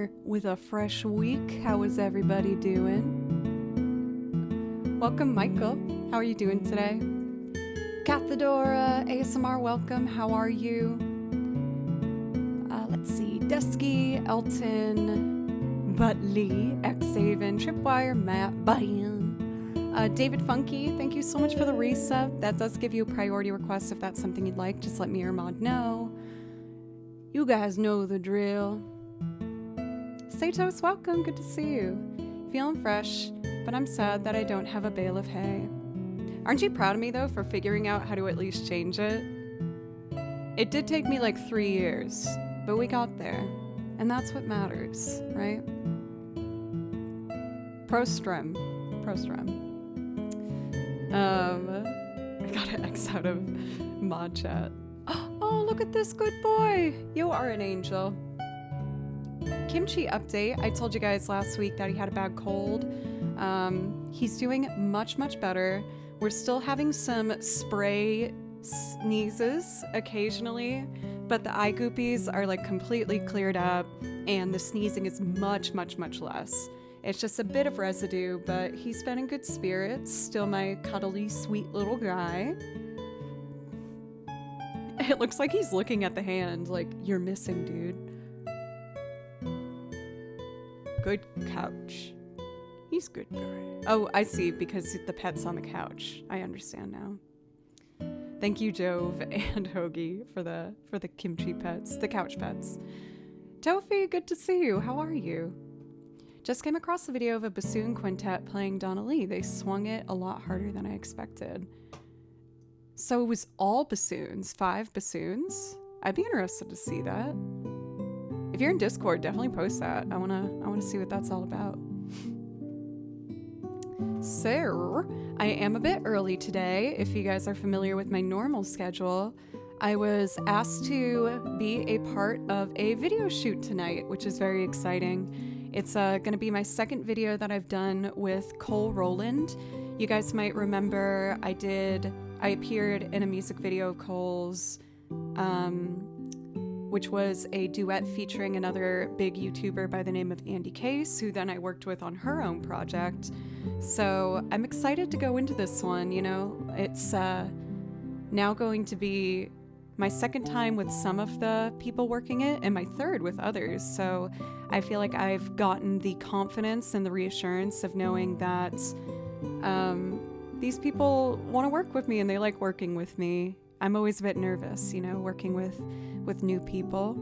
here with a fresh week. How is everybody doing? Welcome, Michael. How are you doing today? Cathedora, ASMR, welcome. How are you? Let's see. Dusky, Elton, Butley, Xaven, Tripwire, Matt, Bayan. David Funky, thank you so much for the resub. That does give you a priority request if that's something you'd like. Just let me or Mod know. You guys know the drill. Satos, welcome. Good to see you. Feeling fresh, but I'm sad that I don't have a bale of hay. Aren't you proud of me, though, for figuring out how to at least change it? It did take me like 3 years, but we got there. And that's what matters, right? Prostrum. I got an X out of mod chat. Oh, look at this good boy. You are an angel. Kimchi update. I told you guys last week that he had a bad cold. He's doing much, much better. We're still having some spray sneezes occasionally, but the eye goopies are like completely cleared up and the sneezing is much, much, much less. It's just a bit of residue, but he's been in good spirits. Still my cuddly, sweet little guy. It looks like he's looking at the hand like, you're missing, dude. Good couch. He's good guy. Oh, I see, because the pet's on the couch. I understand now. Thank you, Jove and Hoagie, for the kimchi pets, the couch pets. Tofi, good to see you. How are you? Just came across a video of a bassoon quintet playing Donna Lee. They swung it a lot harder than I expected. So it was all bassoons, 5 bassoons. I'd be interested to see that. If you're in Discord, definitely post that. I wanna see what that's all about. So, I am a bit early today. If you guys are familiar with my normal schedule, I was asked to be a part of a video shoot tonight, which is very exciting. It's going to be my second video that I've done with Cole Rowland. You guys might remember I appeared in a music video of Cole's, which was a duet featuring another big YouTuber by the name of Andy Case, who then I worked with on her own project. So I'm excited to go into this one, you know. It's now going to be my second time with some of the people working it and my third with others. So I feel like I've gotten the confidence and the reassurance of knowing that these people want to work with me and they like working with me. I'm always a bit nervous, you know, working with new people.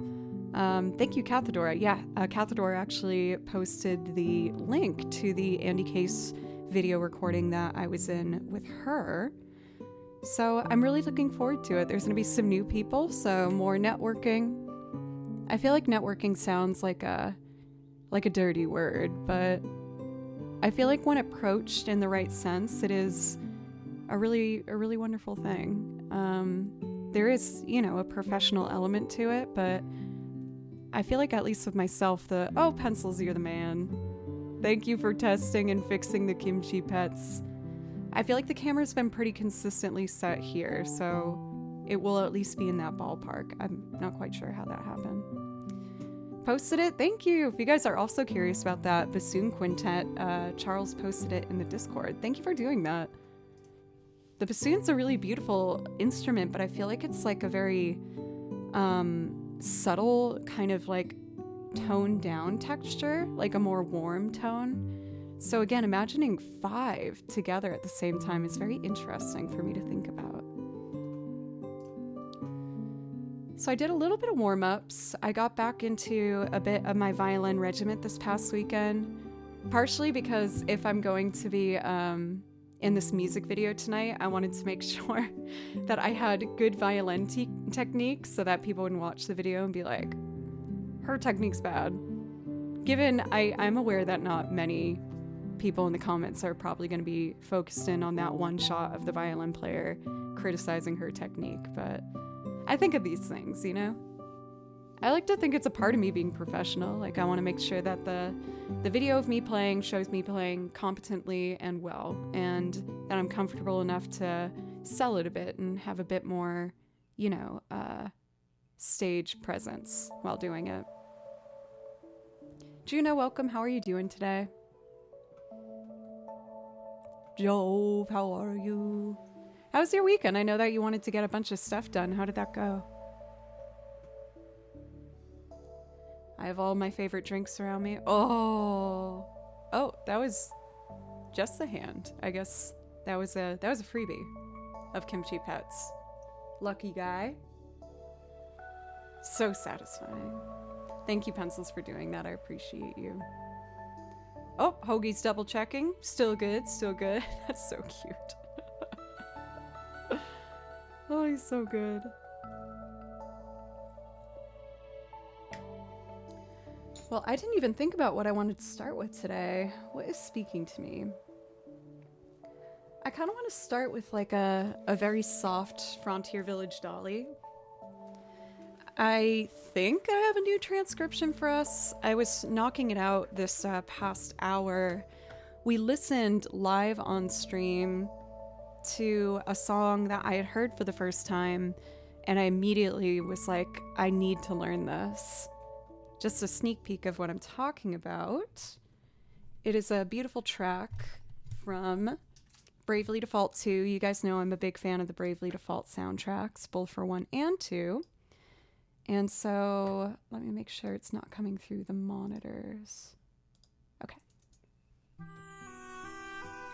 Thank you, Cathedora. Yeah, Cathedora actually posted the link to the Andy Case video recording that I was in with her. So I'm really looking forward to it. There's going to be some new people, so more networking. I feel like networking sounds like a dirty word, but I feel like when approached in the right sense, it is a really wonderful thing. There is, you know, a professional element to it, but I feel like at least with myself, Pencils, you're the man. Thank you for testing and fixing the kimchi pets. I feel like the camera's been pretty consistently set here, so it will at least be in that ballpark. I'm not quite sure how that happened. Posted it, thank you. If you guys are also curious about that bassoon quintet, Charles posted it in the Discord. Thank you for doing that. The bassoon's a really beautiful instrument, but I feel like it's like a very subtle kind of like toned down texture, like a more warm tone. So again, imagining 5 together at the same time is very interesting for me to think about. So I did a little bit of warm-ups. I got back into a bit of my violin regiment this past weekend, partially because if I'm going to be in this music video tonight, I wanted to make sure that I had good violin technique so that people would watch the video and be like, her technique's bad. Given I'm aware that not many people in the comments are probably going to be focused in on that one shot of the violin player criticizing her technique, but I think of these things, you know? I like to think it's a part of me being professional. Like, I want to make sure that the video of me playing shows me playing competently and well, and that I'm comfortable enough to sell it a bit and have a bit more, you know, stage presence while doing it. Juno, welcome. How are you doing today? Jove, how are you? How was your weekend? I know that you wanted to get a bunch of stuff done. How did that go? I have all my favorite drinks around me. Oh, that was just the hand. I guess that was a freebie of Kimchi Pets. Lucky guy. So satisfying. Thank you, Pencils, for doing that. I appreciate you. Oh, Hoagie's double checking. Still good, still good. That's so cute. Oh, he's so good. Well, I didn't even think about what I wanted to start with today. What is speaking to me? I kind of want to start with like a very soft Frontier Village dolly. I think I have a new transcription for us. I was knocking it out this past hour. We listened live on stream to a song that I had heard for the first time, and I immediately was like, I need to learn this. Just a sneak peek of what I'm talking about. It is a beautiful track from Bravely Default 2. You guys know I'm a big fan of the Bravely Default soundtracks, both for 1 and 2. And so let me make sure it's not coming through the monitors. Okay.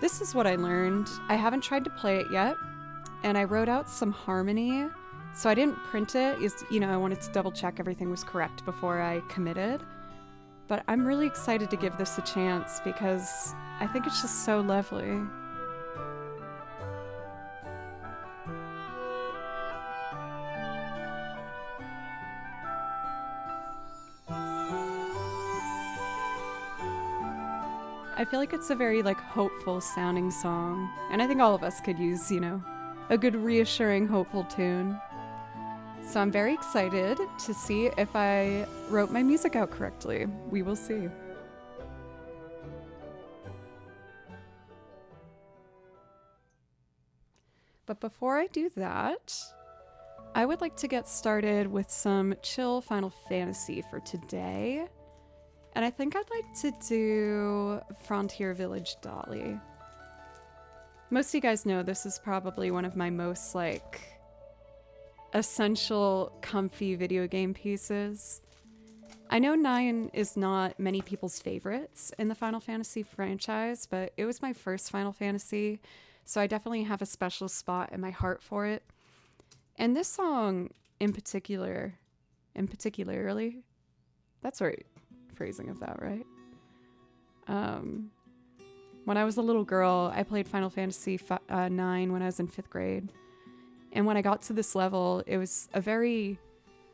This is what I learned. I haven't tried to play it yet, and I wrote out some harmony. So I didn't print it. I wanted to double check everything was correct before I committed. But I'm really excited to give this a chance because I think it's just so lovely. I feel like it's a very hopeful sounding song, and I think all of us could use, a good reassuring hopeful tune. So I'm very excited to see if I wrote my music out correctly. We will see. But before I do that, I would like to get started with some chill Final Fantasy for today. And I think I'd like to do Frontier Village Dolly. Most of you guys know this is probably one of my most essential comfy video game pieces. I know 9 is not many people's favorites in the Final Fantasy franchise, but it was my first Final Fantasy, so I definitely have a special spot in my heart for it. And this song particularly, that's right phrasing of that, right? When I was a little girl, I played Final Fantasy 9 when I was in 5th grade. And when I got to this level, it was a very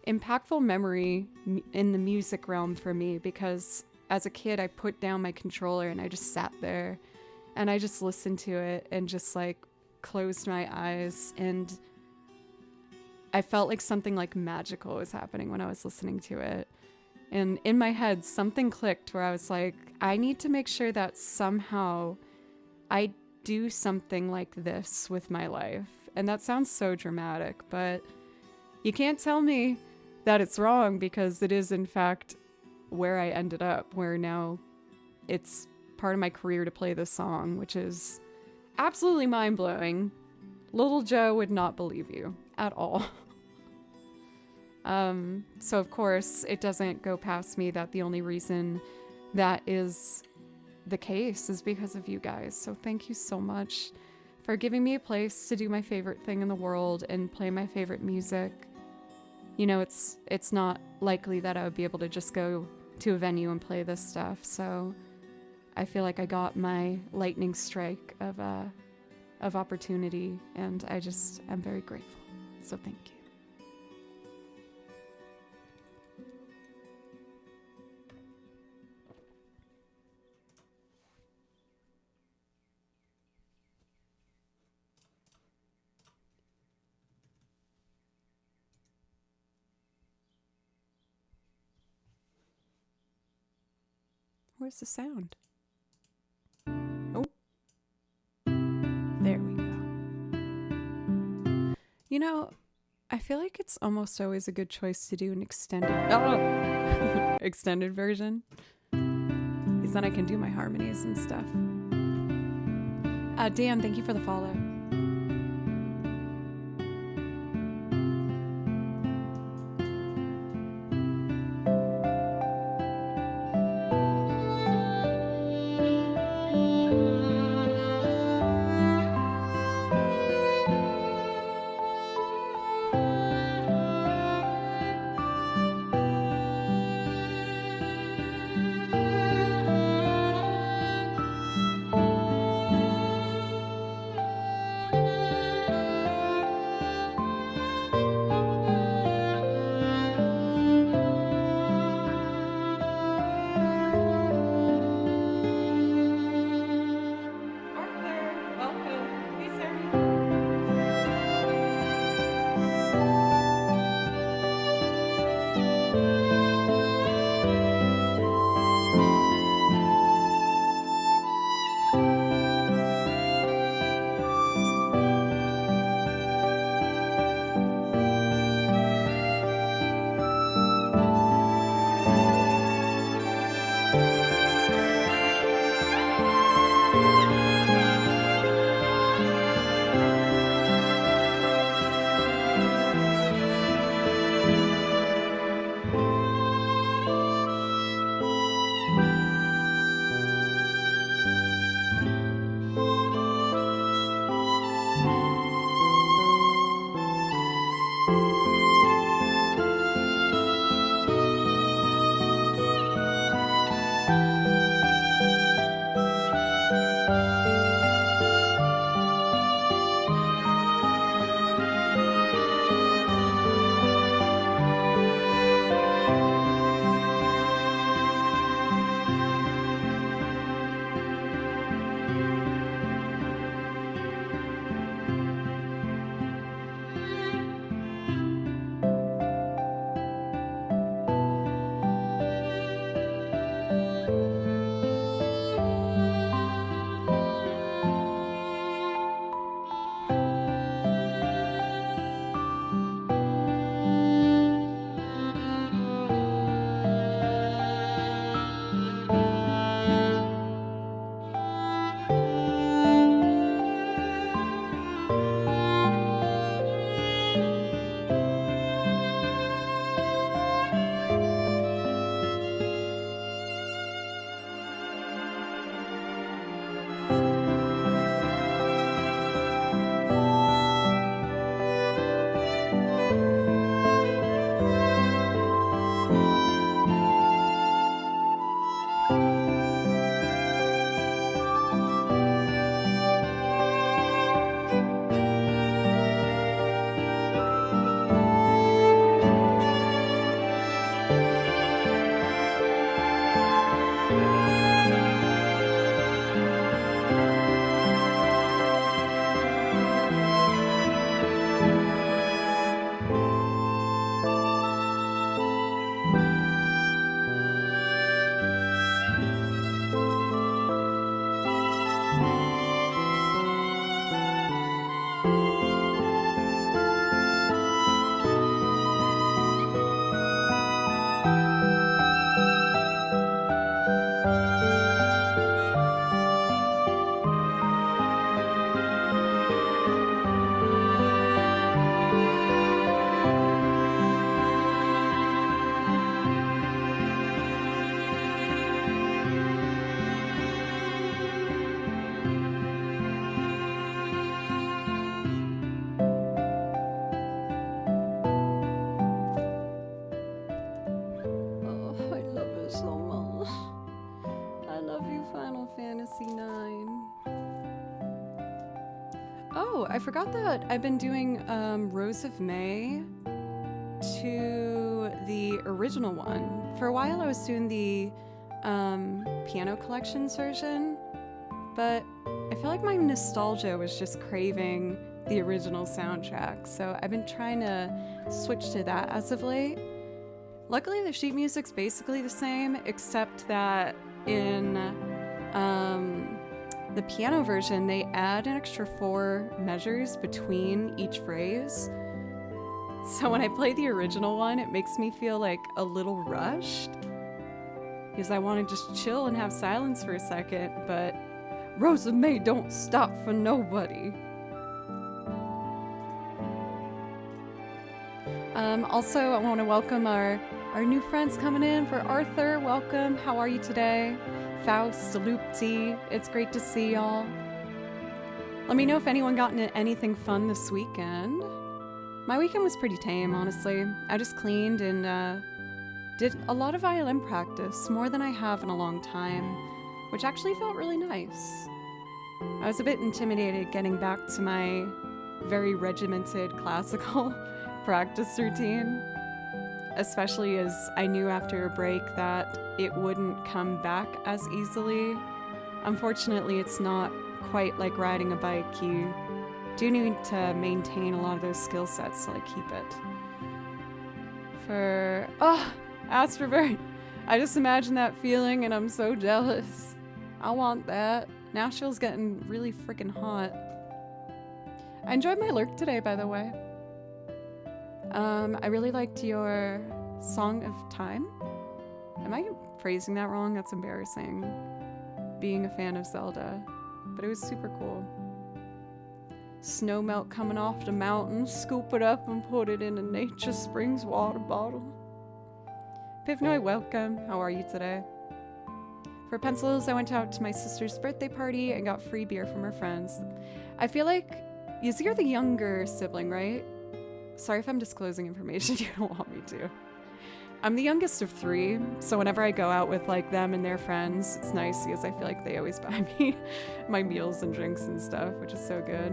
impactful memory in the music realm for me because as a kid, I put down my controller and I just sat there and I just listened to it and just closed my eyes, and I felt like something magical was happening when I was listening to it. And in my head, something clicked where I was like, I need to make sure that somehow I do something like this with my life. And that sounds so dramatic, but you can't tell me that it's wrong because it is, in fact, where I ended up, where now it's part of my career to play this song, which is absolutely mind-blowing. Little Joe would not believe you at all. So of course, it doesn't go past me that the only reason that is the case is because of you guys. So thank you so much for giving me a place to do my favorite thing in the world and play my favorite music. It's not likely that I would be able to just go to a venue and play this stuff. So I feel like I got my lightning strike of opportunity, and I'm very grateful. So thank you. Where's the sound? Oh. There we go. I feel like it's almost always a good choice to do an extended extended version. because then I can do my harmonies and stuff. Dan, thank you for the follow. Oh, I forgot that I've been doing Rose of May to the original one. For a while I was doing the piano collections version, but I feel like my nostalgia was just craving the original soundtrack, so I've been trying to switch to that as of late. Luckily, the sheet music's basically the same, except that in the piano version, they add an extra 4 measures between each phrase. So when I play the original one, it makes me feel like a little rushed. because I want to just chill and have silence for a second, but Rosa May don't stop for nobody. Also, I want to welcome our new friends coming in. For Arthur, welcome. How are you today? Faust, Loopty, it's great to see y'all. Let me know if anyone got into anything fun this weekend. My weekend was pretty tame, honestly. I just cleaned and did a lot of violin practice, more than I have in a long time, which actually felt really nice. I was a bit intimidated getting back to my very regimented classical practice routine, especially as I knew after a break that it wouldn't come back as easily. Unfortunately, it's not quite like riding a bike. You do need to maintain a lot of those skill sets to like keep it. Astrovert, I just imagine that feeling and I'm so jealous. I want that. Nashville's getting really freaking hot. I enjoyed my lurk today, by the way. I really liked your Song of Time. Am I phrasing that wrong? That's embarrassing. Being a fan of Zelda. But it was super cool. Snow melt coming off the mountain, scoop it up and put it in a Nature Springs water bottle. Pivnoy, welcome. How are you today? For pencils, I went out to my sister's birthday party and got free beer from her friends. I feel like you're the younger sibling, right? Sorry if I'm disclosing information you don't want me to. I'm the youngest of 3, so whenever I go out with like them and their friends, it's nice because I feel like they always buy me my meals and drinks and stuff, which is so good.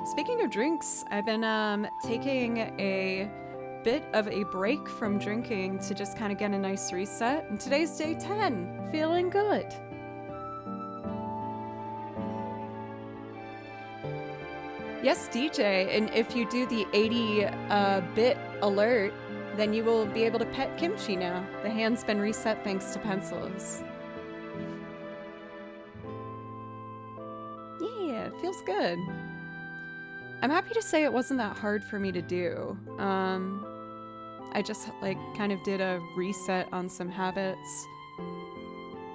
Speaking of drinks, I've been taking a bit of a break from drinking to just kind of get a nice reset, and today's day 10. Feeling good. Yes, DJ, and if you do the 80-bit alert, then you will be able to pet Kimchi now. The hand's been reset thanks to pencils. Yeah, it feels good. I'm happy to say it wasn't that hard for me to do. I just like kind of did a reset on some habits.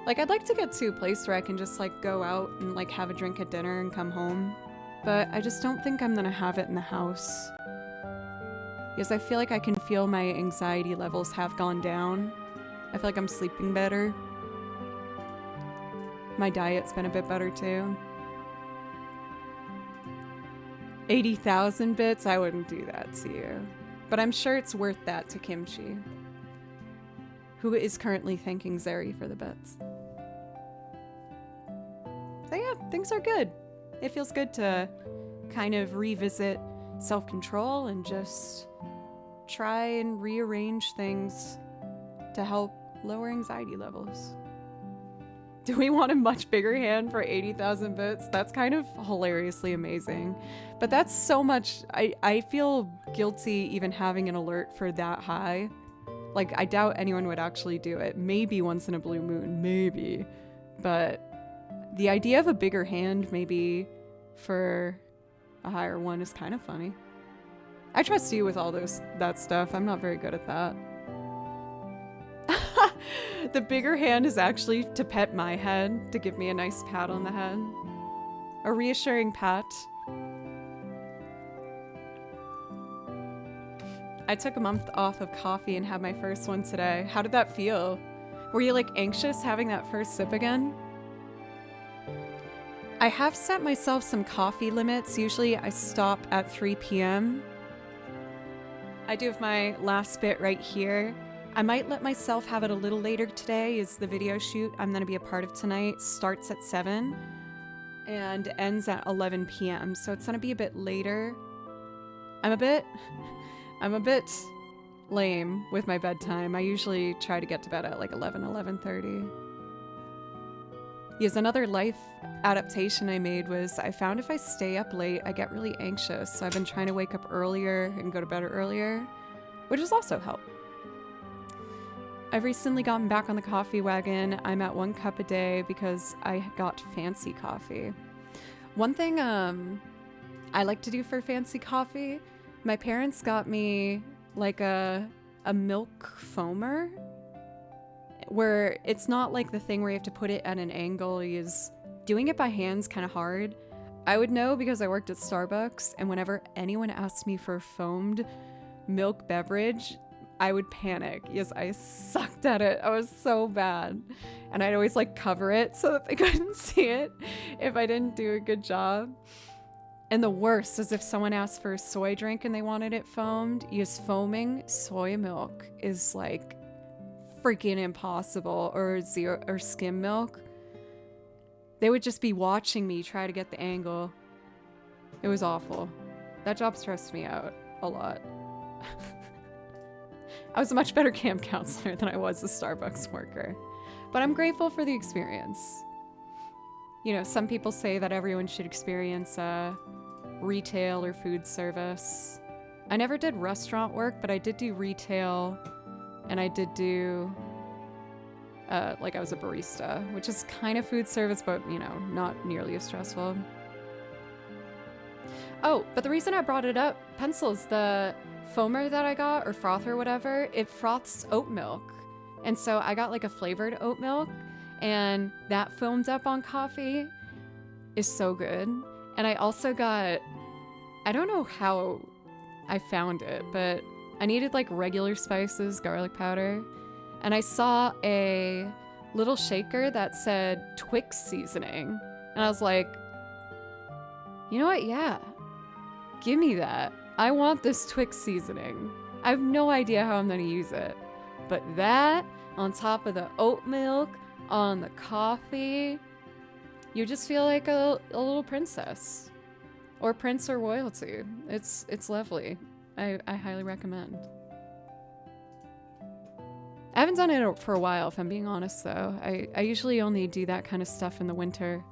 Like I'd like to get to a place where I can just like go out and like have a drink at dinner and come home. But I just don't think I'm gonna have it in the house. Because I feel like I can feel my anxiety levels have gone down. I feel like I'm sleeping better. My diet's been a bit better too. 80,000 bits? I wouldn't do that to you. But I'm sure it's worth that to Kimchi, who is currently thanking Zeri for the bits. So yeah, things are good. It feels good to kind of revisit self-control and just try and rearrange things to help lower anxiety levels. Do we want a much bigger hand for 80,000 bits? That's kind of hilariously amazing. But that's so much, I feel guilty even having an alert for that high. Like, I doubt anyone would actually do it. Maybe once in a blue moon, maybe. But the idea of a bigger hand maybe for a higher one is kind of funny. I trust you with all that stuff. I'm not very good at that. The bigger hand is actually to pet my head, to give me a nice pat on the head. A reassuring pat. I took a month off of coffee and had my first one today. How did that feel? Were you like anxious having that first sip again? I have set myself some coffee limits. Usually I stop at 3 p.m. I do have my last bit right here. I might let myself have it a little later today, as the video shoot I'm going to be a part of tonight starts at 7 and ends at 11 p.m. So it's going to be a bit later. I'm a bit lame with my bedtime. I usually try to get to bed at like 11:30. Yes, another life adaptation I made was I found if I stay up late, I get really anxious. So I've been trying to wake up earlier and go to bed earlier, which has also helped. I've recently gotten back on the coffee wagon. I'm at 1 cup a day because I got fancy coffee. One thing I like to do for fancy coffee, my parents got me like a milk foamer. where it's not like the thing where you have to put it at an angle. Is doing it by hand's kind of hard. I would know because I worked at Starbucks, and whenever anyone asked me for a foamed milk beverage, I would panic. Yes, I sucked at it. I was so bad. And I'd always like cover it so that they couldn't see it if I didn't do a good job. And the worst is if someone asked for a soy drink and they wanted it foamed, use foaming soy milk is like freaking impossible, or zero or skim milk. They would just be watching me try to get the angle. It was awful. That job stressed me out a lot. I was a much better camp counselor than I was a Starbucks worker. But I'm grateful for the experience. You know, some people say that everyone should experience retail or food service. I never did restaurant work, but I did do retail, and I did do like I was a barista, which is kind of food service, but you know, not nearly as stressful. Oh, but the reason I brought it up, pencils, the foamer that I got, or froth or whatever, it froths oat milk. And so I got like a flavored oat milk, and that foamed up on coffee is so good. And I also got, I don't know how I found it, but I needed like regular spices, garlic powder. And I saw a little shaker that said Twix seasoning. And I was like, you know what? Yeah, give me that. I want this Twix seasoning. I have no idea how I'm going to use it. But that on top of the oat milk, on the coffee, you just feel like a little princess. Or prince or royalty. It's lovely. I highly recommend. I haven't done it for a while, if I'm being honest, though. I usually only do that kind of stuff in the winter.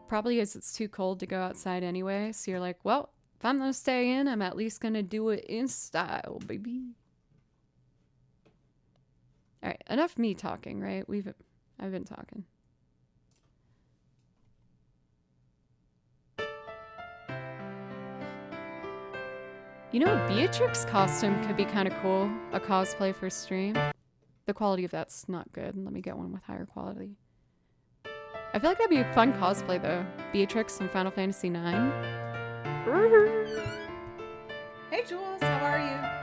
Probably because it's too cold to go outside anyway, so you're like, well, if I'm gonna stay in, I'm at least gonna do it in style, baby. Alright, enough me talking, right? I've been talking. You know, Beatrix's costume could be kind of cool. A cosplay for stream. The quality of that's not good. Let me get one with higher quality. I feel like that'd be a fun cosplay, though. Beatrix from Final Fantasy IX. Hey, Jules, how are you?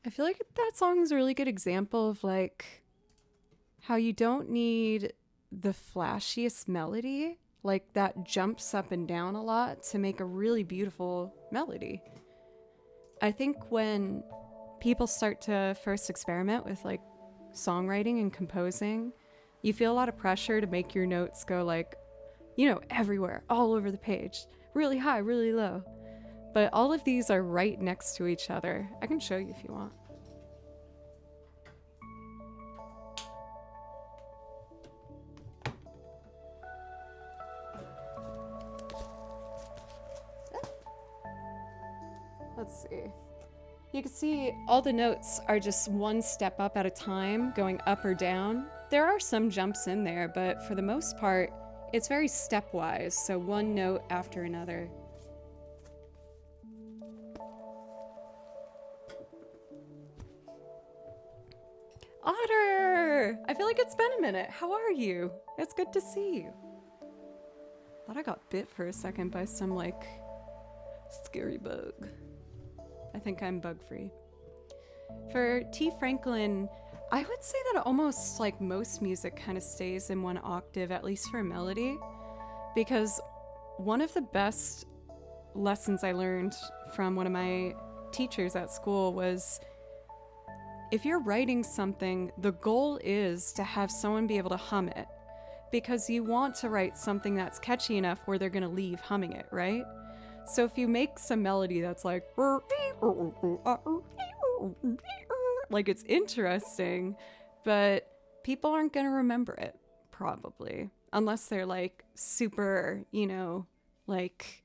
I feel like that song is a really good example of like how you don't need the flashiest melody, like that jumps up and down a lot to make a really beautiful melody. I think when people start to first experiment with like songwriting and composing, you feel a lot of pressure to make your notes go like, you know, everywhere, all over the page, really high, really low. But all of these are right next to each other. I can show you if you want. Let's see. You can see all the notes are just one step up at a time, going up or down. There are some jumps in there, but for the most part, it's very stepwise, so one note after another. Otter! I feel like it's been a minute. How are you? It's good to see you. Thought I got bit for a second by some, like, scary bug. I think I'm bug-free. For T. Franklin, I would say that almost like most music kind of stays in one octave, at least for melody, because one of the best lessons I learned from one of my teachers at school was if you're writing something, the goal is to have someone be able to hum it, because you want to write something that's catchy enough where they're going to leave humming it, right? So if you make some melody that's like it's interesting, but people aren't going to remember it, probably, unless they're like super, you know, like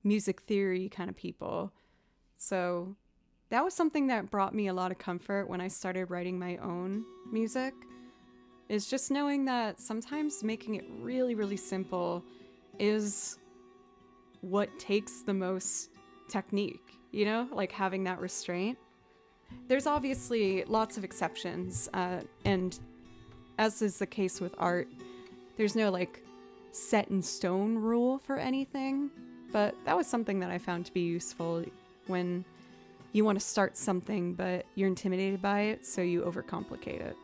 music theory kind of people. So that was something that brought me a lot of comfort when I started writing my own music, is just knowing that sometimes making it really, really simple is what takes the most technique, you know, like having that restraint. There's obviously lots of exceptions, and as is the case with art, there's no like set in stone rule for anything, but that was something that I found to be useful when you want to start something but you're intimidated by it, so you overcomplicate it.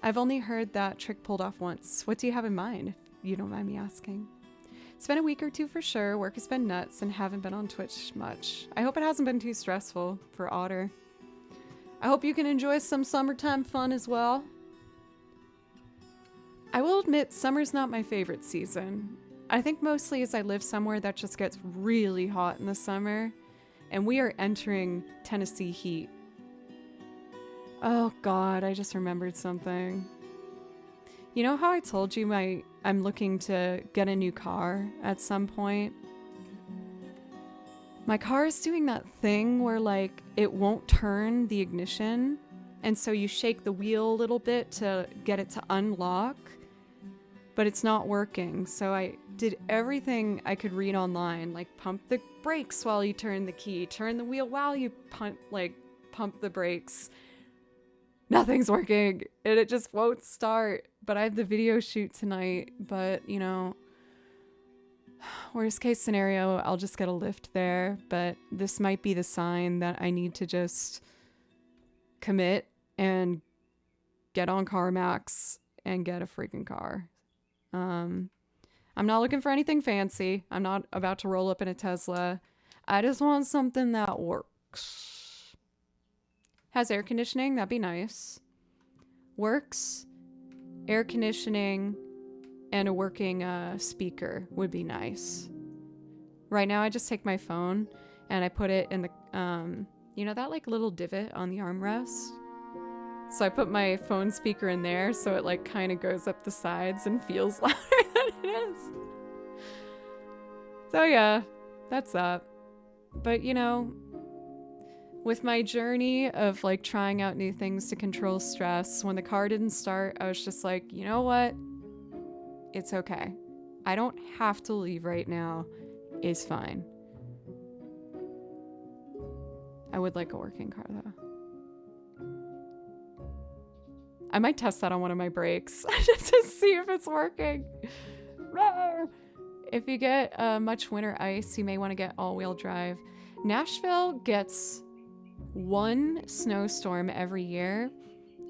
I've only heard that trick pulled off once. What do you have in mind, if you don't mind me asking? It's been a week or two for sure. Work has been nuts and haven't been on Twitch much. I hope it hasn't been too stressful for Otter. I hope you can enjoy some summertime fun as well. I will admit, summer's not my favorite season. I think mostly as I live somewhere that just gets really hot in the summer, and we are entering Tennessee heat. Oh God, I just remembered something. You know how I told you I'm looking to get a new car at some point? My car is doing that thing where like it won't turn the ignition, and so you shake the wheel a little bit to get it to unlock, but it's not working. So I did everything I could read online, like pump the brakes while you turn the key, turn the wheel while you pump the brakes. Nothing's working, and it just won't start. But I have the video shoot tonight, but you know, worst case scenario, I'll just get a lift there. But this might be the sign that I need to just commit and get on CarMax and get a freaking car. I'm not looking for anything fancy. I'm not about to roll up in a Tesla. I just want something that works. Has air conditioning, that'd be nice. Works, air conditioning, and a working speaker would be nice. Right now I just take my phone and I put it in the, you know that like little divot on the armrest? So I put my phone speaker in there so it like kind of goes up the sides and feels louder than it is. So yeah, that's that. But you know, with my journey of like trying out new things to control stress, when the car didn't start, I was just like, you know what? It's okay. I don't have to leave right now. It's fine. I would like a working car though. I might test that on one of my brakes just to see if it's working. If you get much winter ice, you may want to get all-wheel drive. Nashville gets one snowstorm every year.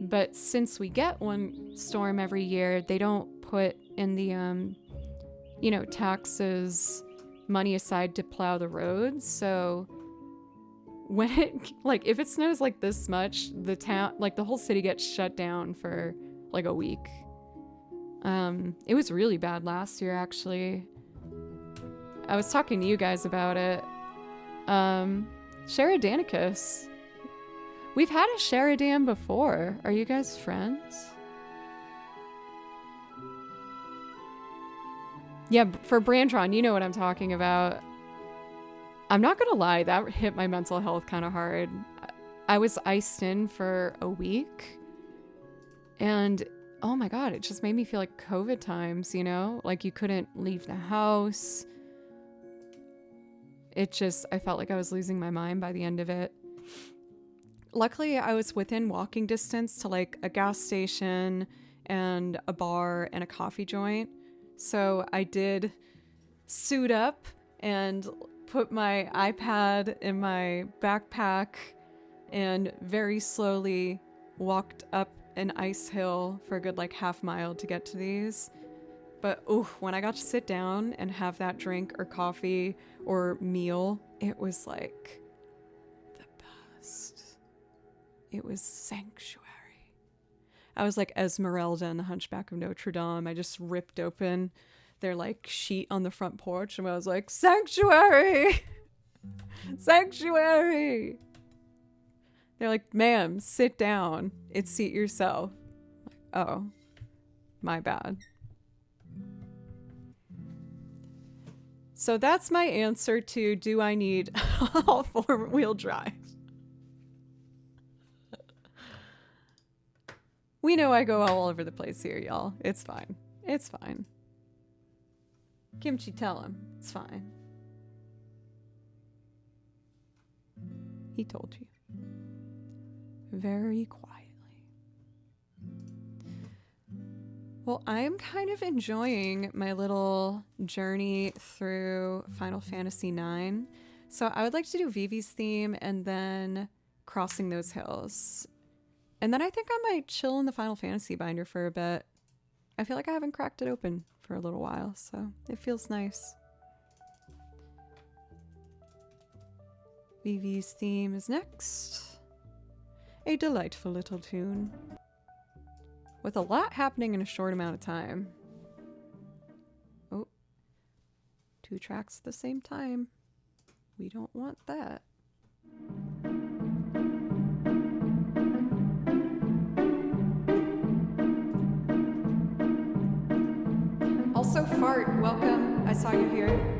But since we get one storm every year, they don't put in the, taxes money aside to plow the roads. So when if it snows like this much, the town, the whole city gets shut down for a week. It was really bad last year, actually. I was talking to you guys about it. Sheridanicus. We've had a Sheridan before. Are you guys friends? Yeah, for Brandron, you know what I'm talking about. I'm not gonna lie, that hit my mental health kind of hard. I was iced in for a week, and oh my god, it just made me feel like COVID times, you couldn't leave the house. I felt like I was losing my mind by the end of it. Luckily, I was within walking distance to a gas station and a bar and a coffee joint. So I did suit up and put my iPad in my backpack and very slowly walked up an ice hill for a good half mile to get to these. But when I got to sit down and have that drink or coffee or meal, it was the best. It was sanctuary. I was like Esmeralda in The Hunchback of Notre Dame. I just ripped open their sheet on the front porch and I was like, sanctuary! Sanctuary! They're like, ma'am, sit down. It's seat yourself. Oh, my bad. So that's my answer to, do I need all four-wheel drive? We know I go all over the place here, y'all. It's fine. It's fine. Kimchi, tell him. It's fine. He told you. Very quietly. Well, I'm kind of enjoying my little journey through Final Fantasy IX. So I would like to do Vivi's theme and then crossing those hills. And then I think I might chill in the Final Fantasy binder for a bit. I feel like I haven't cracked it open for a little while, so it feels nice. Vivi's theme is next. A delightful little tune. With a lot happening in a short amount of time. Oh, 2 tracks at the same time. We don't want that. Also, Fart, welcome. I saw you here.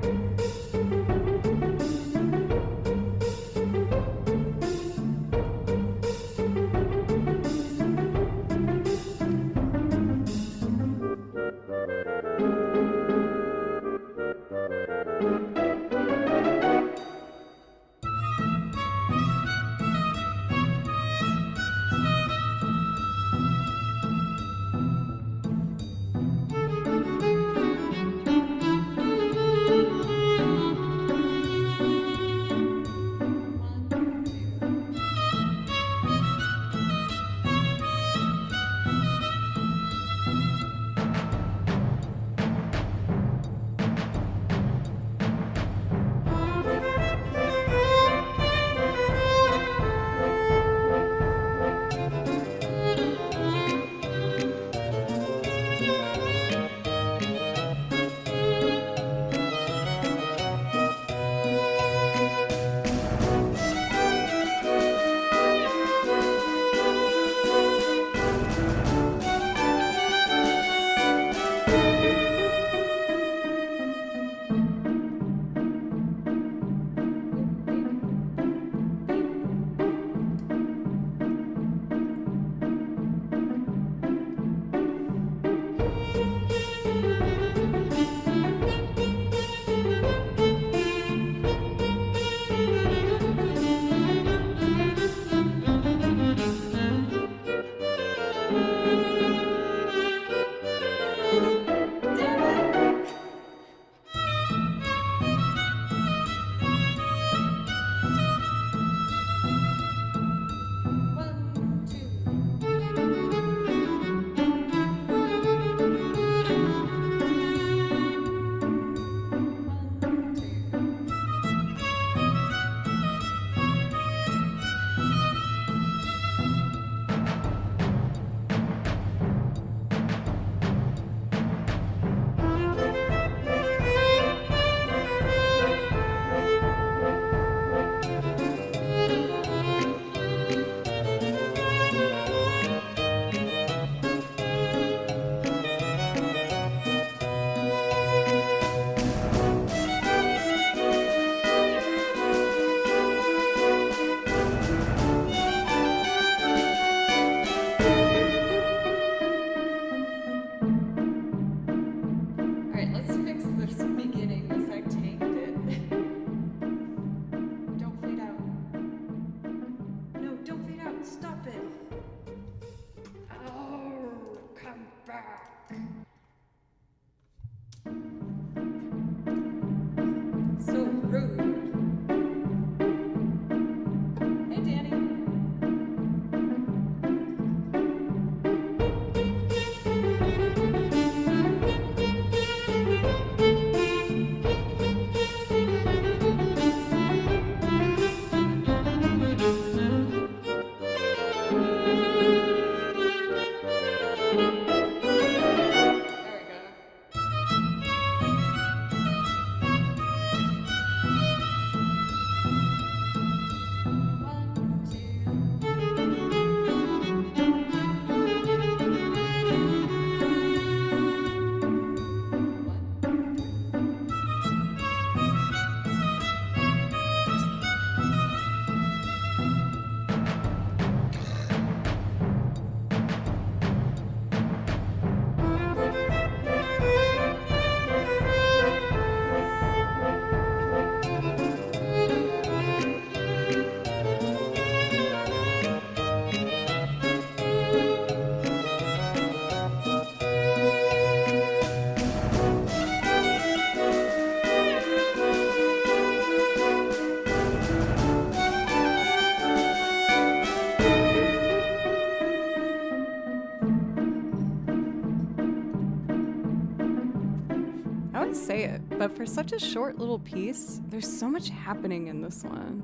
But for such a short little piece, there's so much happening in this one.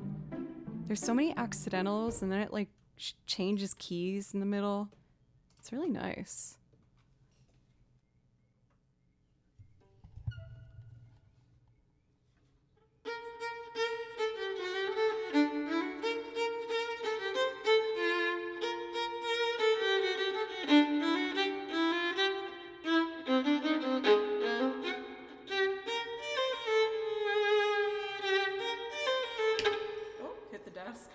There's so many accidentals, and then it like changes keys in the middle. It's really nice. Hit the desk.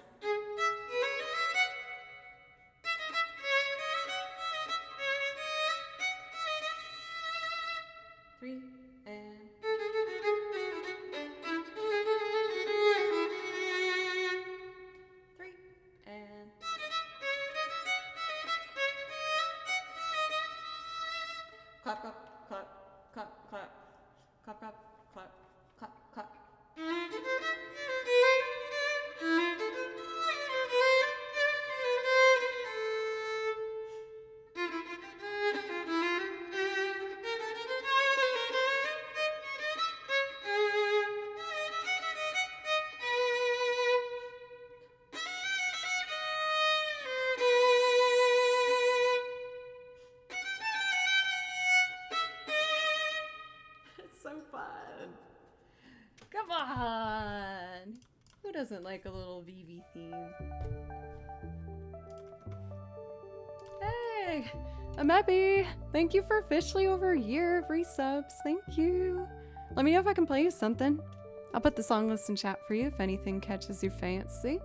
Three and three and clap, clap, clap, clap, clap, clap, clap, clap, clap, clap. So fun. Come on. Who doesn't like a little VV theme? Hey, I'm happy. Thank you for officially over a year of resubs. Thank you. Let me know if I can play you something. I'll put the song list in chat for you if anything catches your fancy.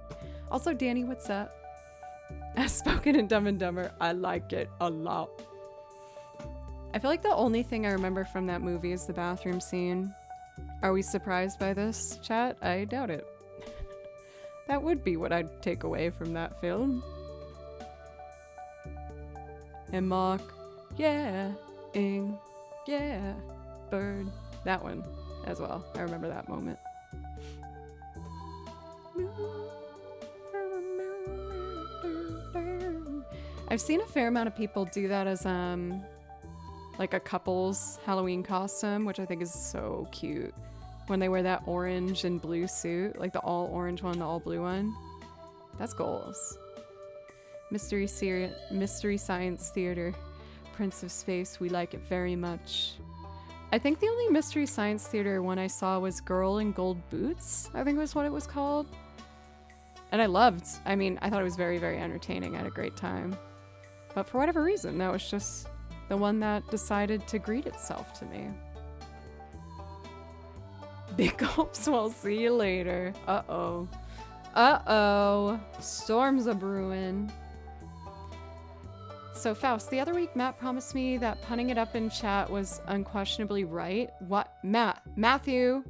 Also, Danny, what's up? As spoken in Dumb and Dumber, I like it a lot. I feel like the only thing I remember from that movie is the bathroom scene. Are we surprised by this, chat? I doubt it. That would be what I'd take away from that film. And Mark, yeah, Ing, yeah, bird. That one as well. I remember that moment. I've seen a fair amount of people do that as like a couple's Halloween costume, which I think is so cute. When they wear that orange and blue suit, like the all orange one, the all blue one. That's goals. Mystery Science Theater, Prince of Space, we like it very much. I think the only Mystery Science Theater one I saw was Girl in Gold Boots, I think was what it was called. And I thought it was very, very entertaining. I had a great time. But for whatever reason, that was just the one that decided to greet itself to me. Big gulps, we'll see you later. Uh-oh. Uh-oh. Storms a brewing. So Faust, the other week Matt promised me that punning it up in chat was unquestionably right. What? Matthew,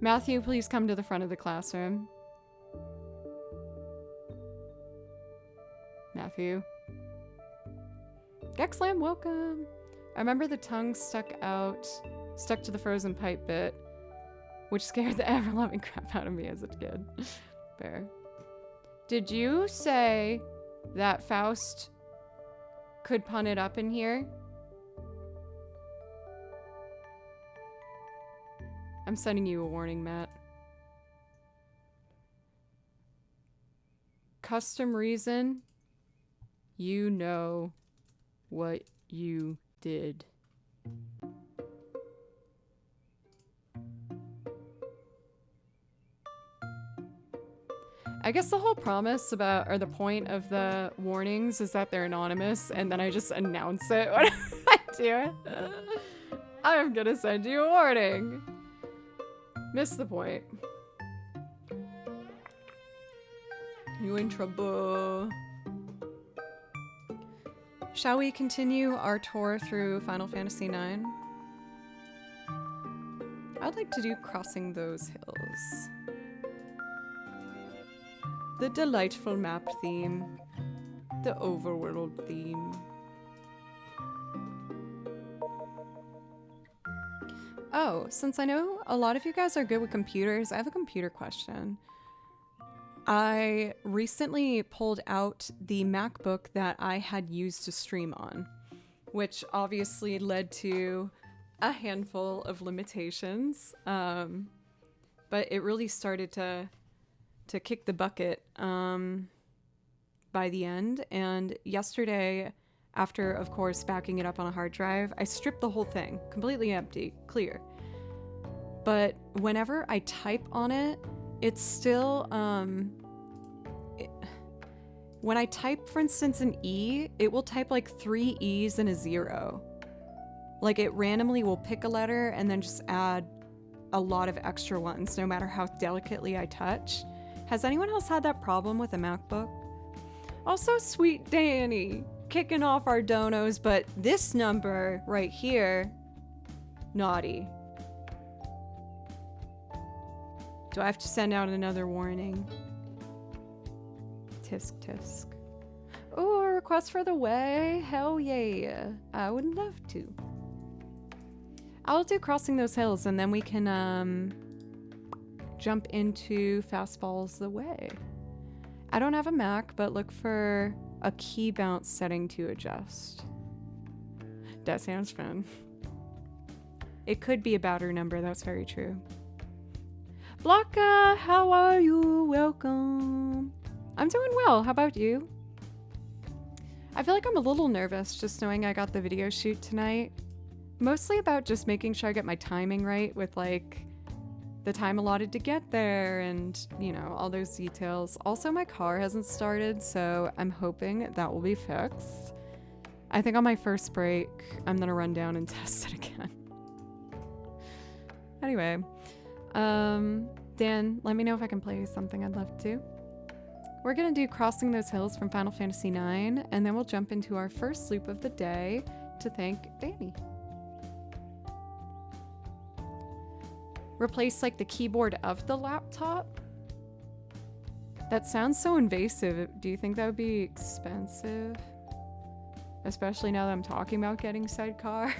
please come to the front of the classroom. Matthew. Gexlam, welcome. I remember the tongue stuck to the frozen pipe bit, which scared the ever-loving crap out of me as a kid. Fair. Did you say that Faust could pun it up in here? I'm sending you a warning, Matt. Custom reason, you know what you did. I guess the whole promise about, or the point of the warnings is that they're anonymous, and then I just announce it when I do it. I'm gonna send you a warning. Missed the point. You in trouble. Shall we continue our tour through Final Fantasy IX? I'd like to do Crossing Those Hills. The delightful map theme. The overworld theme. Oh, since I know a lot of you guys are good with computers, I have a computer question. I recently pulled out the MacBook that I had used to stream on, which obviously led to a handful of limitations, but it really started to kick the bucket by the end. And yesterday, after, of course, backing it up on a hard drive, I stripped the whole thing, completely empty, clear. But whenever I type on it, it's still, when I type, for instance, an E, it will type like 3 E's and a 0. Like, it randomly will pick a letter and then just add a lot of extra ones, no matter how delicately I touch. Has anyone else had that problem with a MacBook? Also, sweet Danny, kicking off our donos, but this number right here, naughty. Do I have to send out another warning? Tisk tisk. Oh, a request for the way? Hell yeah. I would love to. I'll do Crossing Those Hills and then we can jump into Fastballs the Way. I don't have a Mac, but look for a key bounce setting to adjust. That sounds fun. It could be a battery number, that's very true. Blanca, how are you? Welcome. I'm doing well, how about you? I feel like I'm a little nervous just knowing I got the video shoot tonight. Mostly about just making sure I get my timing right with like the time allotted to get there and, you know, all those details. Also, my car hasn't started, so I'm hoping that will be fixed. I think on my first break, I'm gonna run down and test it again. Anyway, Dan, let me know if I can play something. I'd love to. We're gonna do Crossing Those Hills from Final Fantasy IX, and then we'll jump into our first loop of the day to thank Danny. Replace like the keyboard of the laptop? That sounds so invasive. Do you think that would be expensive? Especially now that I'm talking about getting sidecar.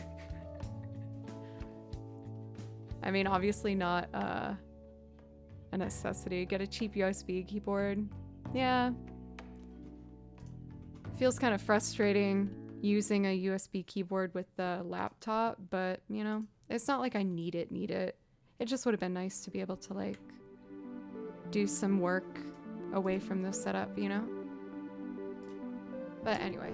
I mean, obviously not a necessity. Get a cheap USB keyboard. Yeah. Feels kind of frustrating using a USB keyboard with the laptop, but you know, it's not like I need it. It just would have been nice to be able to like do some work away from the setup, you know? But anyway.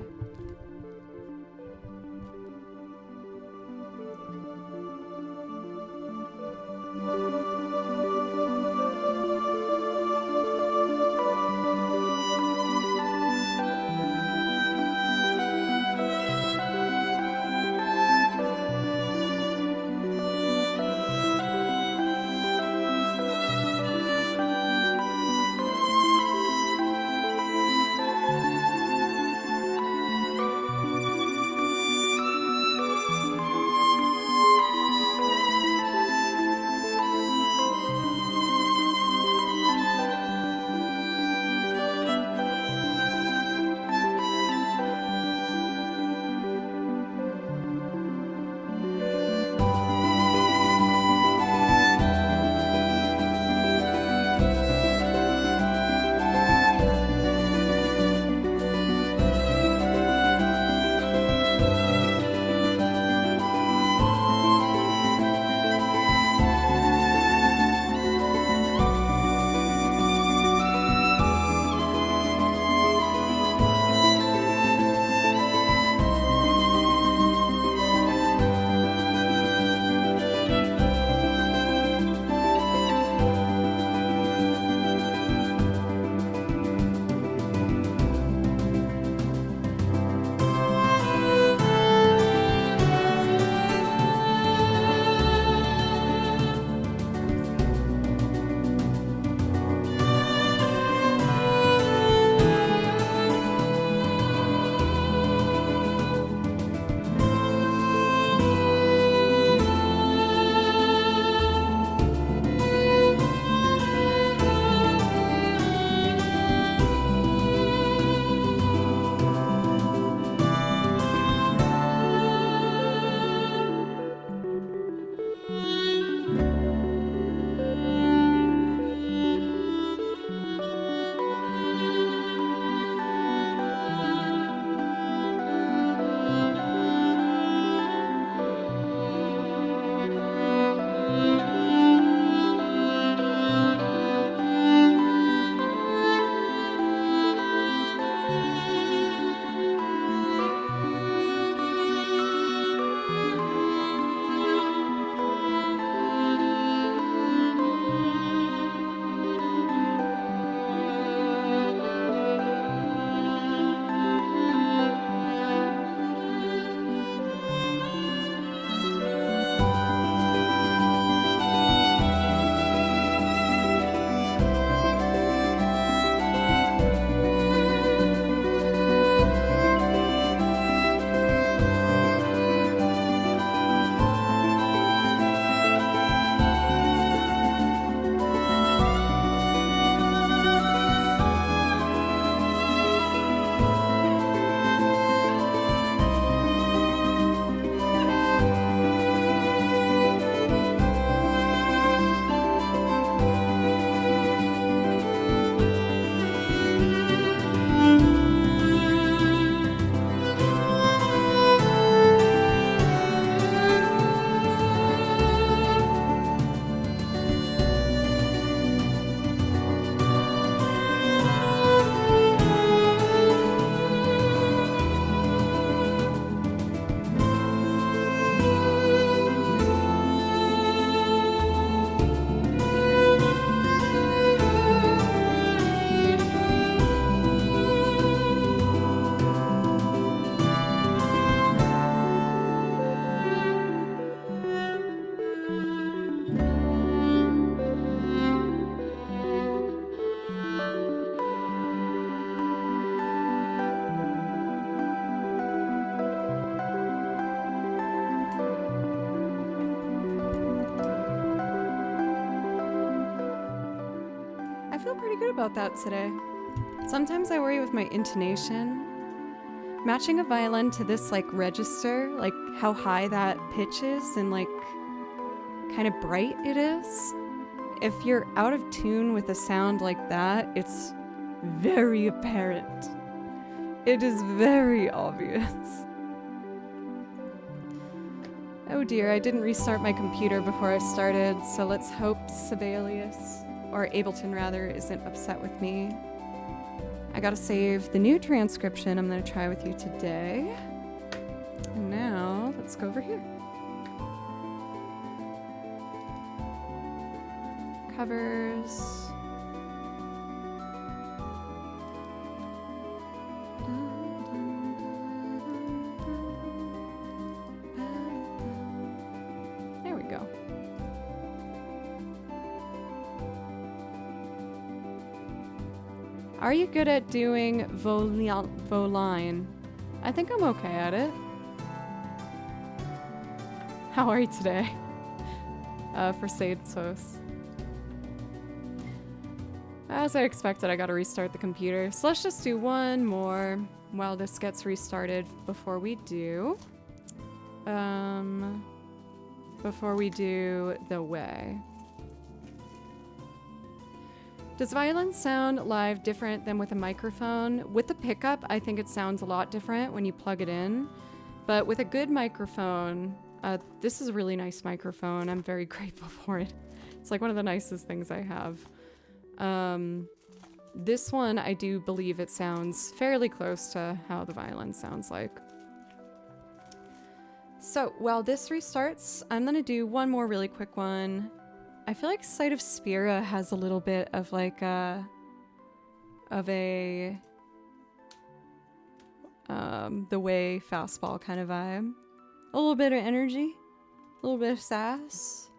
pretty good about that today. Sometimes I worry with my intonation. Matching a violin to this like register, like how high that pitch is and like kind of bright it is. If you're out of tune with a sound like that, it's very apparent. It is very obvious. Oh dear, I didn't restart my computer before I started, so let's hope Sibelius, or Ableton rather, isn't upset with me. I gotta save the new transcription I'm gonna try with you today. And now, let's go over here. Covers. There we go. Are you good at doing voline? I think I'm okay at it. How are you today? For Sados. As I expected, I gotta restart the computer. So let's just do one more while this gets restarted before we do. Before we do the way. Does violin sound live different than with a microphone? With the pickup, I think it sounds a lot different when you plug it in. But with a good microphone, this is a really nice microphone. I'm very grateful for it. It's like one of the nicest things I have. This one, I do believe it sounds fairly close to how the violin sounds like. So while this restarts, I'm gonna do one more really quick one. I feel like Sight of Spira has a little bit of like the way fastball kind of vibe. A little bit of energy, a little bit of sass.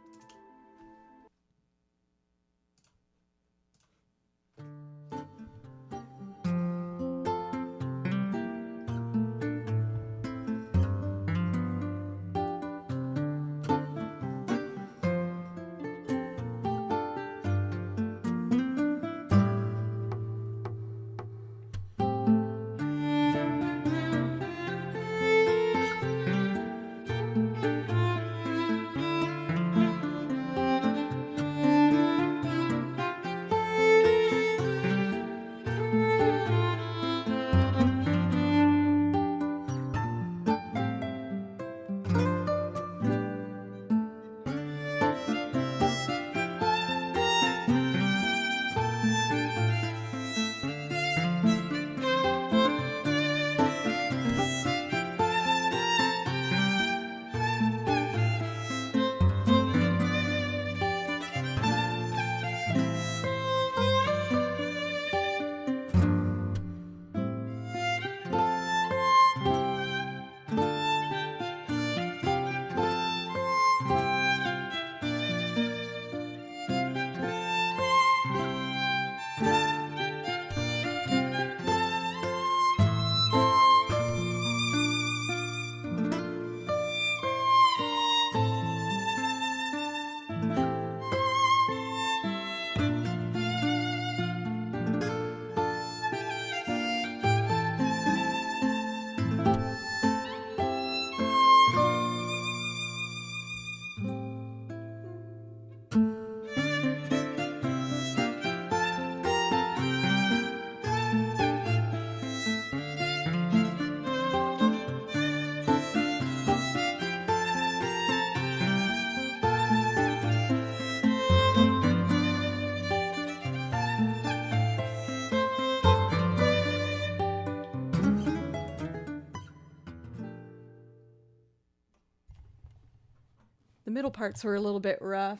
The middle parts were a little bit rough.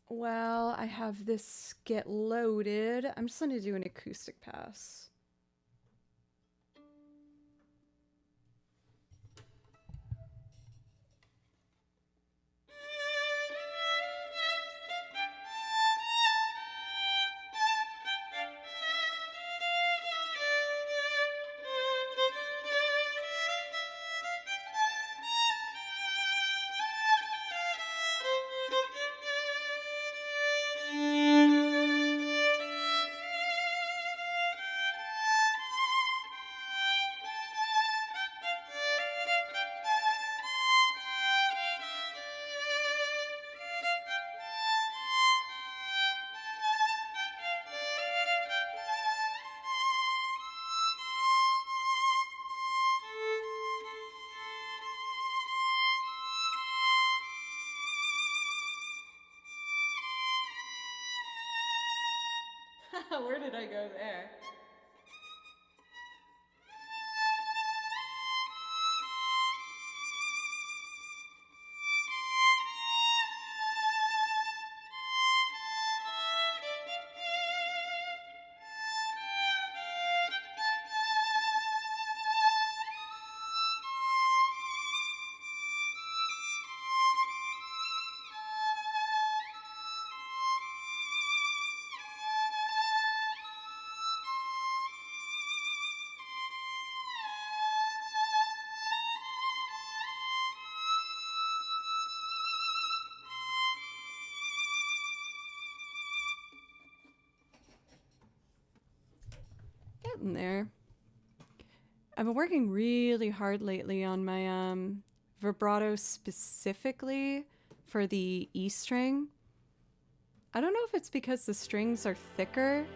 Well, I have this get loaded. I'm just going to do an acoustic pass. Where did I go there? Getting there. I've been working really hard lately on my vibrato specifically for the E string. I don't know if it's because the strings are thicker,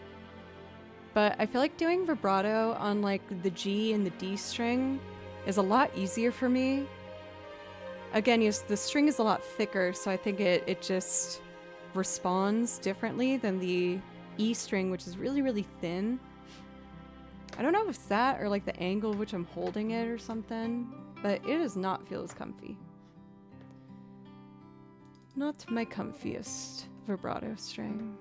but I feel like doing vibrato on like the G and the D string is a lot easier for me. Again, yes, the string is a lot thicker, so I think it just responds differently than the E string, which is really, really thin. I don't know if it's that or like the angle of which I'm holding it or something, but it does not feel as comfy. Not my comfiest vibrato string.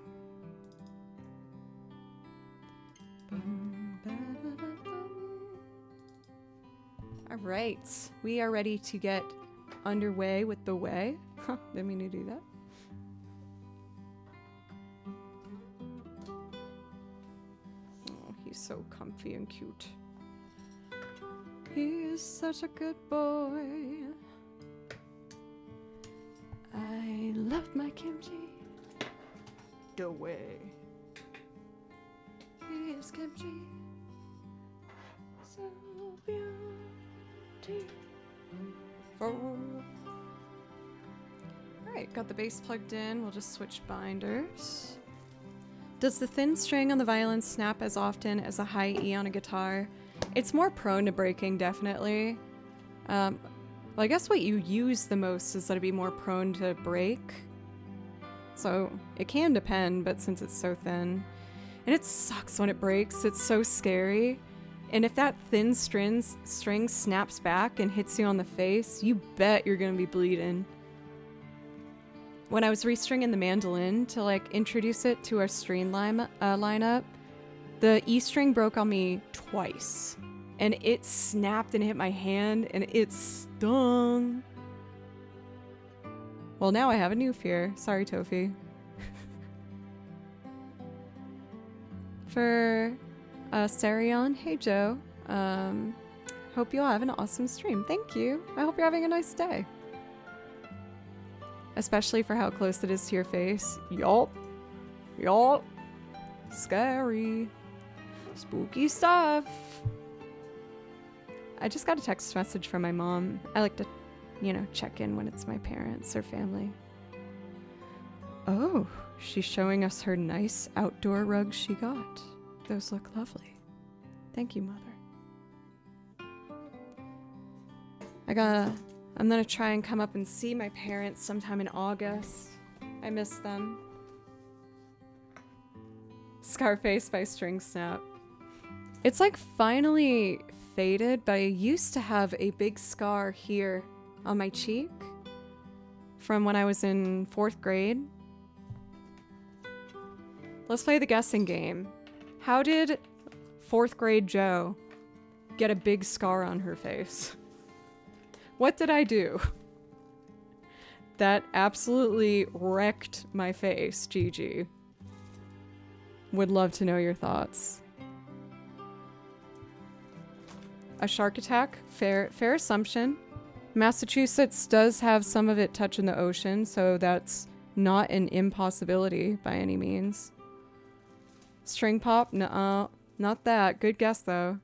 All right, we are ready to get underway with the way. Didn't mean to do that. Oh, he's so comfy and cute. He is such a good boy. I love my kimchi. The way. He is kimchi. So beautiful. Alright, got the bass plugged in. We'll just switch binders. Does the thin string on the violin snap as often as a high E on a guitar? It's more prone to breaking, definitely. Well, I guess what you use the most is that it'd be more prone to break. So it can depend, but since it's so thin. And it sucks when it breaks. It's so scary. And if that thin string snaps back and hits you on the face, you bet you're gonna be bleeding. When I was restringing the mandolin to like introduce it to our string lineup, the E string broke on me twice. And it snapped and hit my hand and it stung. Well, now I have a new fear. Sorry, Tofi. For Sarion, hey Joe. Hope you all have an awesome stream. Thank you. I hope you're having a nice day. Especially for how close it is to your face. Yup. Yup. Scary. Spooky stuff. I just got a text message from my mom. I like to, you know, check in when it's my parents or family. Oh, she's showing us her nice outdoor rugs she got. Those look lovely. Thank you, Mother. I'm gonna try and come up and see my parents sometime in August. I miss them. Scarface by String Snap. It's like finally faded, but I used to have a big scar here on my cheek from when I was in 4th grade. Let's play the guessing game. How did 4th grade Joe get a big scar on her face? What did I do? That absolutely wrecked my face, GG. Would love to know your thoughts. A shark attack? Fair assumption. Massachusetts does have some of it touching the ocean, so that's not an impossibility by any means. String pop? Nuh-uh. Not that. Good guess, though.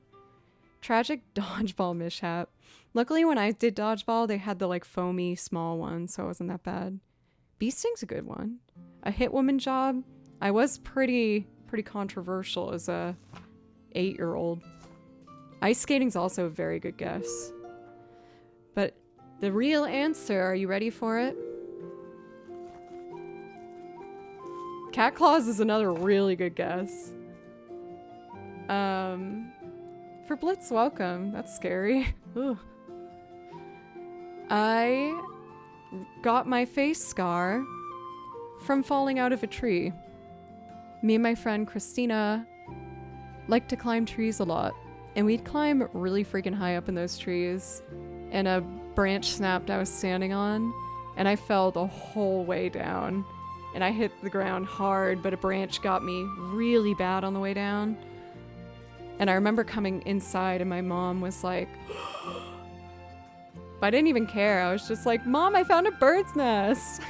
Tragic dodgeball mishap. Luckily, when I did dodgeball, they had the, like, foamy small one, so it wasn't that bad. Bee sting's a good one. A hit woman job? I was pretty controversial as a 8-year-old. Ice skating's also a very good guess. But the real answer, are you ready for it? Cat claws is another really good guess. For Blitz welcome. That's scary. Ugh. I got my face scar from falling out of a tree. Me and my friend Christina like to climb trees a lot, and we'd climb really freaking high up in those trees, and a branch snapped I was standing on, and I fell the whole way down, and I hit the ground hard, but a branch got me really bad on the way down. And I remember coming inside and my mom was like, but I didn't even care. I was just like, Mom, I found a bird's nest.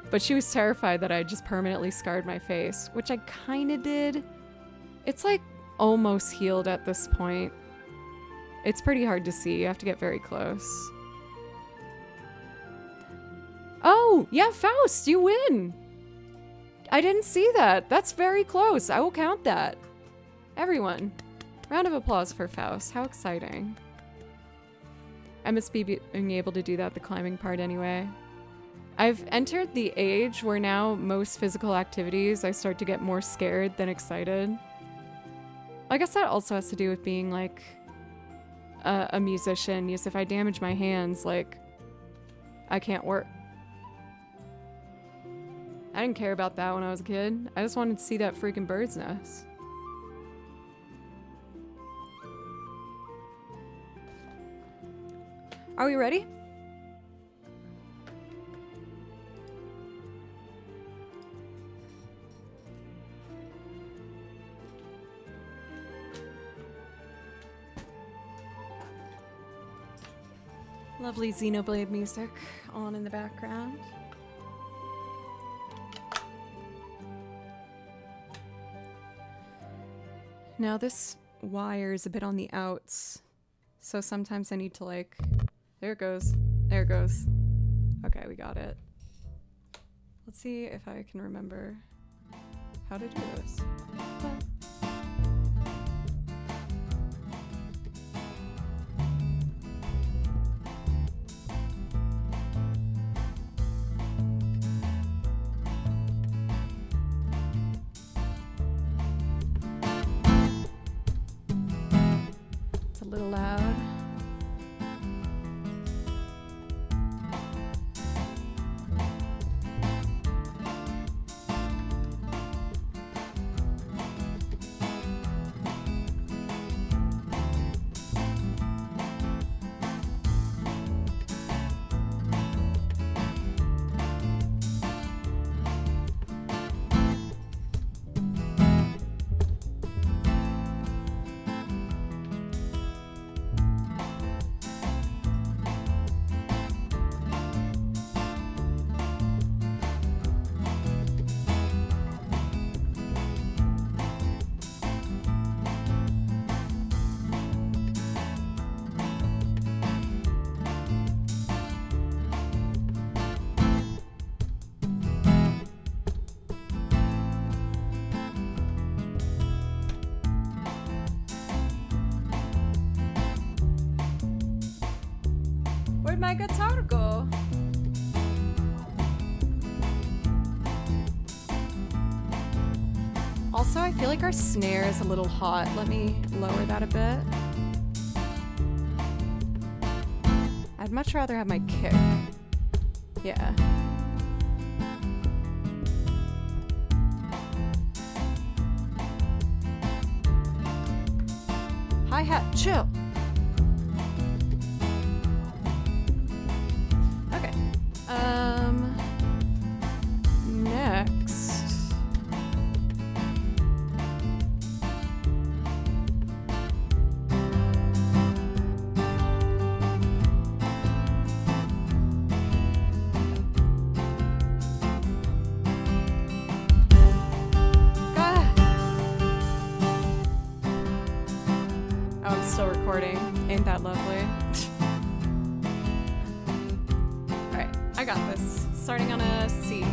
But she was terrified that I just permanently scarred my face, which I kind of did. It's like almost healed at this point. It's pretty hard to see. You have to get very close. Oh, yeah, Faust, you win. I didn't see that. That's very close. I will count that. Everyone, round of applause for Faust. How exciting. I must be being able to do that, the climbing part anyway. I've entered the age where now most physical activities I start to get more scared than excited. I guess that also has to do with being like a musician, because if I damage my hands, like, I can't work. I didn't care about that when I was a kid. I just wanted to see that freaking bird's nest. Are we ready? Lovely Xenoblade music on in the background. Now this wire is a bit on the outs, so sometimes I need to like... There it goes. There it goes. Okay, we got it. Let's see if I can remember how to do this. It's a little loud. Where'd my guitar go? Also, I feel like our snare is a little hot. Let me lower that a bit. I'd much rather have my kick. Yeah. Hi-hat, chill. Okay. Next. Still recording. Ain't that lovely? Alright, I got this. Starting on a C.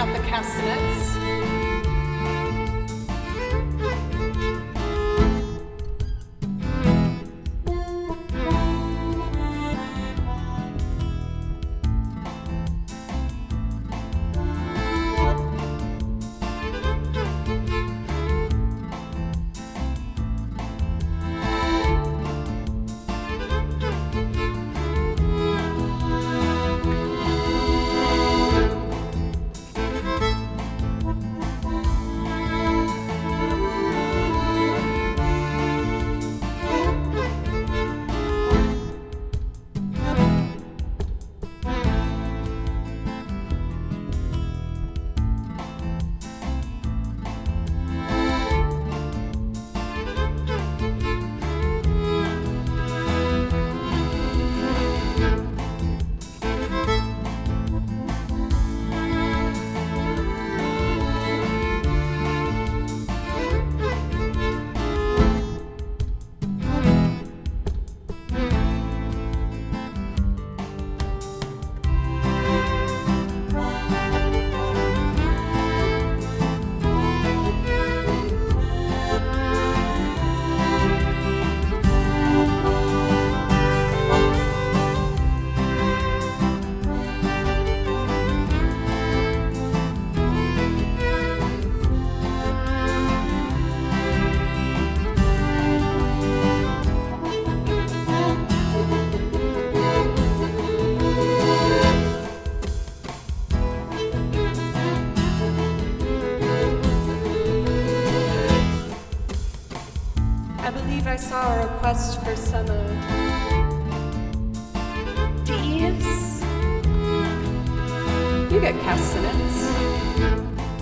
out the castanets. I saw a request for some Deeves. You get castanets.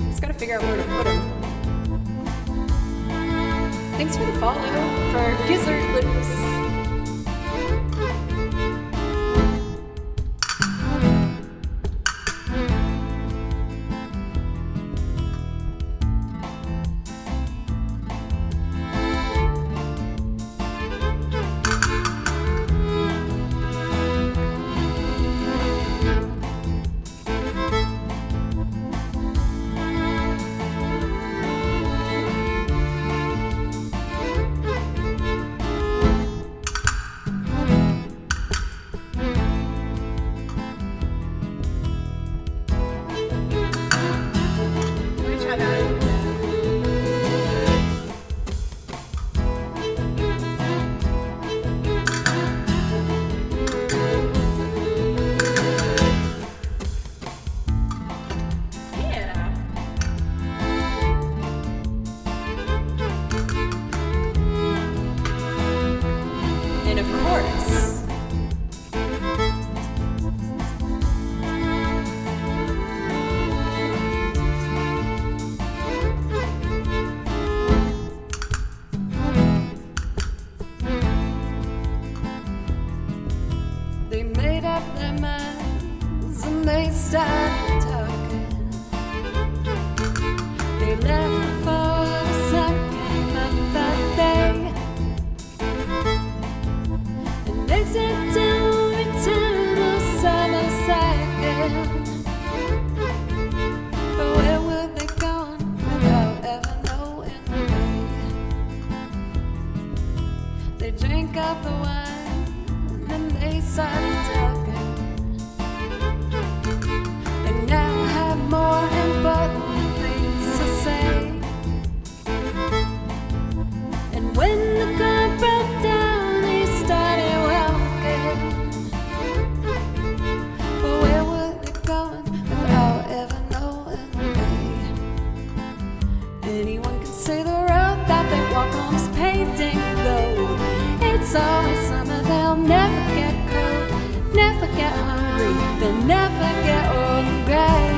Just gotta figure out where to put them. Thanks for the follow for Gizzard Lips. They started talking. They left before the sun came up that day, and they said to return the summer second. But where were they gone without ever knowing the way? They drank up the wine and they started talking. More important things to say. And when the car broke down, he started walking. But where were they going without ever knowing the way? Anyone can say the road that they walk on is paved in gold. It's always summer, they'll never get cold, never get hungry, they'll never get old and gray.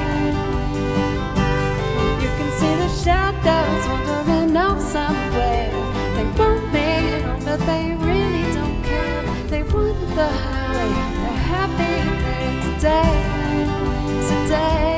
Shadows wandering off somewhere. They won't make it home, but they really don't care. They want the highway, they're happy there today. Today.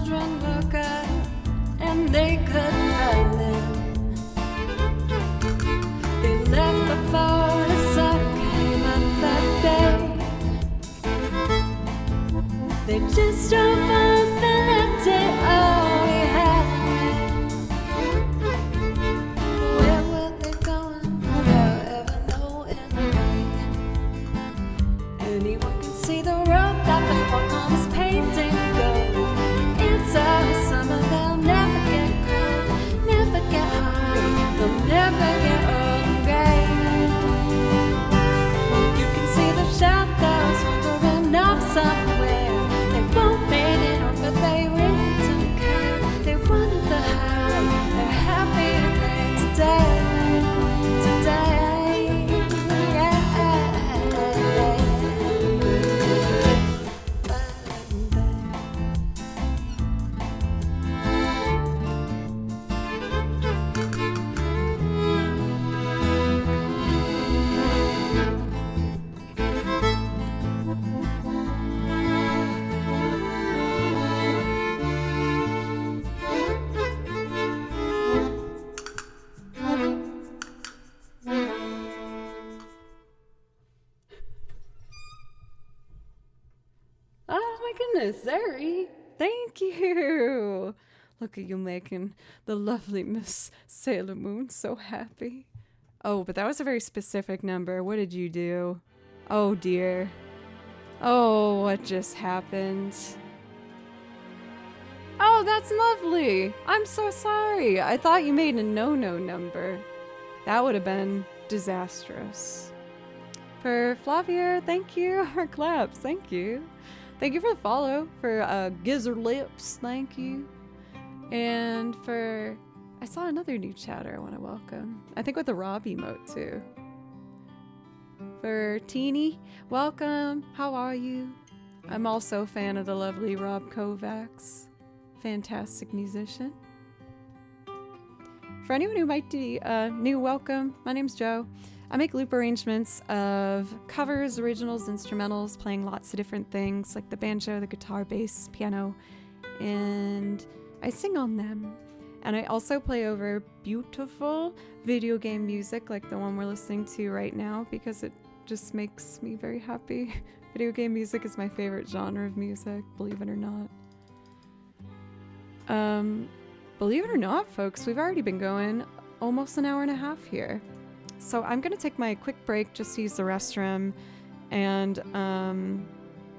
children look up and they couldn't find them. They left before the sun came up that day. They just drove off and left it all behind. Where were they going? They'll ever know anyway. Anyone can see the road that they walk on is paved in gold. It's our summer, they'll never get cold, never get hungry, they'll never get old and gray. You can see the shadows wandering off somewhere. They won't make it home, but they really don't care. They wanted the highway, they're happy today. Zeri, thank you. Look at you making the lovely Miss Sailor Moon so happy. Oh, but that was a very specific number. What did you do? Oh dear. Oh, what just happened? Oh, that's lovely. I'm so sorry. I thought you made a no-no number. That would have been disastrous. For Flavier, thank you. For claps, thank you. Thank you for the follow. For Gizzard Lips, thank you. And for... I saw another new chatter I want to welcome. I think with the Rob emote too. For Teeny, welcome. How are you? I'm also a fan of the lovely Rob Kovacs. Fantastic musician. For anyone who might be new, welcome. My name's Joe. I make loop arrangements of covers, originals, instrumentals, playing lots of different things like the banjo, the guitar, bass, piano, and I sing on them. And I also play over beautiful video game music like the one we're listening to right now because it just makes me very happy. Video game music is my favorite genre of music, believe it or not. Believe it or not, folks, we've already been going almost an hour and a half here. So I'm going to take my quick break just to use the restroom, and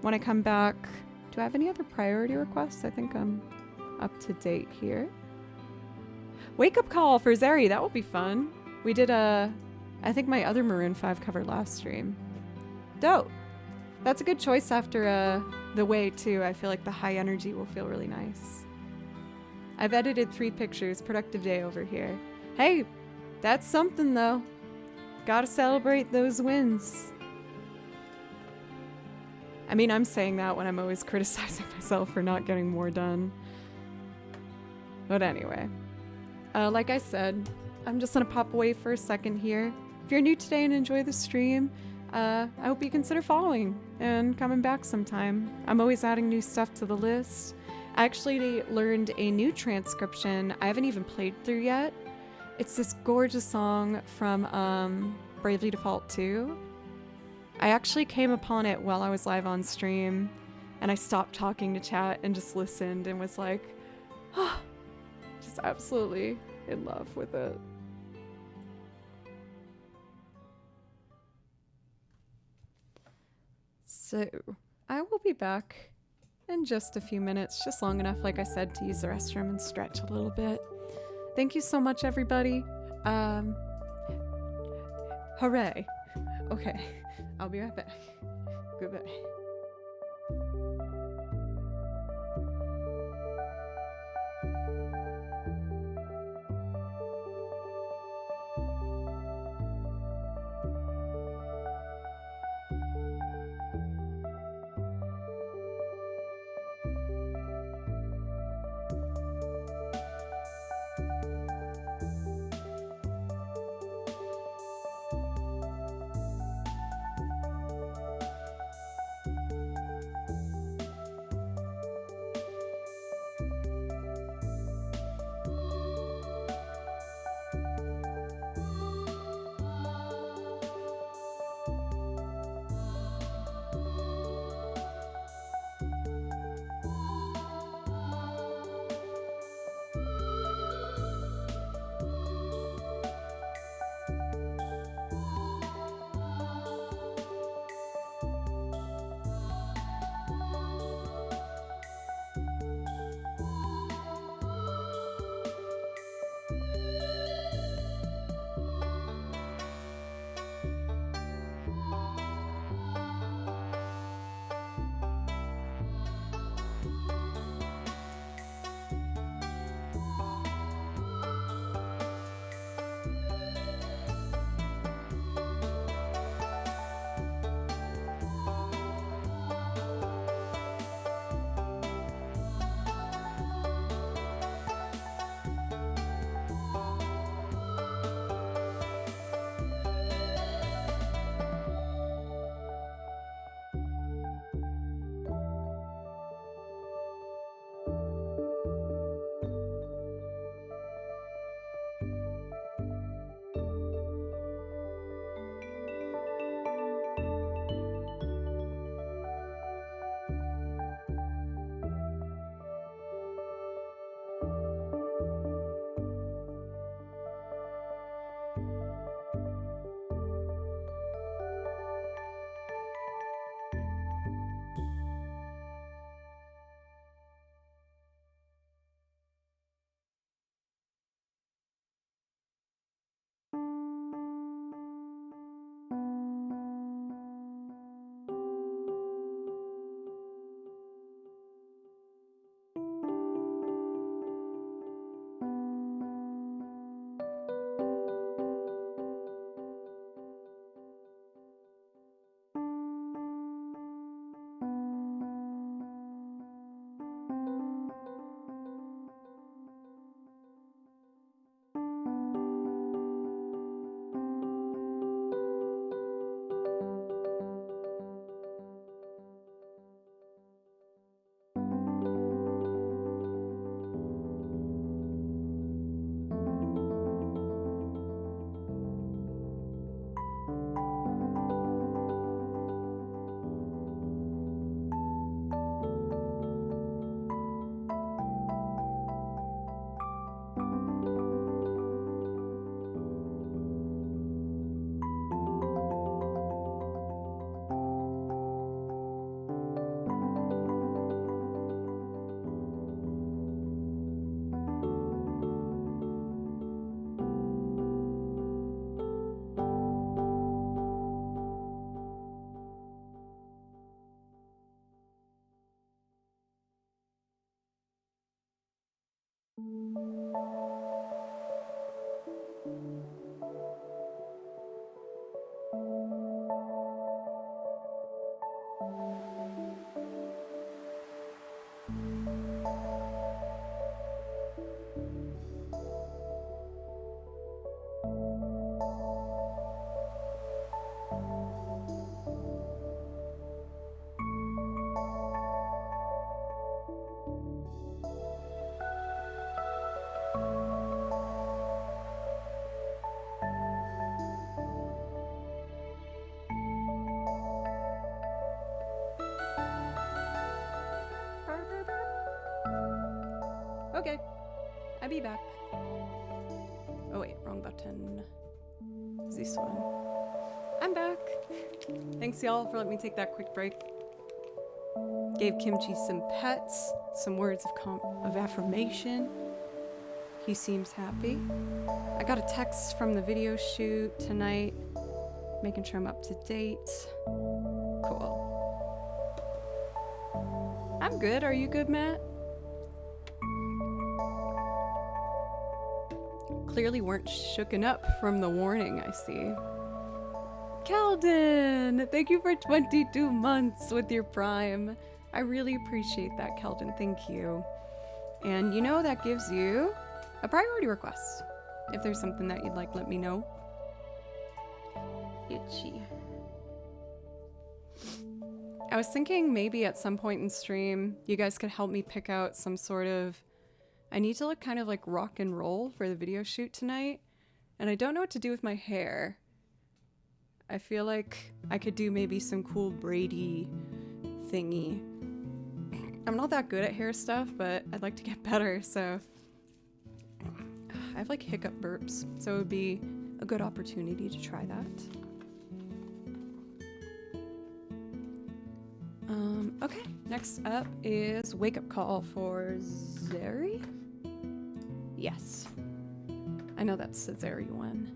when I come back, do I have any other priority requests? I think I'm up to date here. Wake Up Call for Zeri, that will be fun. We did I think my other Maroon 5 cover last stream. Dope. That's a good choice after the way too. I feel like the high energy will feel really nice. I've edited 3 pictures, productive day over here. Hey, that's something though. Gotta celebrate those wins. I mean, I'm saying that when I'm always criticizing myself for not getting more done. But anyway, like I said, I'm just gonna pop away for a second here. If you're new today and enjoy the stream, I hope you consider following and coming back sometime. I'm always adding new stuff to the list. I actually learned a new transcription I haven't even played through yet. It's this gorgeous song from Bravely Default 2. I actually came upon it while I was live on stream, and I stopped talking to chat and just listened and was like, oh, just absolutely in love with it. So, I will be back in just a few minutes, just long enough, like I said, to use the restroom and stretch a little bit. Thank you so much, everybody. Hooray. Okay, I'll be right back. Goodbye. Okay, I'll be back. Oh wait, wrong button. It's this one. I'm back. Thanks y'all for letting me take that quick break. Gave Kimchi some pets, some words of affirmation. He seems happy. I got a text from the video shoot tonight, making sure I'm up to date. Cool. I'm good. Are you good, Matt? Clearly weren't shooken up from the warning, I see. Keldon! Thank you for 22 months with your Prime. I really appreciate that, Keldon. Thank you. And you know that gives you a priority request. If there's something that you'd like, let me know. Itchy. I was thinking maybe at some point in stream, you guys could help me pick out some sort of... I need to look kind of like rock and roll for the video shoot tonight, and I don't know what to do with my hair. I feel like I could do maybe some cool Brady thingy. I'm not that good at hair stuff, but I'd like to get better, so... I have like hiccup burps, so it would be a good opportunity to try that. Okay, next up is Wake Up Call for Zeri? Yes. I know that's the Zeri one.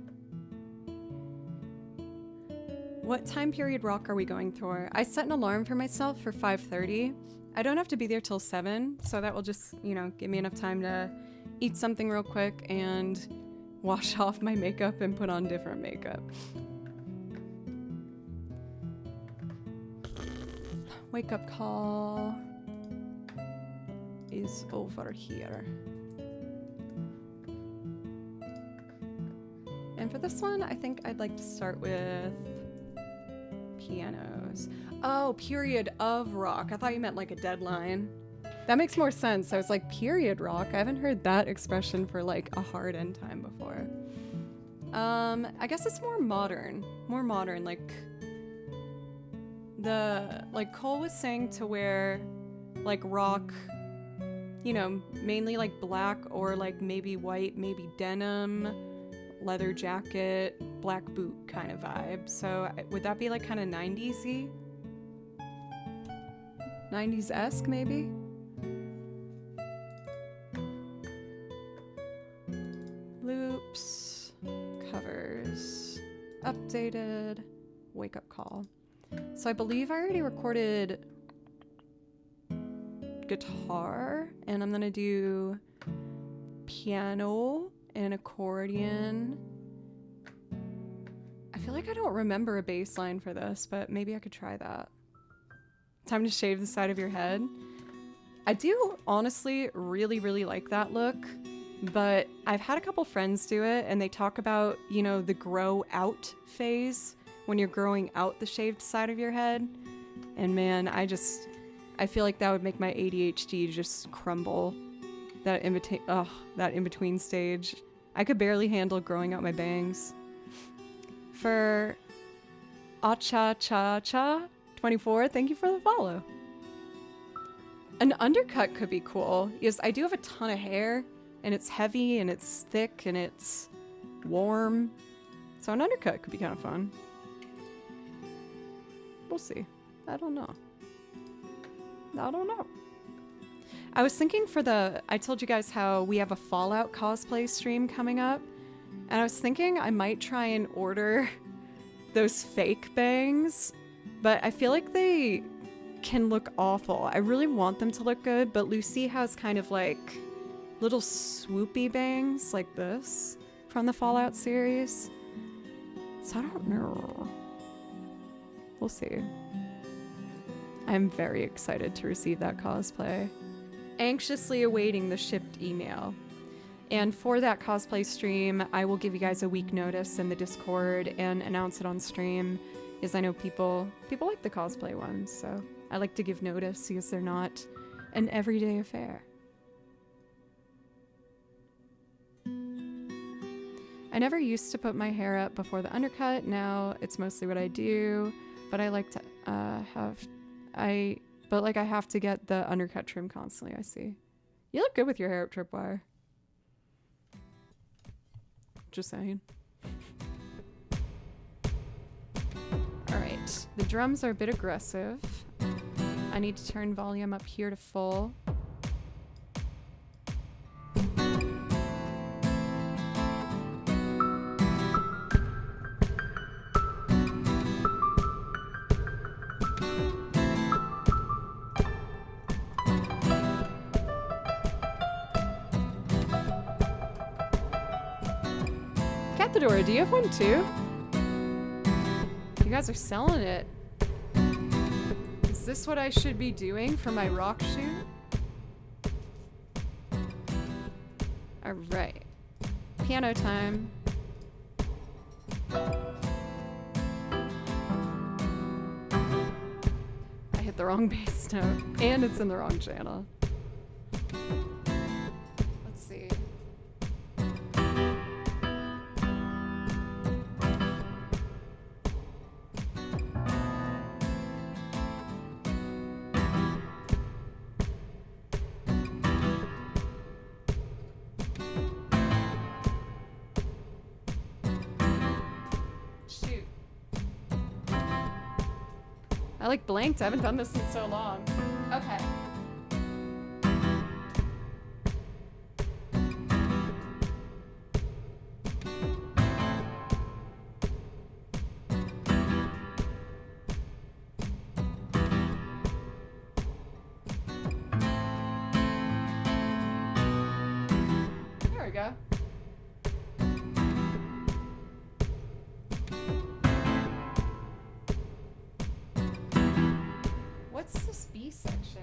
What time period rock are we going for? I set an alarm for myself for 5:30. I don't have to be there till 7, so that will just, you know, give me enough time to eat something real quick and wash off my makeup and put on different makeup. Wake Up Call is over here. And for this one, I think I'd like to start with pianos. Oh, period of rock. I thought you meant like a deadline. That makes more sense. I was like, period rock? I haven't heard that expression for like a hard end time before. I guess it's more modern. More modern, like Cole was saying to wear like rock, you know, mainly like black or like maybe white, maybe denim, leather jacket, black boot kind of vibe. So would that be like kind of 90s-y? 90s-esque maybe? Loops, covers, updated, Wake Up Call. So I believe I already recorded guitar, and I'm gonna do piano and accordion. I feel like I don't remember a bass line for this, but maybe I could try that. Time to shave the side of your head. I do honestly really, really like that look, but I've had a couple friends do it, and they talk about, you know, the grow out phase when you're growing out the shaved side of your head. And man, I feel like that would make my ADHD just crumble. That in between stage. I could barely handle growing out my bangs. For Acha Cha Cha 24, thank you for the follow. An undercut could be cool. Yes, I do have a ton of hair, and it's heavy, and it's thick, and it's warm. So an undercut could be kind of fun. We'll see. I don't know. I was thinking I told you guys how we have a Fallout cosplay stream coming up, and I was thinking I might try and order those fake bangs, but I feel like they can look awful. I really want them to look good, but Lucy has kind of like little swoopy bangs like this from the Fallout series. So I don't know. We'll see. I'm very excited to receive that cosplay. Anxiously awaiting the shipped email. And for that cosplay stream, I will give you guys a week notice in the Discord and announce it on stream, because I know people like the cosplay ones, so I like to give notice because they're not an everyday affair. I never used to put my hair up before the undercut. Now it's mostly what I do, but I like to I have to get the undercut trim constantly. I see. You look good with your hair up, Tripwire. Just saying. Alright, the drums are a bit aggressive. I need to turn volume up here to full. Cathedora, do you have one too? You guys are selling it. Is this what I should be doing for my rock shoot? Alright. Piano time. I hit the wrong bass note, and it's in the wrong channel. Let's see. I like blanked. I haven't done this in so long. Okay. There we go. What's this B section?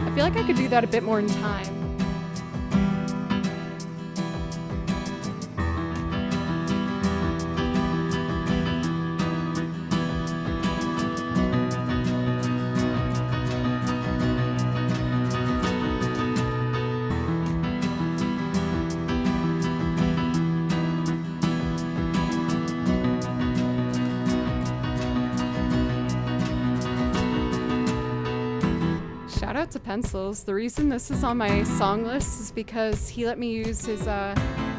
I feel like I could do that a bit more in time. Shout out to Pencils. The reason this is on my song list is because he let me use his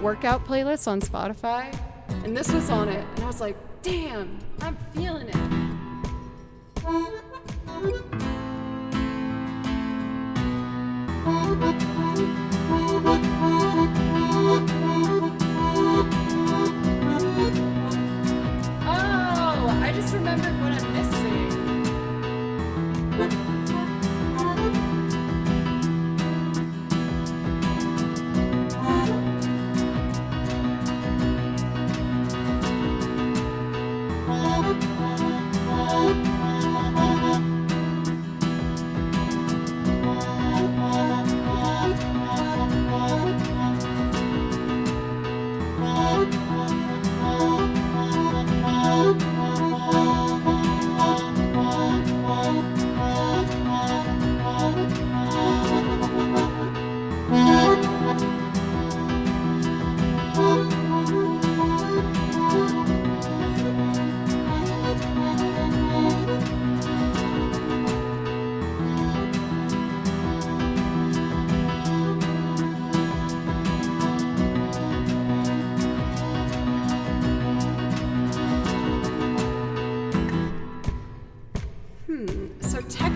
workout playlist on Spotify, and this was on it, and I was like, damn, I'm feeling it. Oh, I just remembered what I'm missing.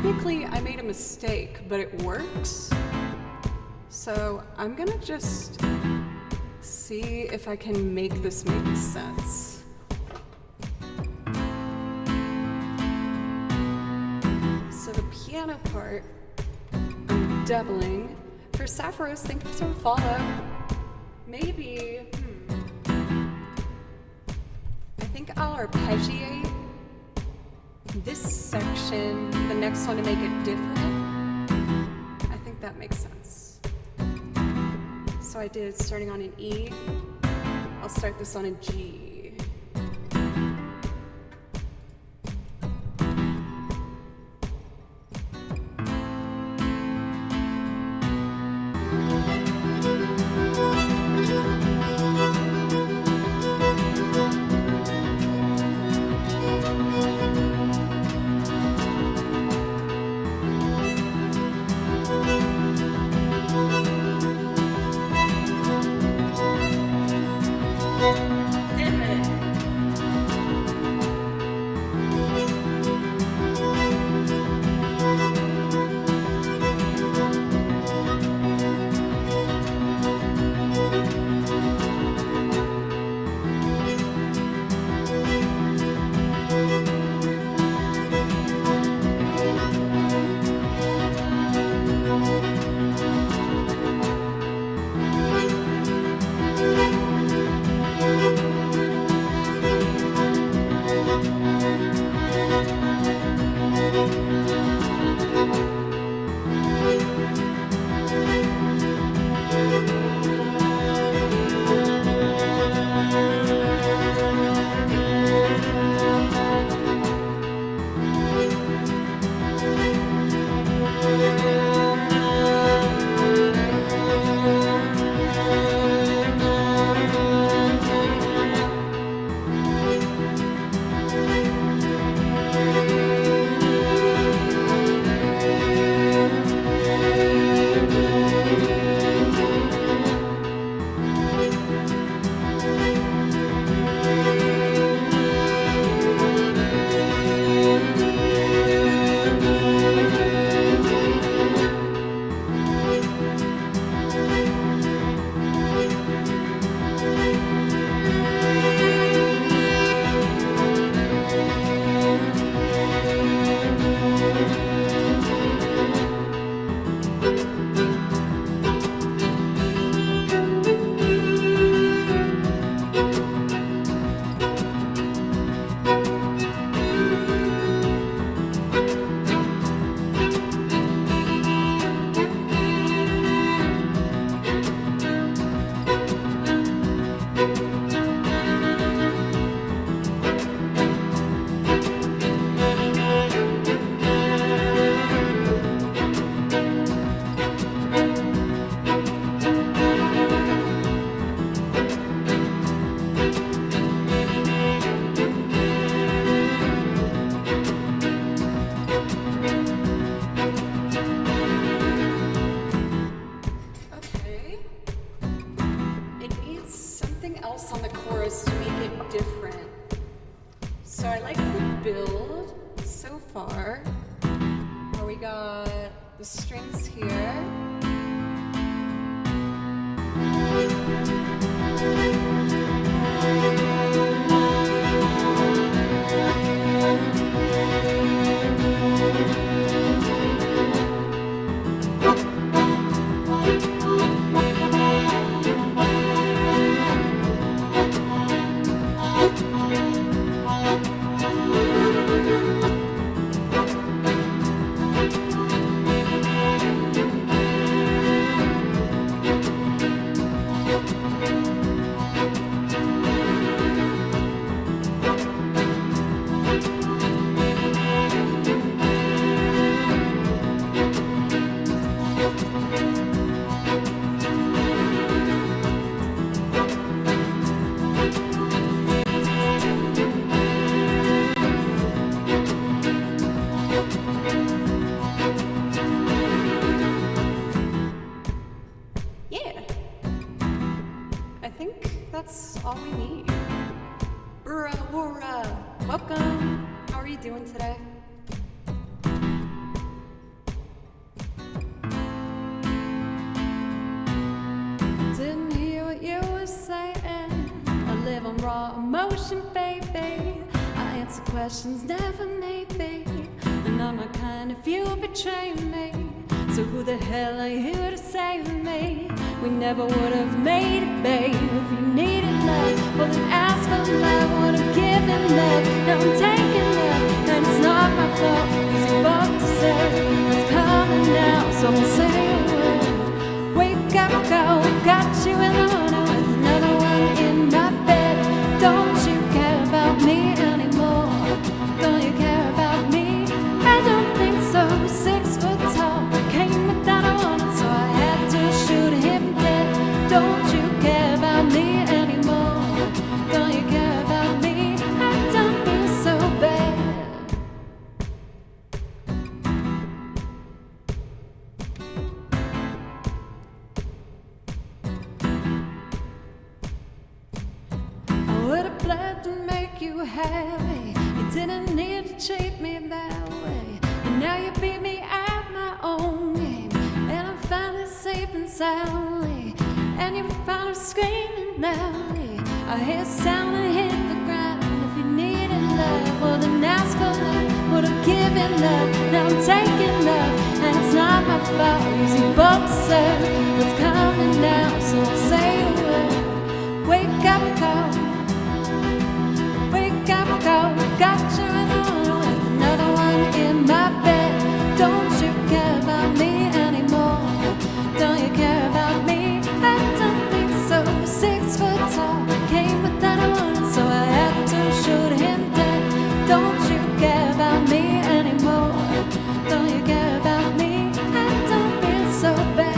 technically I made a mistake, but it works. So I'm gonna just see if I can make this make sense. So the piano part, I'm doubling. For Sapphiros, thank you for follow. Maybe, I think I'll arpeggiate this section, the next one, to make it different. I think that makes sense. So I did starting on an E. I'll start this on a G. that's all we need. Bora, welcome. How are you doing today? emotion, baby. I answer questions, never maybe. And I'm not kind if you betray me. So who the hell are you to save me? We never would have made it, babe. If you needed love, well then ask for love. Would have given love, now I'm taking love. And it's not my fault, easy both to say. It's coming now, so we'll say a word. Wake up, go, got you in the morning with another one in my bed. Don't you care about me anymore? Don't you care about me? I don't think so. 6 foot tall, came without a warning, so I had to shoot him dead. Don't you care about me anymore? Don't you care about me? I don't feel so bad. I would have bled to make you happy. You didn't need to treat me that way. And now you beat me at my own game. And I'm finally safe and soundly. And you're finally screaming loudly. I hear sound and hit the ground. If you needed love, well then ask for love. Would have given love, now I'm taking love. And it's not my fault, using both serve. It's coming now, so I'll say a word. Wake up, call. Wake up, go, got you in the morning with another one in my bed. Don't you care about me anymore? Don't you care about me? I don't think so. 6 foot tall, came without a warning, so I had to shoot him dead. Don't you care about me anymore? Don't you care about me? I don't feel so bad.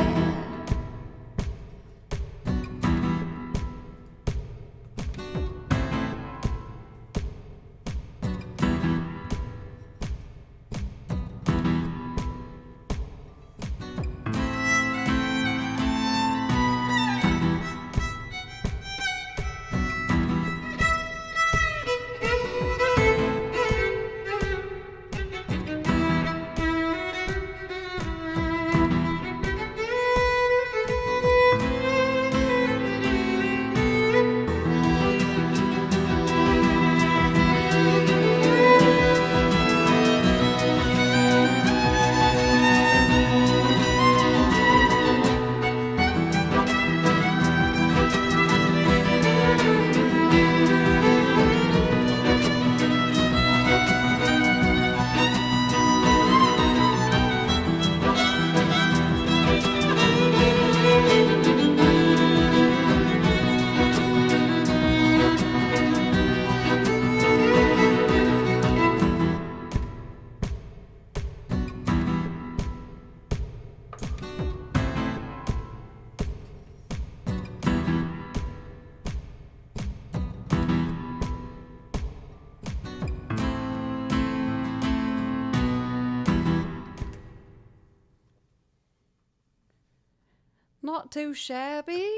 Not too shabby.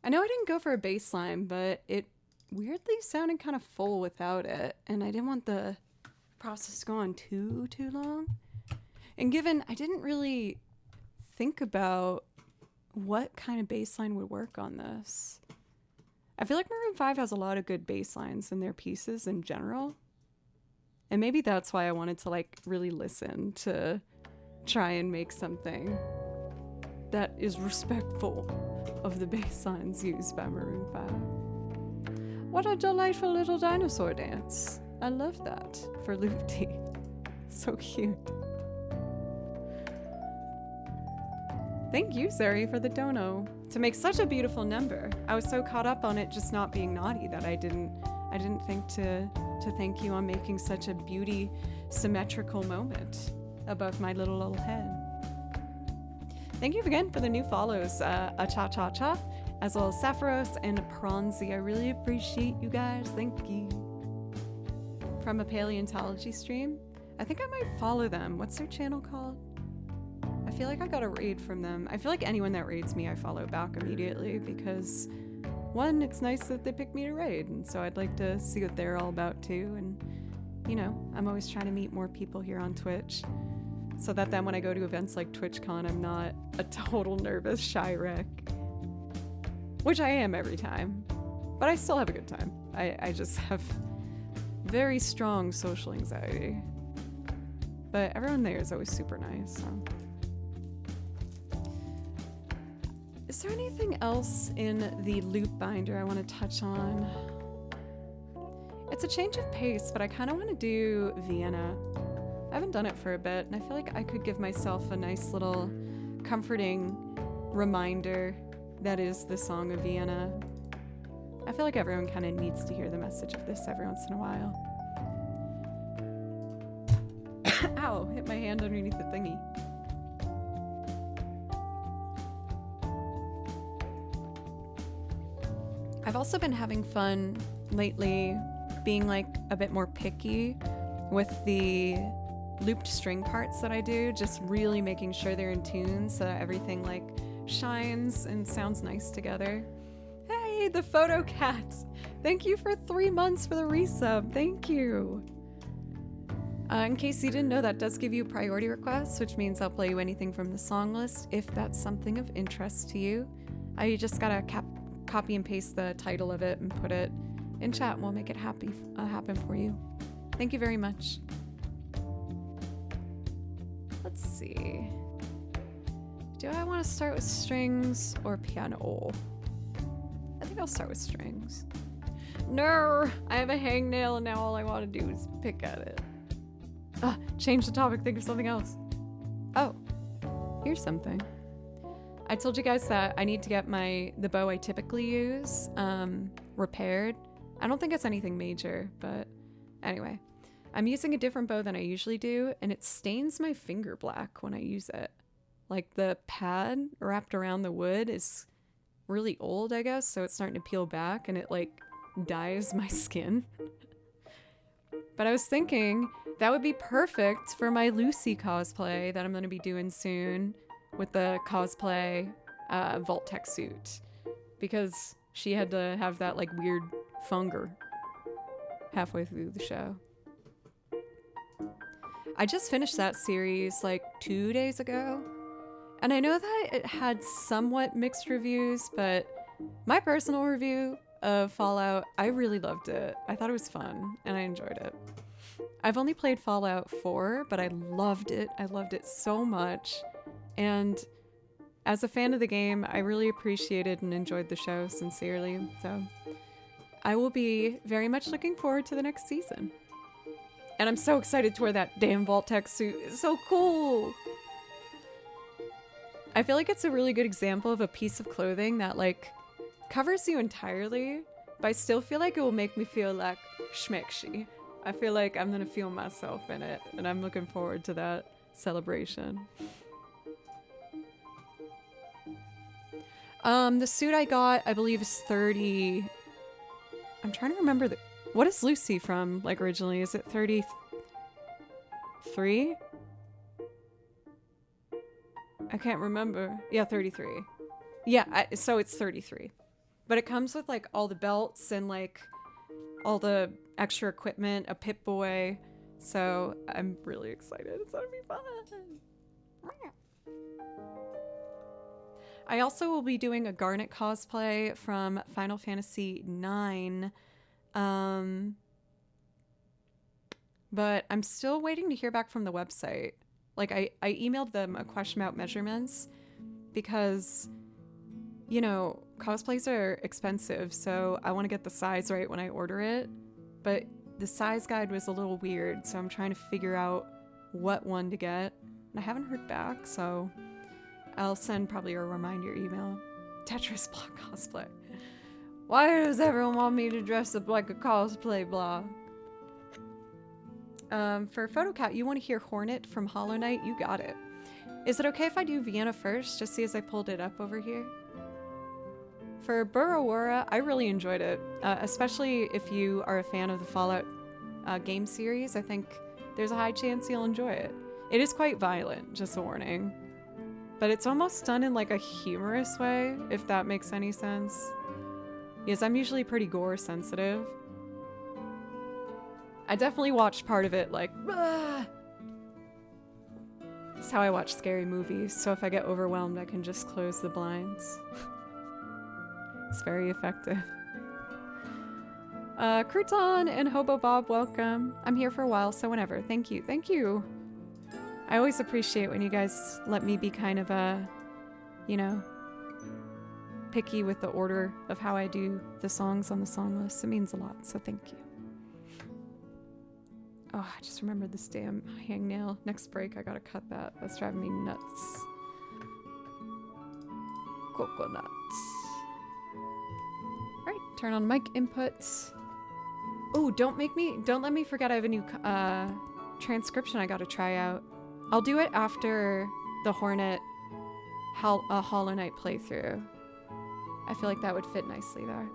I know I didn't go for a bass line, but it weirdly sounded kind of full without it, and I didn't want the process to go on too long. And given I didn't really think about what kind of bass line would work on this, I feel like Maroon 5 has a lot of good bass lines in their pieces in general. And maybe that's why I wanted to like really listen to try and make something that is respectful of the bass lines used by Maroon 5. What a delightful little dinosaur dance. I love that for Loopty. So cute. Thank you, Sari, for the dono. To make such a beautiful number. I was so caught up on it just not being naughty that I didn't think to thank you on making such a beauty symmetrical moment above my little head. Thank you again for the new follows, Cha, as well as Sapphirose and Pronzi. I really appreciate you guys. Thank you. From a paleontology stream. I think I might follow them. What's their channel called? I feel like I got a raid from them. I feel like anyone that raids me, I follow back immediately because, one, it's nice that they pick me to raid, and so I'd like to see what they're all about too. And, you know, I'm always trying to meet more people here on Twitch, so that then when I go to events like TwitchCon, I'm not a total nervous, shy wreck. Which I am every time. But I still have a good time. I just have very strong social anxiety. But everyone there is always super nice. So. Is there anything else in the loop binder I want to touch on? It's a change of pace, but I kind of want to do Vienna. I haven't done it for a bit, and I feel like I could give myself a nice little comforting reminder that is the Song of Vienna. I feel like everyone kind of needs to hear the message of this every once in a while. Ow, hit my hand underneath the thingy. I've also been having fun lately being like a bit more picky with the looped string parts that I do, just really making sure they're in tune so that everything like shines and sounds nice together. Hey, the photo cat! Thank you for 3 months for the resub. Thank you. In case you didn't know, that does give you priority requests, which means I'll play you anything from the song list if that's something of interest to you. You just gotta copy and paste the title of it and put it in chat, and we'll make it happen for you. Thank you very much. Let's see. Do I want to start with strings or piano? I think I'll start with strings. No, I have a hangnail and now all I want to do is pick at it. Change the topic, think of something else. Oh, here's something. I told you guys that I need to get the bow I typically use repaired. I don't think it's anything major, but anyway. I'm using a different bow than I usually do, and it stains my finger black when I use it. Like the pad wrapped around the wood is really old, I guess, so it's starting to peel back and it like dyes my skin. But I was thinking that would be perfect for my Lucy cosplay that I'm going to be doing soon with the cosplay Vault-Tec suit, because she had to have that like weird funger halfway through the show. I just finished that series like 2 days ago, and I know that it had somewhat mixed reviews, but my personal review of Fallout, I really loved it. I thought it was fun, and I enjoyed it. I've only played Fallout 4, but I loved it. I loved it so much, and as a fan of the game, I really appreciated and enjoyed the show sincerely, so I will be very much looking forward to the next season. And I'm so excited to wear that damn Vault-Tec suit. It's so cool! I feel like it's a really good example of a piece of clothing that, like, covers you entirely, but I still feel like it will make me feel, like, schmexy. I feel like I'm gonna feel myself in it, and I'm looking forward to that celebration. The suit I got, I believe, is 30... I'm trying to remember the... What is Lucy from, like, originally? Is it 33? I can't remember. Yeah, 33. Yeah, so it's 33. But it comes with, like, all the belts and, like, all the extra equipment, a Pip-Boy. So I'm really excited. It's gonna be fun. I also will be doing a Garnet cosplay from Final Fantasy IX. But I'm still waiting to hear back from the website. Like, I emailed them a question about measurements because, you know, cosplays are expensive, so I want to get the size right when I order it. But the size guide was a little weird, so I'm trying to figure out what one to get. And I haven't heard back, so I'll send probably a reminder email. Tetris block cosplay. Why does everyone want me to dress up like a cosplay block? For PhotoCat, you want to hear Hornet from Hollow Knight? You got it. Is it okay if I do Vienna first, just see as I pulled it up over here? For Burrawura, I really enjoyed it, especially if you are a fan of the Fallout game series. I think there's a high chance you'll enjoy it. It is quite violent, just a warning. But it's almost done in like a humorous way, if that makes any sense. Yes, I'm usually pretty gore sensitive. I definitely watched part of it like, ah! It's how I watch scary movies, so if I get overwhelmed, I can just close the blinds. It's very effective. Crouton and Hobo Bob, welcome. I'm here for a while, so whenever. Thank you. Thank you. I always appreciate when you guys let me be kind of you know, picky with the order of how I do the songs on the song list. It means a lot, so thank you. Oh, I just remembered this damn hangnail. Next break, I gotta cut that. That's driving me nuts. Coconuts. Alright, turn on mic inputs. Oh, don't let me forget I have a new transcription I gotta try out. I'll do it after the Hornet Hollow Knight playthrough. I feel like that would fit nicely there.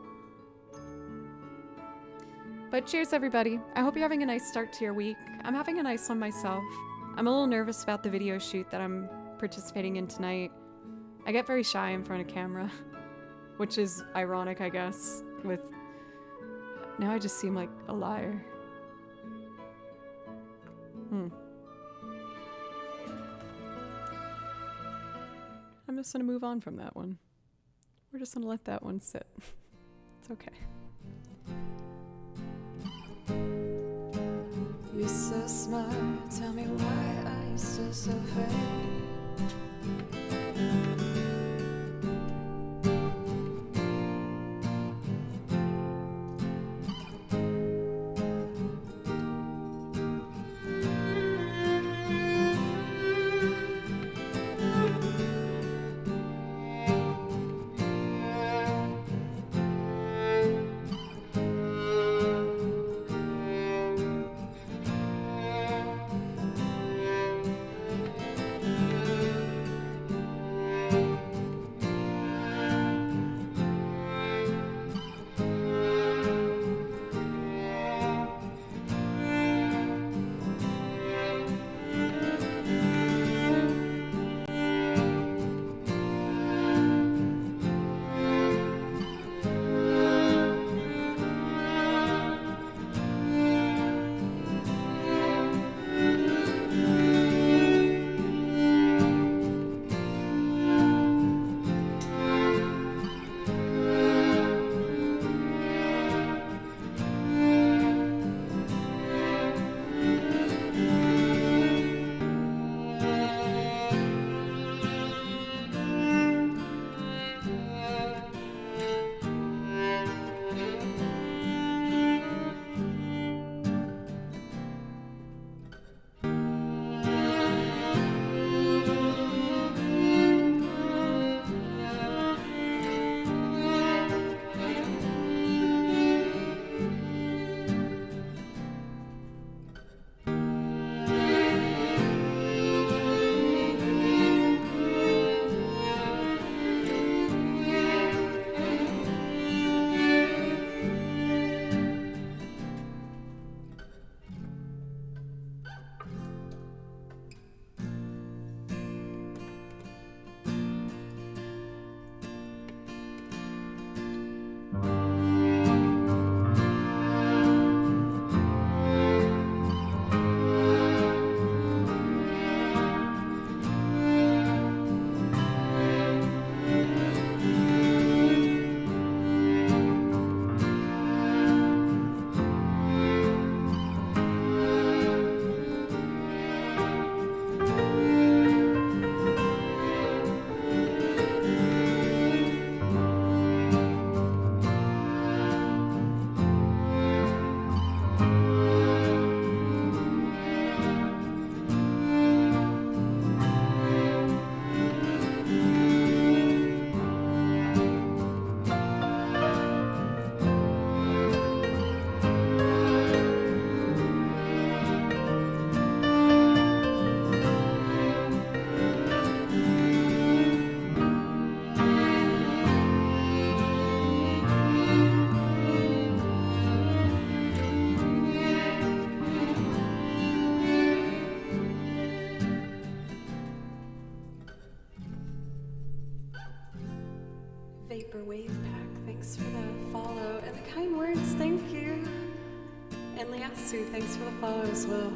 But cheers, everybody. I hope you're having a nice start to your week. I'm having a nice one myself. I'm a little nervous about the video shoot that I'm participating in tonight. I get very shy in front of camera, which is ironic, I guess, with... Now I just seem like a liar. I'm just gonna move on from that one. We're just gonna let that one sit. It's okay. You're so smart, tell me why are you still so afraid? Vaporwave Pack, thanks for the follow and the kind words, thank you. And Liasu, thanks for the follow as well.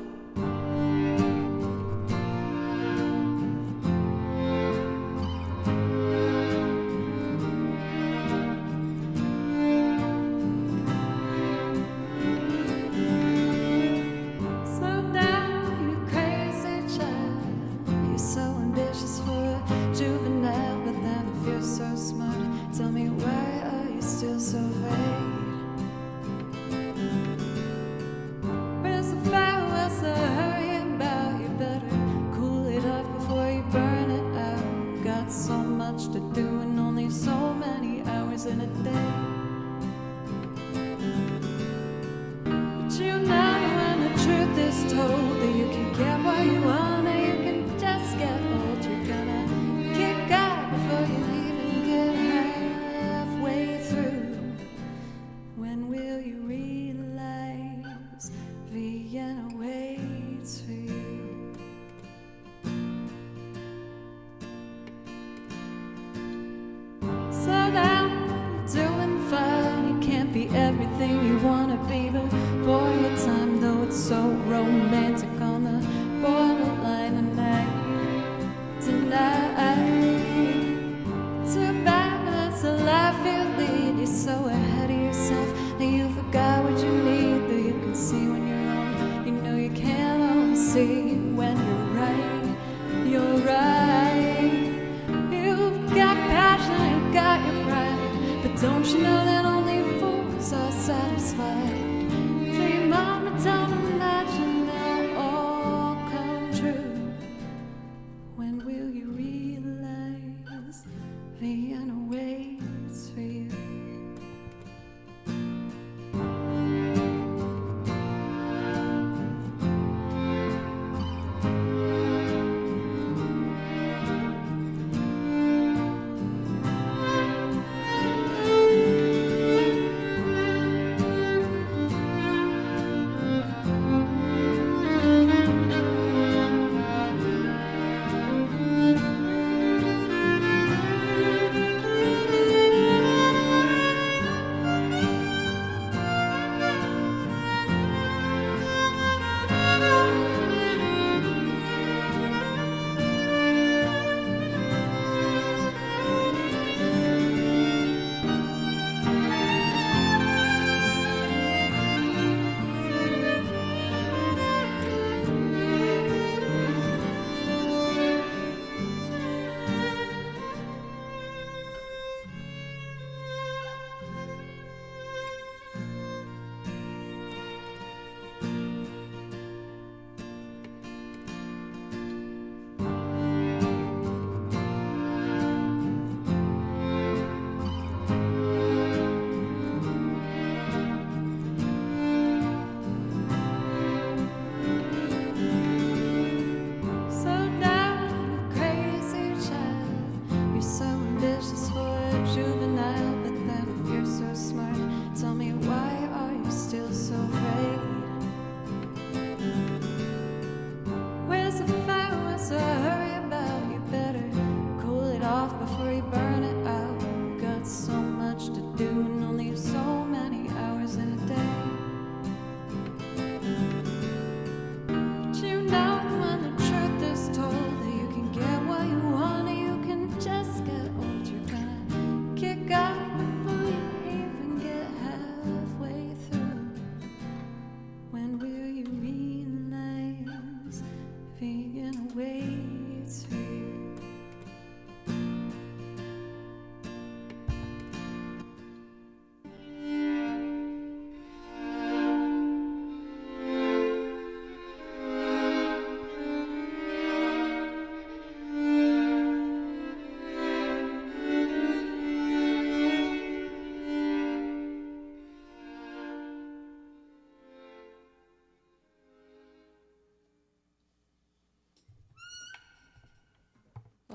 so vague. Where's the fire? Where's the hurry about? You better cool it off before you burn it out. Got so much to do and only so many hours in a day. But you know when the truth is told that you can get what you want or you can just get old. You're gonna kick out before you even get halfway through. When will you realize Vienna waits for you? Slow down, you're doing fine. You can't be everything you wanna be before your time, though it's so romantic on the borderline tonight. Too bad that's the life you lead. You're so ahead of yourself that you forgot what you need. That you can see when you're wrong, you know you can't always see when you're right. You're right. You've got passion, you've got your pride, but don't you know that only fools are satisfied? So your mama don't imagine they'll all come true. When will you realize Vienna waits for you?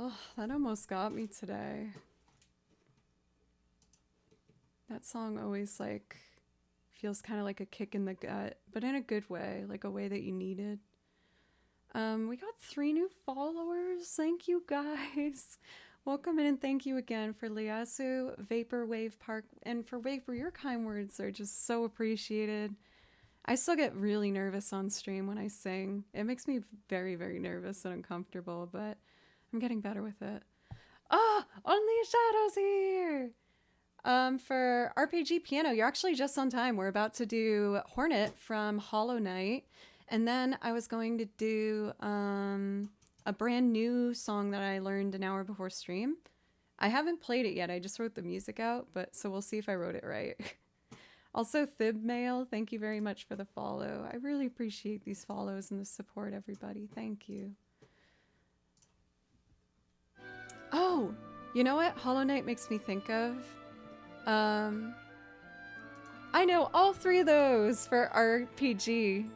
Oh, that almost got me today. That song always feels kind of like a kick in the gut, but in a good way, like a way that you needed. We got 3 new followers. Thank you guys. Welcome in and thank you again for Liasu, Vapor Wave Park, and for Vapor. Your kind words are just so appreciated. I still get really nervous on stream when I sing. It makes me very, very nervous and uncomfortable, but I'm getting better with it. Oh, only shadows here. For RPG Piano, you're actually just on time. We're about to do Hornet from Hollow Knight, and then I was going to do a brand new song that I learned an hour before stream. I haven't played it yet. I just wrote the music out, but so we'll see if I wrote it right. Also, Thib Mail, thank you very much for the follow. I really appreciate these follows and the support, everybody. Thank you. Oh, you know what Hollow Knight makes me think of? I know all three of those for RPG.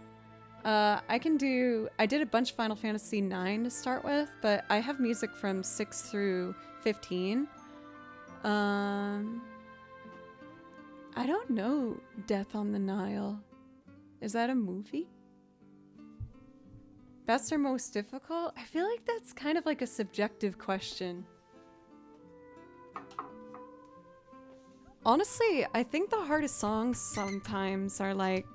I did a bunch of Final Fantasy IX to start with, but I have music from 6 through 15. I don't know Death on the Nile. Is that a movie? Best or most difficult? I feel like that's kind of like a subjective question. Honestly, I think the hardest songs sometimes are like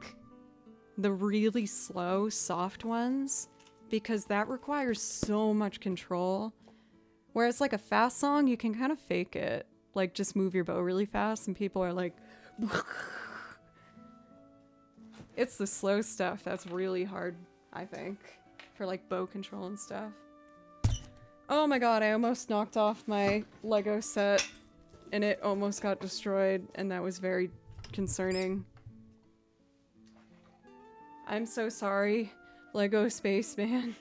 the really slow, soft ones, because that requires so much control. Whereas like a fast song, you can kind of fake it. Like just move your bow really fast and people are like... It's the slow stuff that's really hard, I think, for like bow control and stuff. Oh my god, I almost knocked off my Lego set and it almost got destroyed, and that was very concerning. I'm so sorry, Lego Spaceman.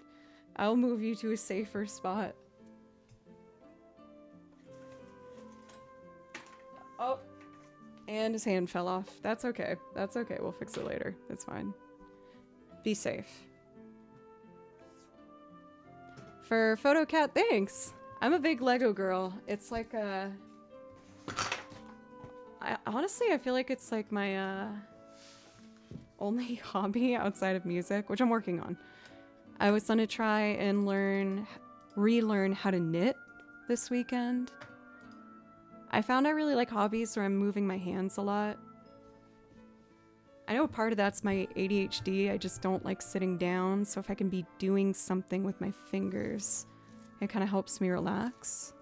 I'll move you to a safer spot. Oh, and his hand fell off. That's okay. That's okay. We'll fix it later. It's fine. Be safe. For PhotoCat, thanks. I'm a big Lego girl. It's like a... honestly, I feel like it's like my only hobby outside of music, which I'm working on. I was gonna try and relearn how to knit this weekend. I found I really like hobbies where I'm moving my hands a lot. I know part of that's my ADHD. I just don't like sitting down, so if I can be doing something with my fingers, it kind of helps me relax.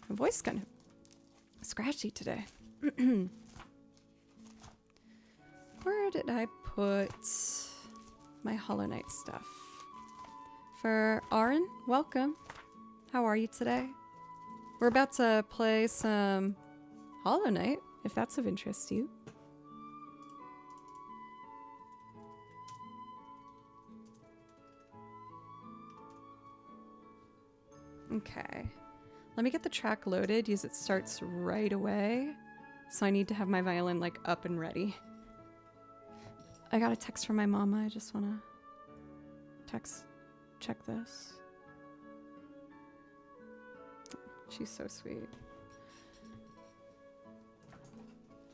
My voice kind of scratchy today. Where did I put my Hollow Knight stuff? For Aaron, welcome. How are you today? We're about to play some Hollow Knight, if that's of interest to you. Okay. Let me get the track loaded, because it starts right away. So I need to have my violin like up and ready. I got a text from my mama. I just want to check this. She's so sweet.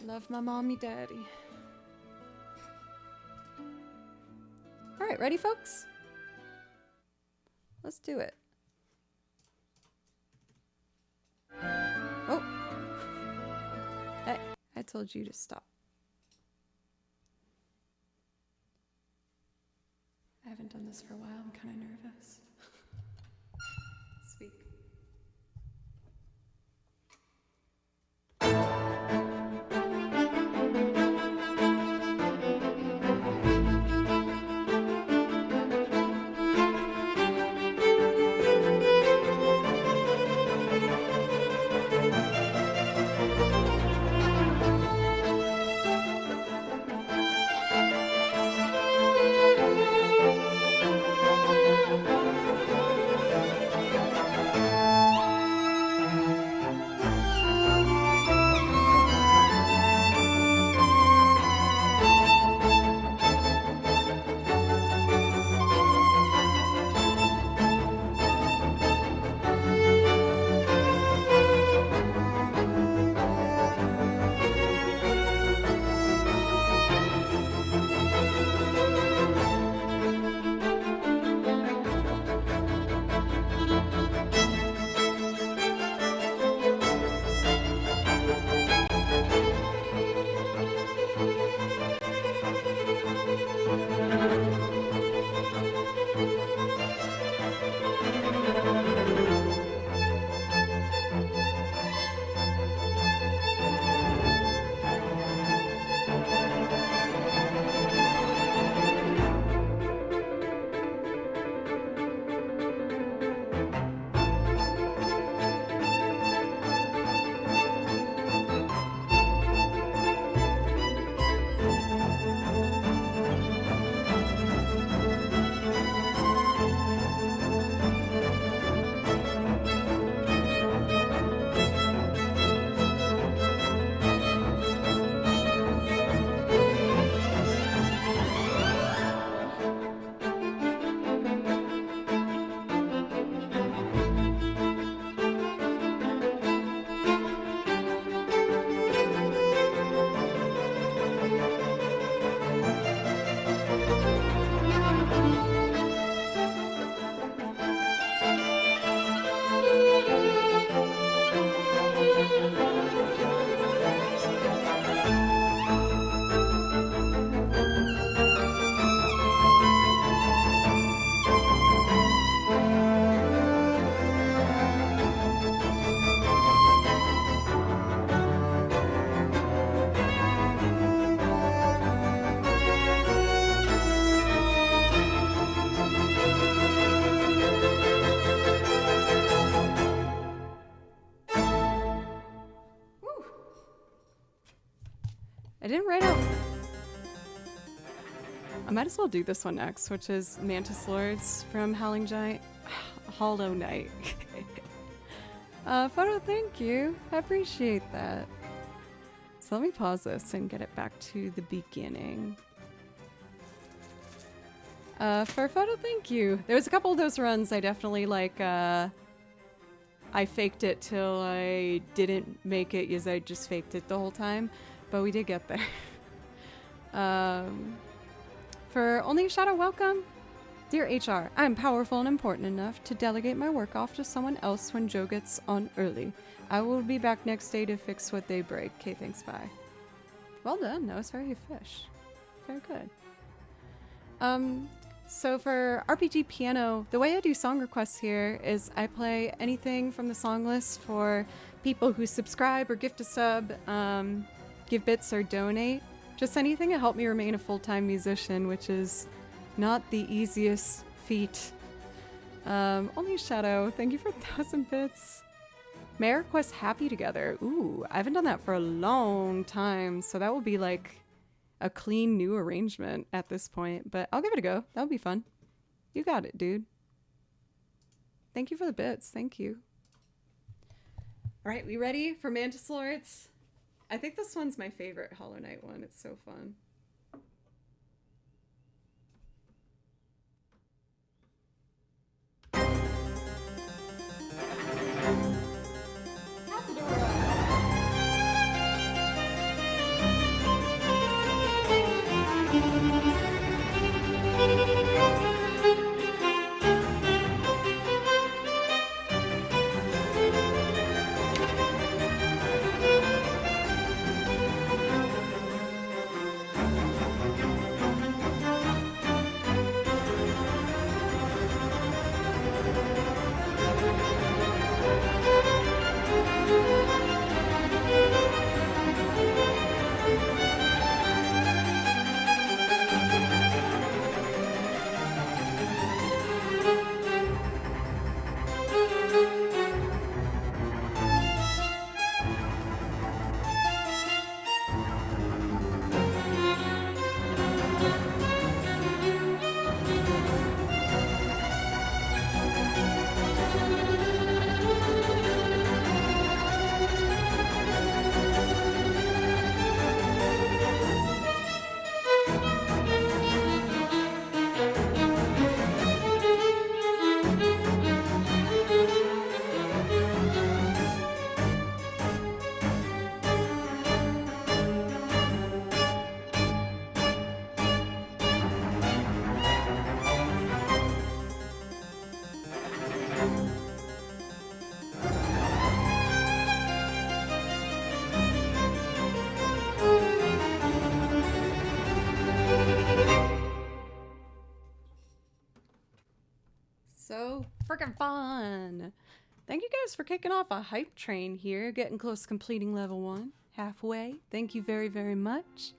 Love my mommy daddy. All right, ready folks? Let's do it. Oh. Hey, I told you to stop. I haven't done this for a while. I'm kind of nervous. Speak. I didn't write out. I might as well do this one next, which is Mantis Lords from Howling Giant. Hollow Knight. Photo, thank you. I appreciate that. So let me pause this and get it back to the beginning. For photo, thank you. There was a couple of those runs I definitely like, I faked it till I didn't make it because I just faked it the whole time, but we did get there. For Only a Shadow, welcome. Dear HR, I'm powerful and important enough to delegate my work off to someone else when Joe gets on early. I will be back next day to fix what they break. Okay, thanks, bye. Well done, that was very fish. Very good. So for RPG Piano, the way I do song requests here is I play anything from the song list for people who subscribe or gift a sub, give bits or donate. Just anything to help me remain a full-time musician, which is not the easiest feat. Only a Shadow, thank you for 1,000 bits. May I request Happy Together? Ooh, I haven't done that for a long time, so that will be like a clean new arrangement at this point, but I'll give it a go. That would be fun. You got it, dude. Thank you for the bits. Thank you. All right, we ready for Mantis Lords? I think this one's my favorite Hollow Knight one. It's so fun. So freaking fun. Thank you guys for kicking off a hype train here, getting close to completing level 1, halfway. Thank you very, very much.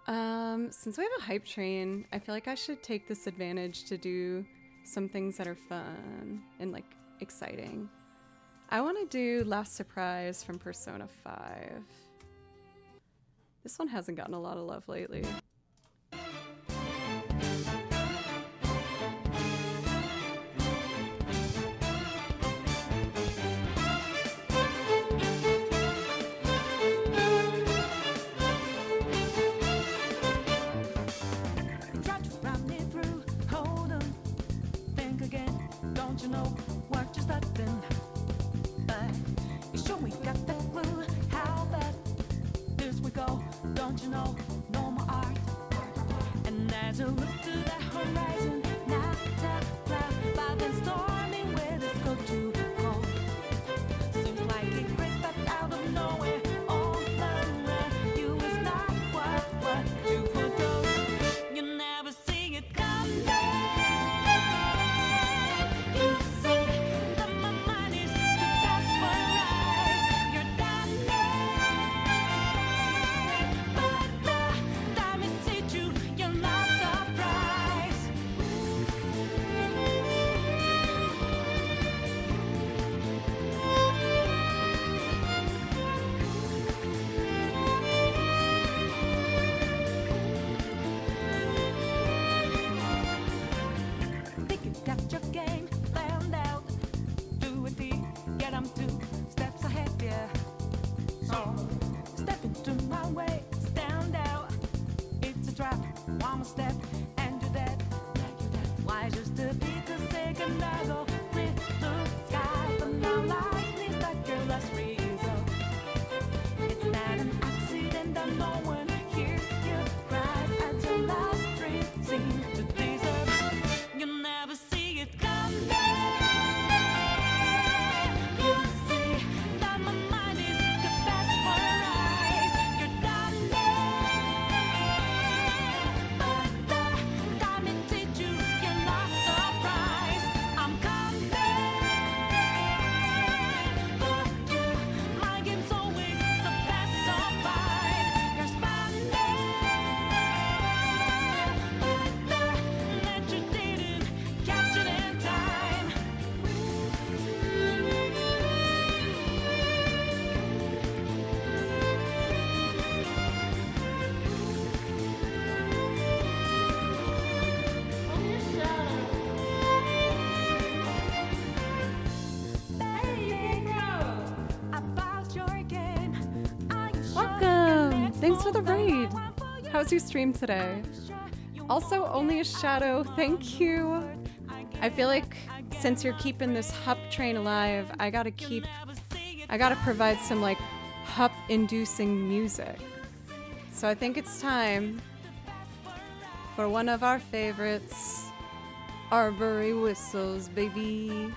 Since we have a hype train, I feel like I should take this advantage to do some things that are fun and like exciting. I want to do Last Surprise from Persona 5. This one hasn't gotten a lot of love lately. You know what just happened? You sure we got that clue? How bad this we go? Don't you know? No more art. And as I look to the horizon, not that cloud, but then storming where this go to go. Seems like it breaks back out of nowhere. All around you is not what you foretold. You never see it coming. gonna step and do that. Why just a little second ago we blue sky, but now lightning's like your last resort. It's not an accident that no one hears you cry as your last dream seems to deserve. You never see it coming. You see that my mind is the best for eyes. You're done but the time it did you, you're not surprised. I'm coming, but you, my game's always the best survive. You're spending, but the net you didn't catch it in time. About your game, are you sure? Welcome! Thanks for the raid. How's your stream today? Also, only a shadow. Thank you. I feel like since you're keeping this hup train alive, I gotta provide some like hup inducing music. So I think it's time for one of our favorites, Arbery Whistles, baby.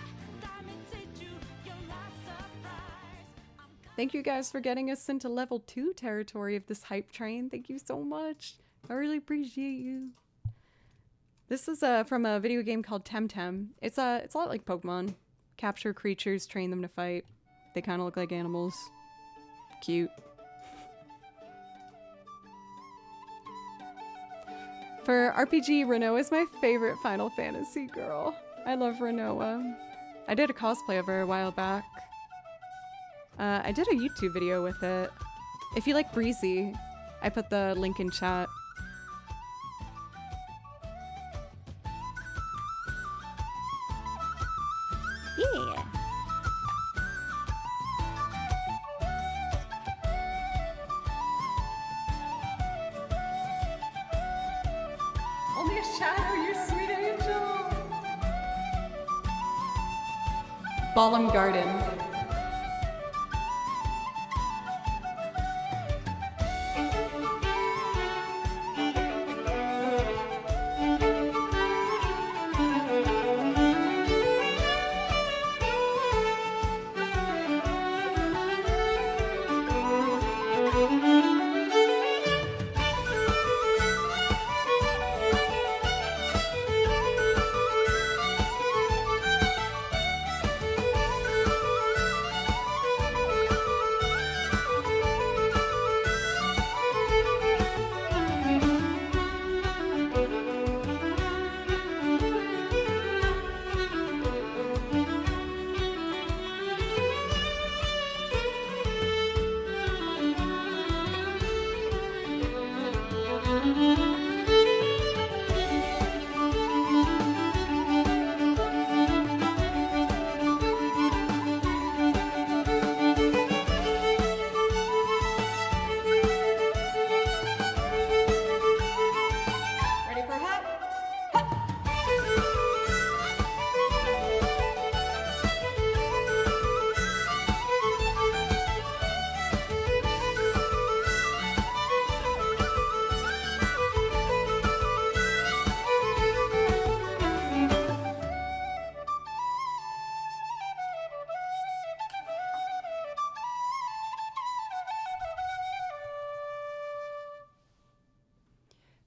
Thank you guys for getting us into level 2 territory of this hype train. Thank you so much. I really appreciate you. This is from a video game called Temtem. It's a lot like Pokemon. Capture creatures, train them to fight. They kind of look like animals. Cute. For RPG, Renoa is my favorite Final Fantasy girl. I love Renoa. I did a cosplay of her a while back. I did a YouTube video with it. If you like Breezy, I put the link in chat. Yeah. Only a shadow, you sweet angel! Balam Garden.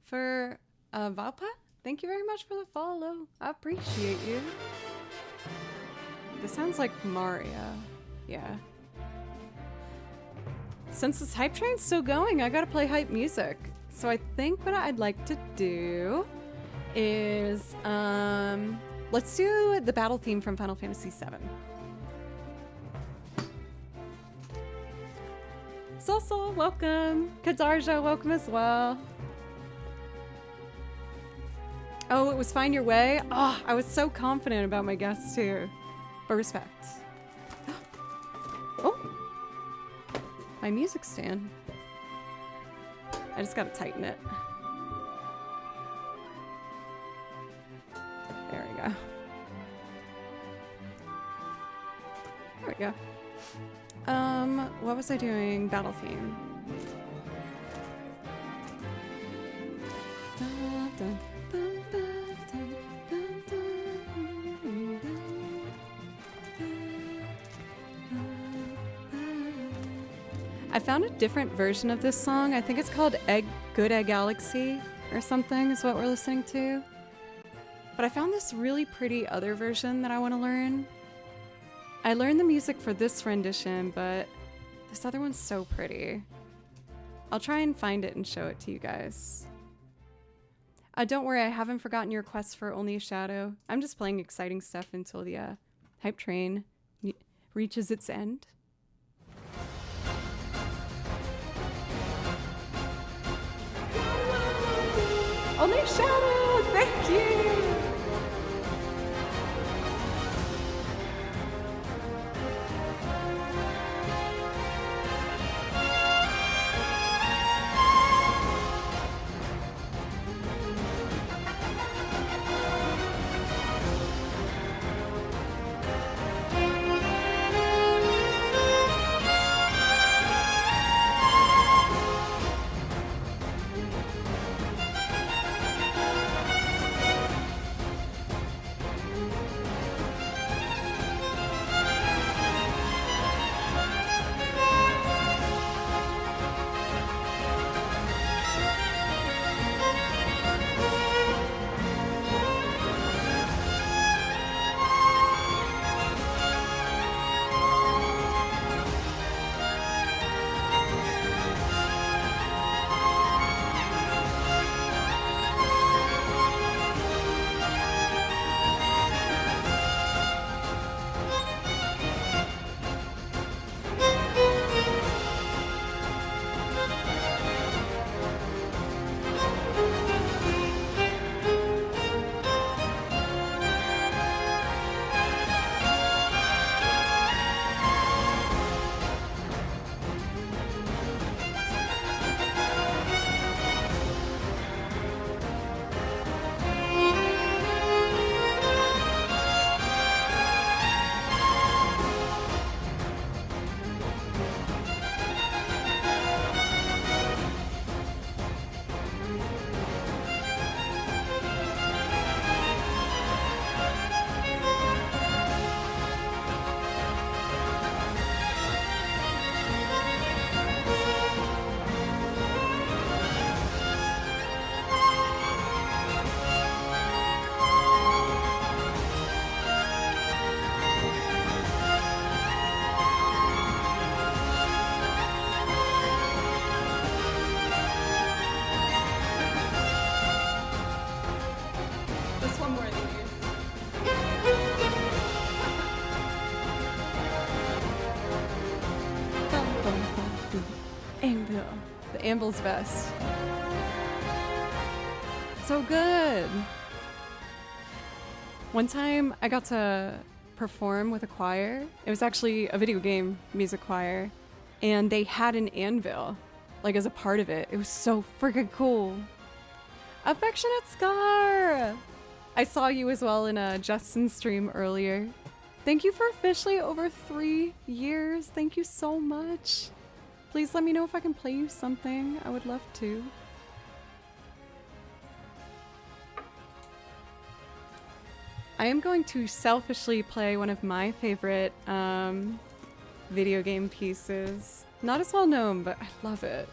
For Valpa, thank you very much for the follow. I appreciate you. This sounds like Mario. Yeah. Since this hype train's still going, I gotta play hype music. So I think what I'd like to do is, let's do the battle theme from Final Fantasy VII. Sosul, welcome. Kadarja, welcome as well. Oh, it was Find Your Way? Oh, I was so confident about my guess too. But respect. Oh! My music stand. I just gotta tighten it. Yeah. What was I doing? Battle theme. I found a different version of this song. I think it's called Good Egg Galaxy or something is what we're listening to. But I found this really pretty other version that I want to learn. I learned the music for this rendition, but this other one's so pretty. I'll try and find it and show it to you guys. Don't worry, I haven't forgotten your quest for Only a Shadow. I'm just playing exciting stuff until the hype train reaches its end. Only a Shadow! Thank you! Anvil. The Anvil's best. So good. One time I got to perform with a choir. It was actually a video game music choir, and they had an anvil, like as a part of it. It was so freaking cool. Affectionate Scar! I saw you as well in a Justin's stream earlier. Thank you for officially over 3 years. Thank you so much. Please let me know if I can play you something. I would love to. I am going to selfishly play one of my favorite video game pieces. Not as well known, but I love it.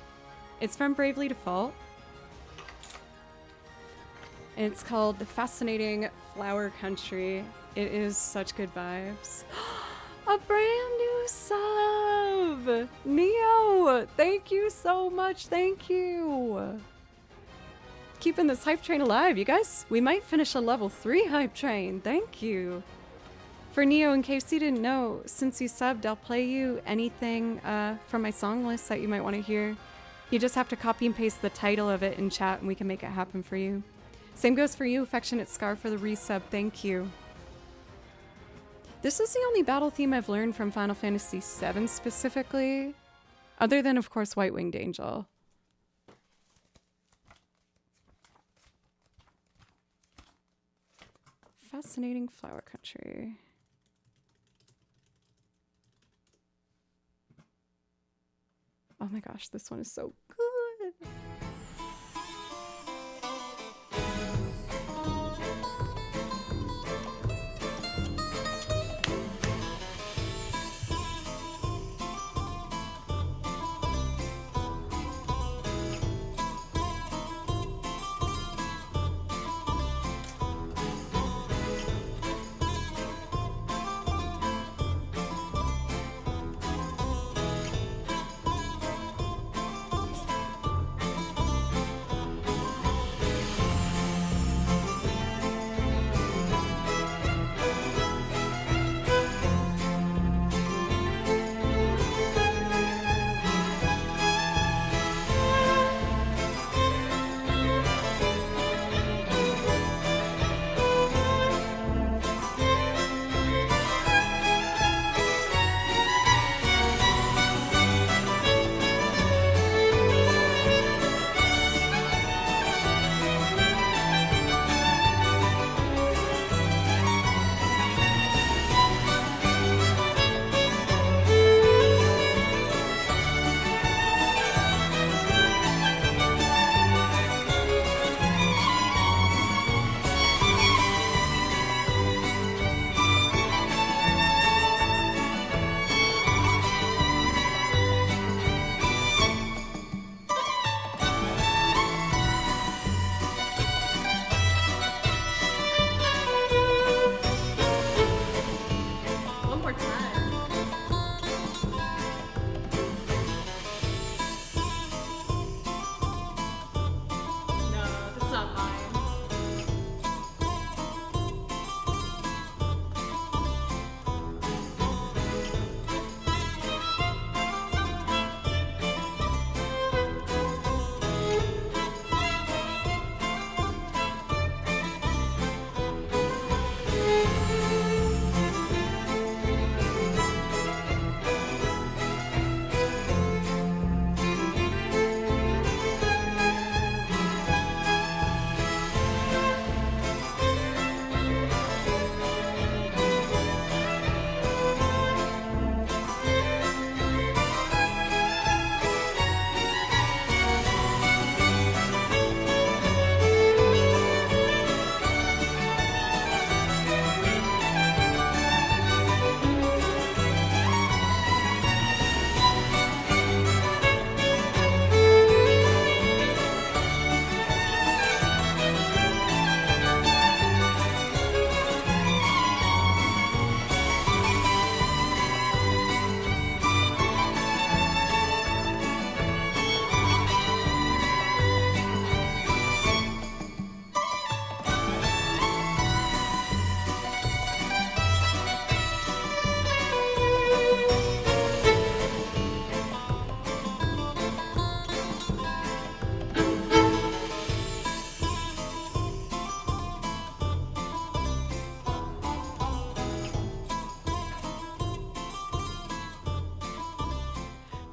It's from Bravely Default. And it's called The Fascinating Flower Country. It is such good vibes. A brand new sub! Neo! Thank you so much, thank you! Keeping this hype train alive, you guys. We might finish a level 3 hype train, thank you. For Neo, in case you didn't know, since you subbed, I'll play you anything from my song list that you might want to hear. You just have to copy and paste the title of it in chat and we can make it happen for you. Same goes for you, Affectionate Scar, for the resub, thank you. This is the only battle theme I've learned from Final Fantasy VII specifically, other than, of course, White Winged Angel. Fascinating Flower Country. Oh my gosh, this one is so good. One more time. No, that's not mine.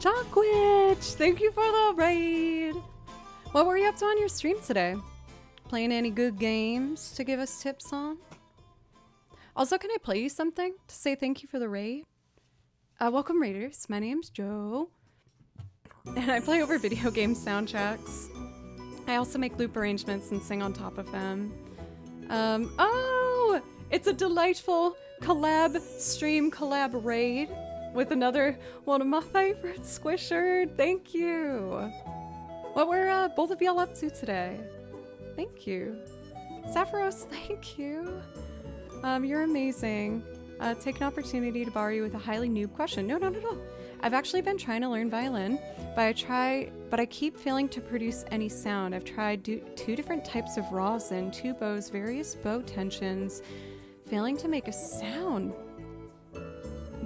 Chalkwitch, thank you for the raid. What were you up to on your stream today? Playing any good games to give us tips on? Also, can I play you something to say thank you for the raid? Welcome raiders, my name's Joe. And I play over video game soundtracks. I also make loop arrangements and sing on top of them. Oh! It's a delightful collab stream collab raid with another one of my favorites, Squisher. Thank you. What were both of y'all up to today? Thank you. Sapphirose, thank you. You're amazing. Take an opportunity to borrow you with a highly noob question. No, not at all. I've actually been trying to learn violin, but I keep failing to produce any sound. I've tried two different types of rosin, 2 bows, various bow tensions, failing to make a sound.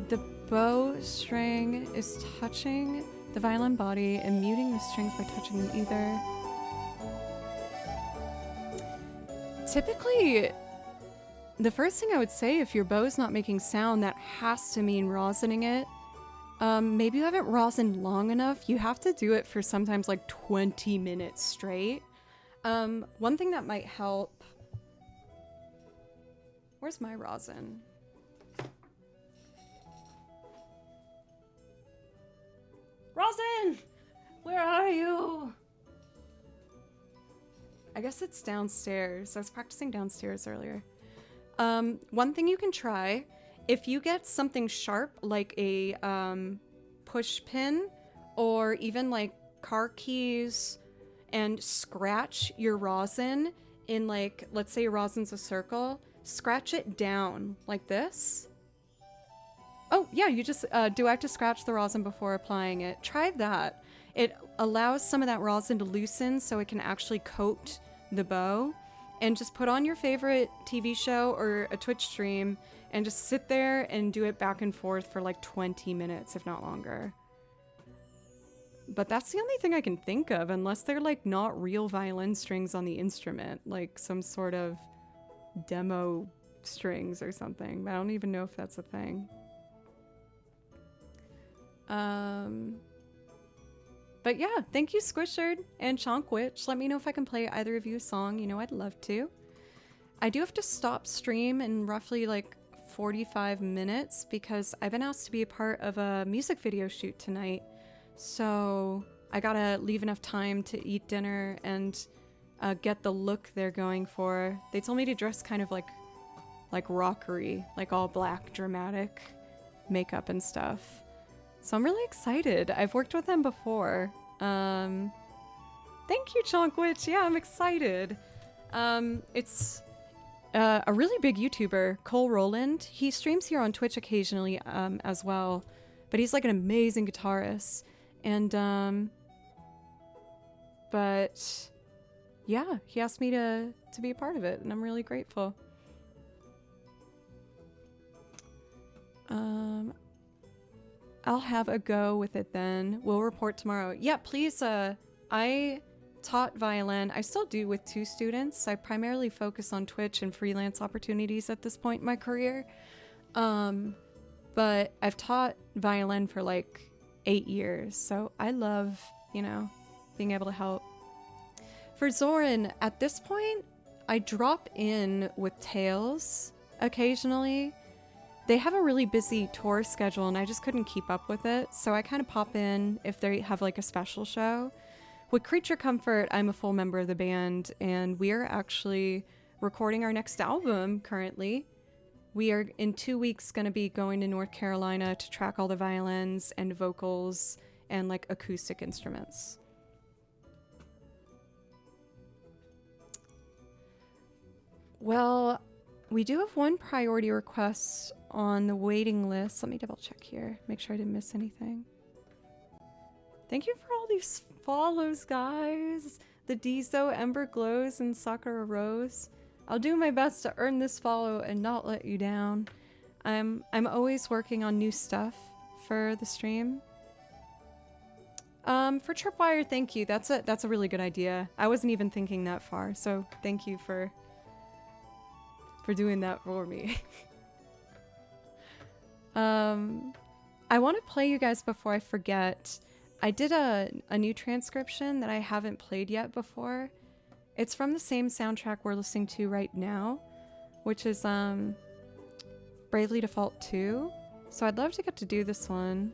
The bow string is touching the violin body and muting the strings by touching them either. Typically, the first thing I would say, if your bow's not making sound, that has to mean rosining it. Maybe you haven't rosined long enough. You have to do it for sometimes like 20 minutes straight. One thing that might help... Where's my rosin? Rosin! Where are you? I guess it's downstairs. I was practicing downstairs earlier. One thing you can try, if you get something sharp like a push pin or even like car keys and scratch your rosin in, like, let's say your rosin's a circle, scratch it down like this. Oh yeah, you just, do I have to scratch the rosin before applying it? Try that. It allows some of that rosin to loosen so it can actually coat the bow. And just put on your favorite TV show or a Twitch stream and just sit there and do it back and forth for like 20 minutes, if not longer. But that's the only thing I can think of, unless they're like not real violin strings on the instrument, like some sort of demo strings or something. I don't even know if that's a thing. But yeah, thank you, Squishard and Chonkwitch. Let me know if I can play either of you a song. You know, I'd love to. I do have to stop stream in roughly like 45 minutes because I've been asked to be a part of a music video shoot tonight. So I gotta leave enough time to eat dinner and get the look they're going for. They told me to dress kind of like rockery, like all black, dramatic makeup and stuff. So I'm really excited. I've worked with them before. Thank you, Chonkwitch. Yeah, I'm excited. It's a really big YouTuber, Cole Roland. He streams here on Twitch occasionally as well, but he's like an amazing guitarist. And but yeah, he asked me to be a part of it, and I'm really grateful. I'll have a go with it then. We'll report tomorrow. Yeah, please. I taught violin. I still do with 2 students. I primarily focus on Twitch and freelance opportunities at this point in my career. But I've taught violin for like 8 years. So I love, you know, being able to help. For Zoran, at this point, I drop in with Tales occasionally. They have a really busy tour schedule and I just couldn't keep up with it, so I kind of pop in if they have like a special show. With Creature Comfort, I'm a full member of the band and we are actually recording our next album currently. We are in 2 weeks going to be going to North Carolina to track all the violins and vocals and like acoustic instruments. Well, we do have one priority request on the waiting list. Let me double check here. Make sure I didn't miss anything. Thank you for all these follows, guys. The Dizo, Ember Glows, and Sakura Rose. I'll do my best to earn this follow and not let you down. I'm always working on new stuff for the stream. For Tripwire, thank you. That's a really good idea. I wasn't even thinking that far, so thank you for doing that for me. I want to play you guys before I forget. I did a new transcription that I haven't played yet before. It's from the same soundtrack we're listening to right now, which is Bravely Default 2. So I'd love to get to do this one.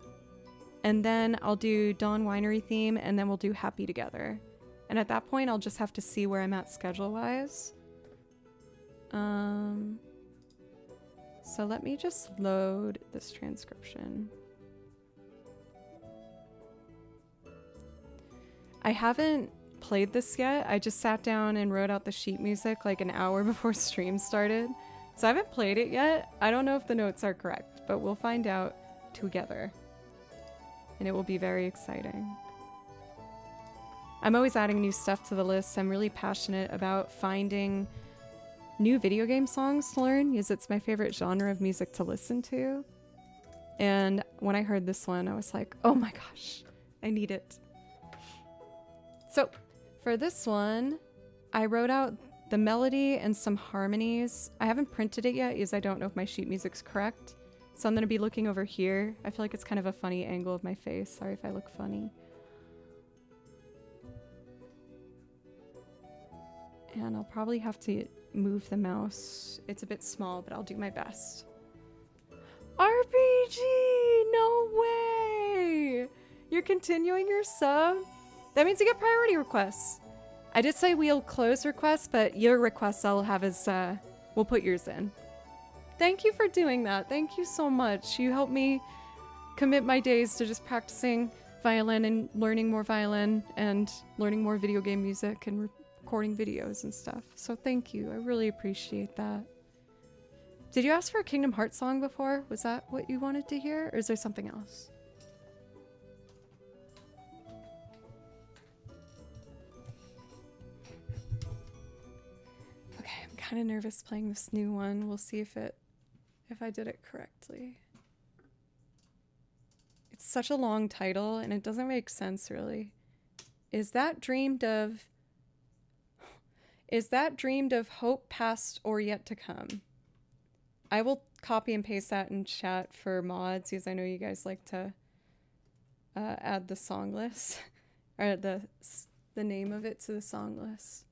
And then I'll do Dawn Winery theme, and then we'll do Happy Together. And at that point, I'll just have to see where I'm at schedule-wise. So let me just load this transcription. I haven't played this yet. I just sat down and wrote out the sheet music like an hour before stream started. So I haven't played it yet. I don't know if the notes are correct, but we'll find out together. And it will be very exciting. I'm always adding new stuff to the list. I'm really passionate about finding new video game songs to learn because it's my favorite genre of music to listen to. And when I heard this one, I was like, oh my gosh, I need it. So for this one, I wrote out the melody and some harmonies. I haven't printed it yet because I don't know if my sheet music's correct. So I'm going to be looking over here. I feel like it's kind of a funny angle of my face. Sorry if I look funny. And I'll probably have to move the mouse. It's a bit small, but I'll do my best. RPG! No way! You're continuing your sub? That means you get priority requests. I did say we'll close requests, but your requests I'll have as, we'll put yours in. Thank you for doing that. Thank you so much. You helped me commit my days to just practicing violin and learning more violin and learning more video game music and recording videos and stuff. So thank you. I really appreciate that. Did you ask for a Kingdom Hearts song before? Was that what you wanted to hear? Or is there something else? Okay, I'm kind of nervous playing this new one. We'll see if I did it correctly. It's such a long title and it doesn't make sense really. Is that dreamed of hope past or yet to come? I will copy and paste that in chat for mods because I know you guys like to add the song list or the name of it to the song list.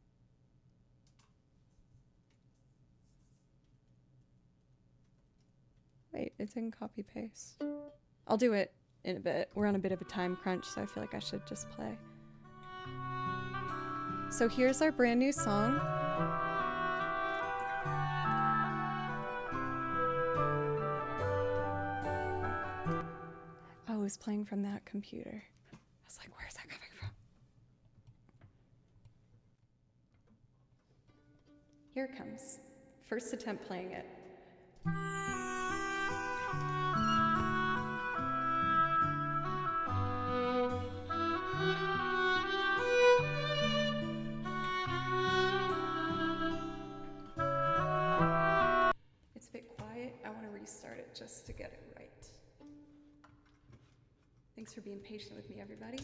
Wait, it didn't copy paste. I'll do it in a bit. We're on a bit of a time crunch, so I feel like I should just play. So here's our brand new song. Oh, it was playing from that computer. I was like, where's that coming from? Here it comes. First attempt playing it. It's a bit quiet. I want to restart it just to get it right. Thanks for being patient with me, everybody.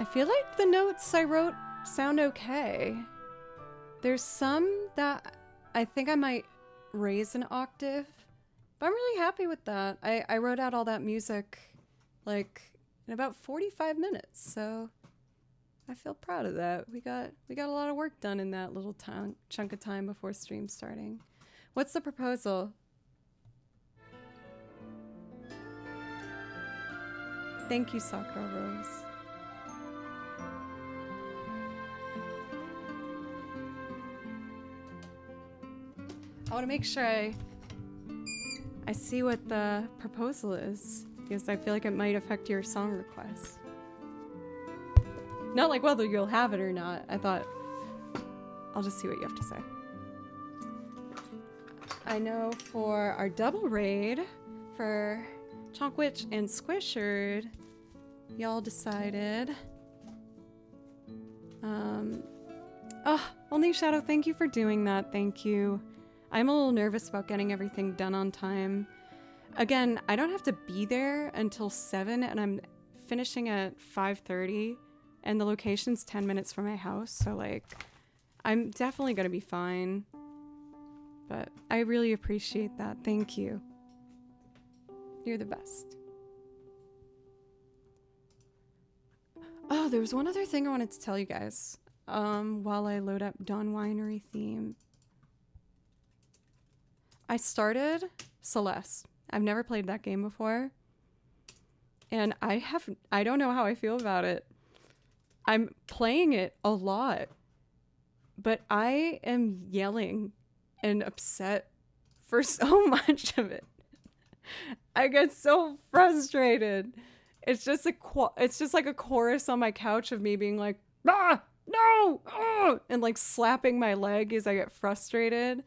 I feel like the notes I wrote sound okay. There's some that I think I might raise an octave, but I'm really happy with that. I wrote out all that music like in about 45 minutes, so I feel proud of that. We got a lot of work done in that little chunk of time before stream starting. What's the proposal? Thank you, Sakura Rose. I want to make sure I see what the proposal is, because I feel like it might affect your song request. Not like whether you'll have it or not. I thought I'll just see what you have to say. I know for our double raid for Chonkwitch and Squishered, y'all decided. Oh, Only Shadow, thank you for doing that. Thank you. I'm a little nervous about getting everything done on time. Again, I don't have to be there until 7, and I'm finishing at 5:30, and the location's 10 minutes from my house, so like, I'm definitely gonna be fine. But I really appreciate that. Thank you. You're the best. Oh, there was one other thing I wanted to tell you guys while I load up Dawn Winery theme. I started Celeste. I've never played that game before. And I don't know how I feel about it. I'm playing it a lot. But I am yelling and upset for so much of it. I get so frustrated. It's just like a chorus on my couch of me being like, ah, no, oh, and like slapping my leg as I get frustrated.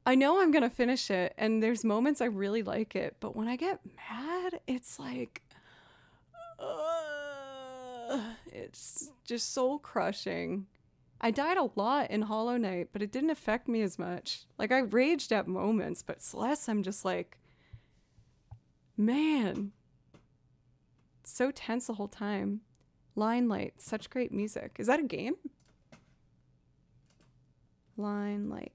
I know I'm gonna finish it, and there's moments I really like it, but when I get mad, it's like, it's just soul crushing. I died a lot in Hollow Knight, but it didn't affect me as much. Like, I raged at moments, but Celeste, I'm just like, man, so tense the whole time. Line Light, such great music. Is that a game? Line Light.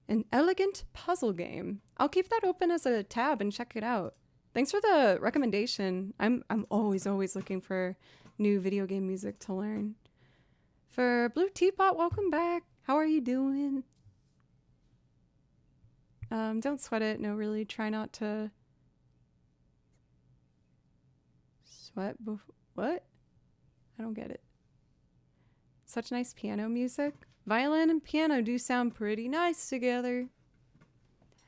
An elegant puzzle game. I'll keep that open as a tab and check it out. Thanks for the recommendation. I'm always looking for new video game music to learn. For Blue Teapot, welcome back. How are you doing? Don't sweat it. No, really, try not to sweat. What? I don't get it. Such nice piano music. Violin and piano do sound pretty nice together.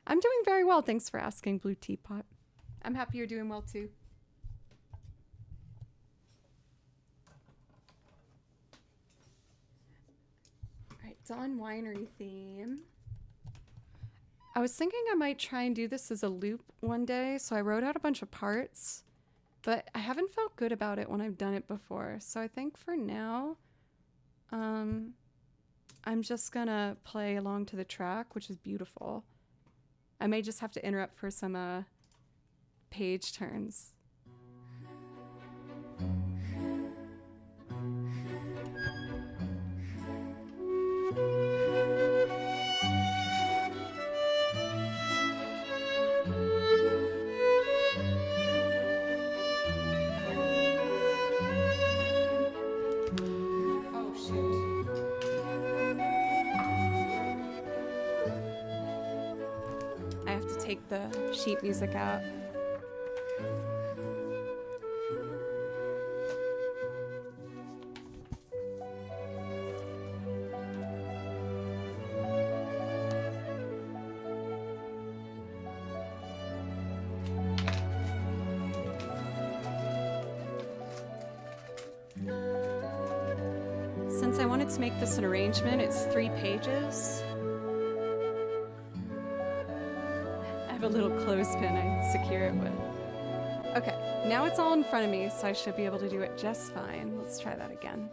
I'm doing very well. Thanks for asking, Blue Teapot. I'm happy you're doing well too. All right, Dawn Winery theme. I was thinking I might try and do this as a loop one day, so I wrote out a bunch of parts, but I haven't felt good about it when I've done it before. So I think for now, I'm just gonna play along to the track, which is beautiful. I may just have to interrupt for some page turns. Take the sheet music out. Since I wanted to make this an arrangement, it's 3 pages. A little clothespin I secure it with. Okay, now it's all in front of me, so I should be able to do it just fine. Let's try that again.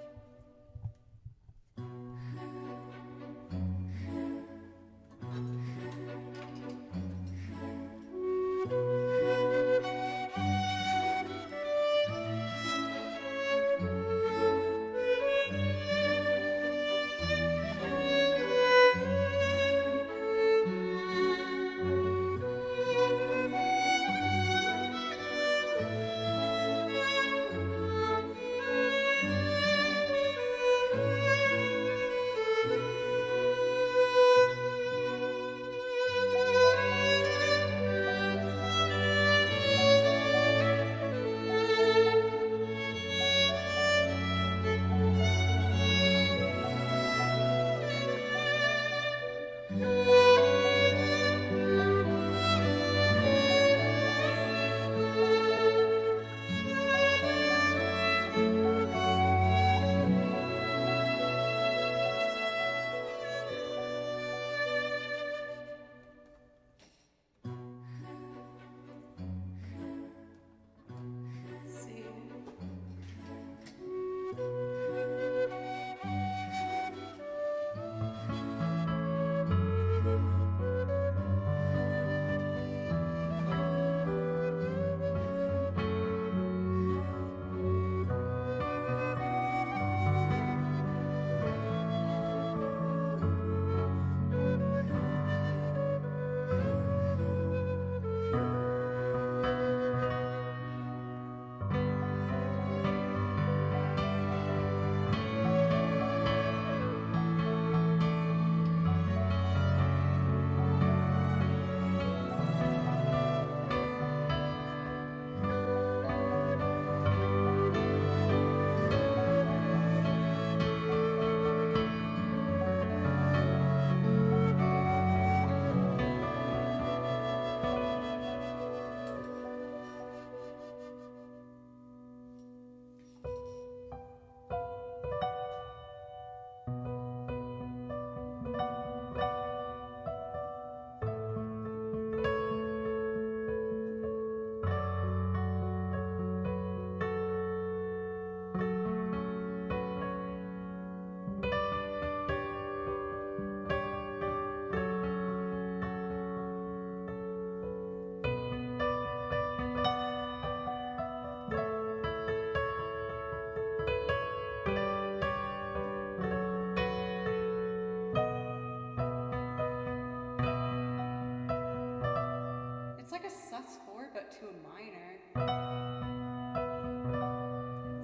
It's like a sus4, but to a minor.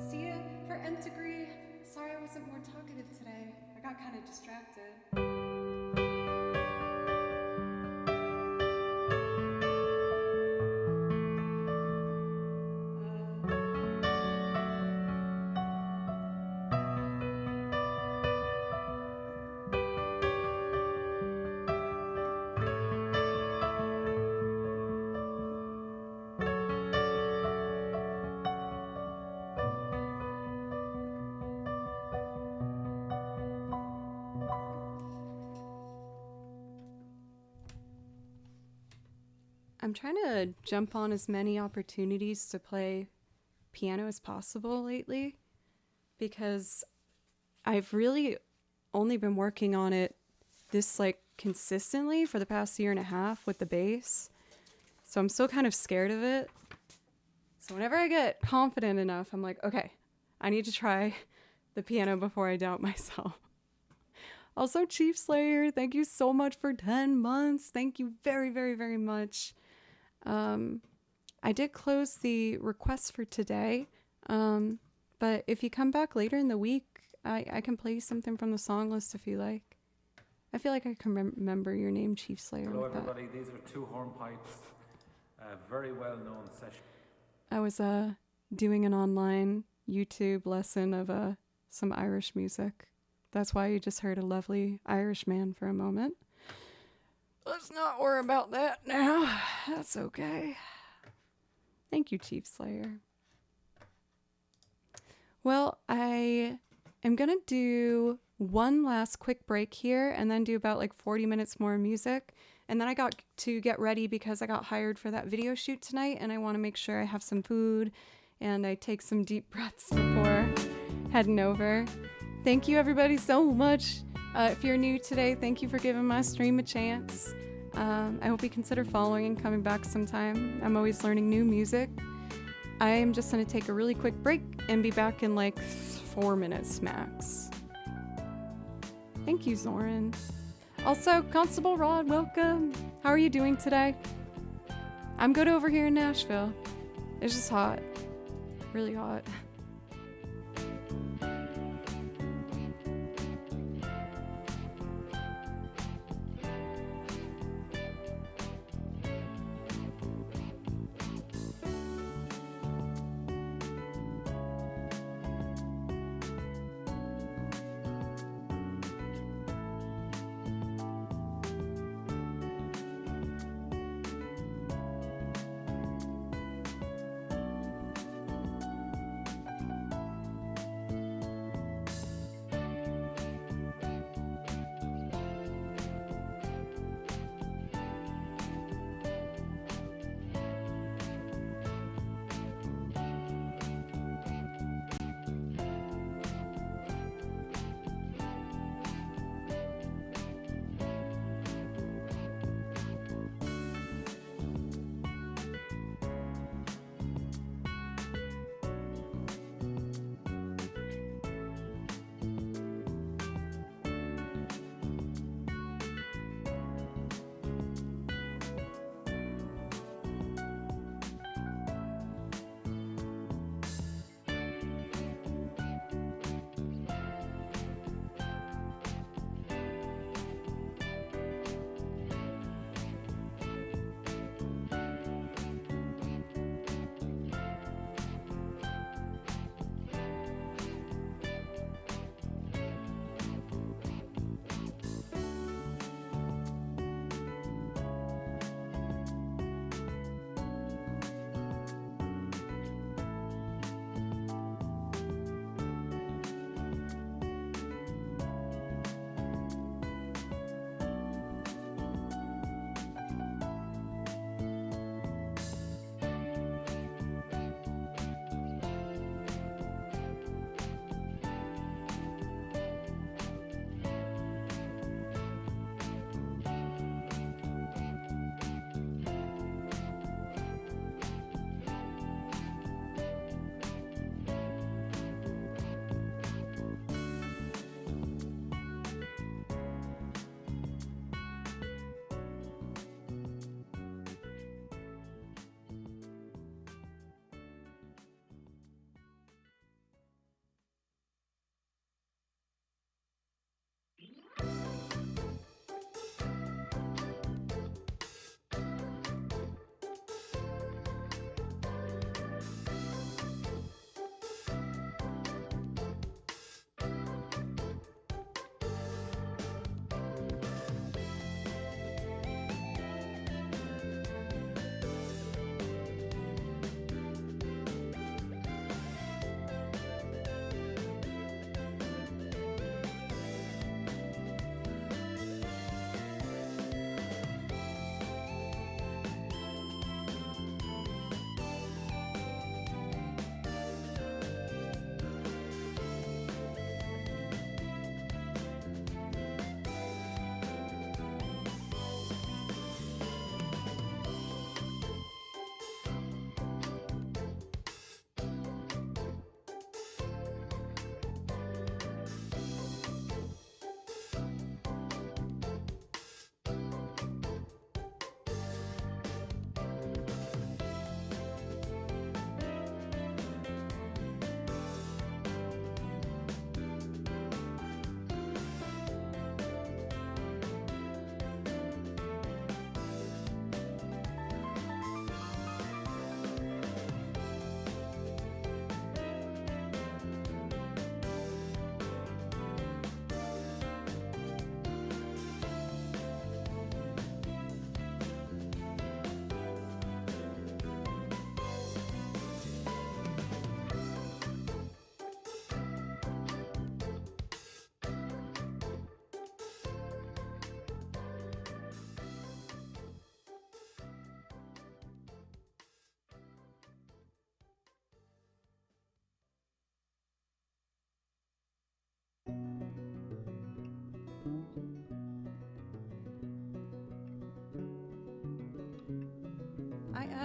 See, for nth degree, sorry I wasn't more talkative today. I got kind of distracted. I'm trying to jump on as many opportunities to play piano as possible lately because I've really only been working on it this like consistently for the past year and a half with the bass. So I'm still kind of scared of it. So whenever I get confident enough, I'm like, okay, I need to try the piano before I doubt myself. Also, Chief Slayer, thank you so much for 10 months. Thank you very, very, very much. I did close the requests for today, but if you come back later in the week, I can play you something from the song list if you like. I feel like I can remember your name, Chief Slayer. Hello, like everybody. These are two hornpipes, a very well-known session. I was doing an online YouTube lesson of some Irish music. That's why you just heard a lovely Irish man for a moment. Let's not worry about that now. That's okay. Thank you, Chief Slayer. Well, I am going to do one last quick break here and then do about like 40 minutes more music. And then I got to get ready because I got hired for that video shoot tonight and I want to make sure I have some food and I take some deep breaths before heading over. Thank you everybody so much. If you're new today, thank you for giving my stream a chance. I hope you consider following and coming back sometime. I'm always learning new music. I am just going to take a really quick break and be back in like 4 minutes max. Thank you, Zoran. Also, Constable Rod, welcome. How are you doing today? I'm good over here in Nashville. It's just hot. Really hot.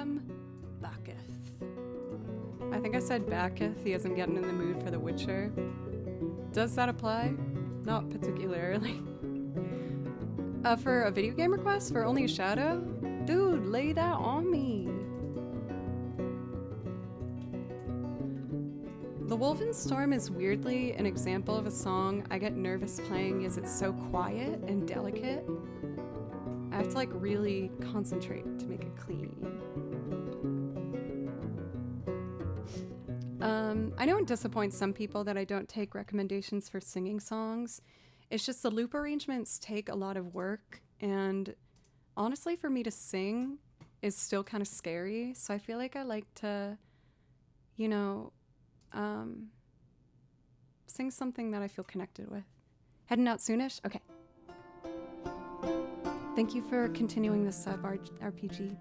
VGM, Backeth. I think I said Backeth, he isn't getting in the mood for The Witcher. Does that apply? Not particularly. For a video game request for Only a Shadow? Dude, lay that on me. The Wolven Storm is weirdly an example of a song I get nervous playing as it's so quiet and delicate. I have to like really concentrate to make it clean. I know it disappoints some people that I don't take recommendations for singing songs. It's just the loop arrangements take a lot of work, and honestly for me to sing is still kind of scary, so I feel like I like to, you know, sing something that I feel connected with. Heading out soonish? Okay. Thank you for continuing this sub RPG.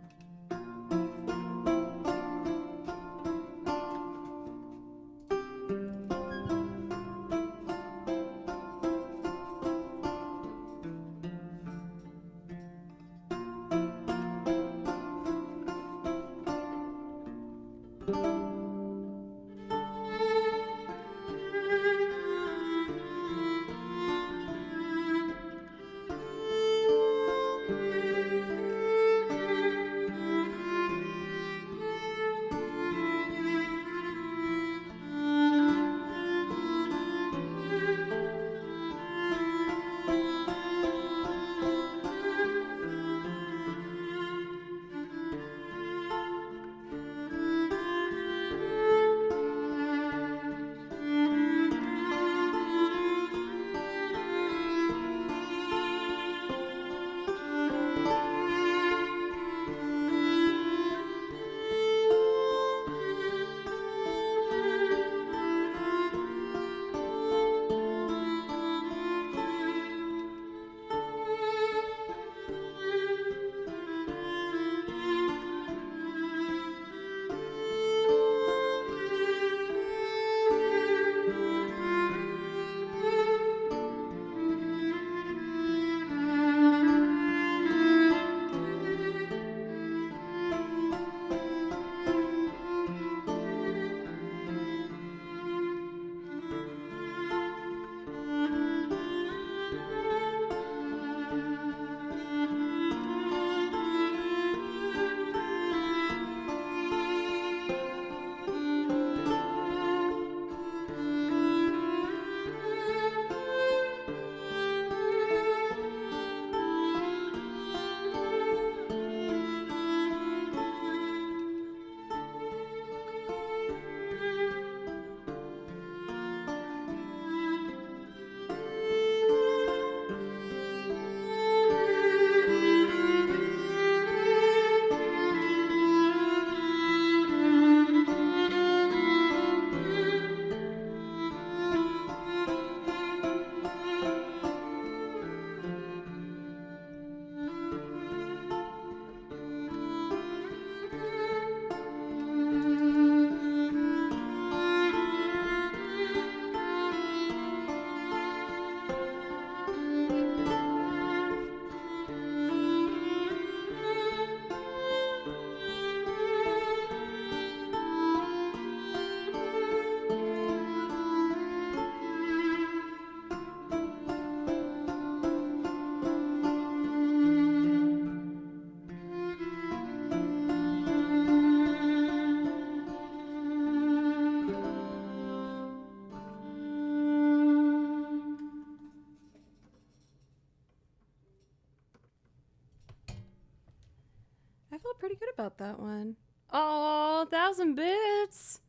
I felt pretty good about that one. Oh, 1,000 bits!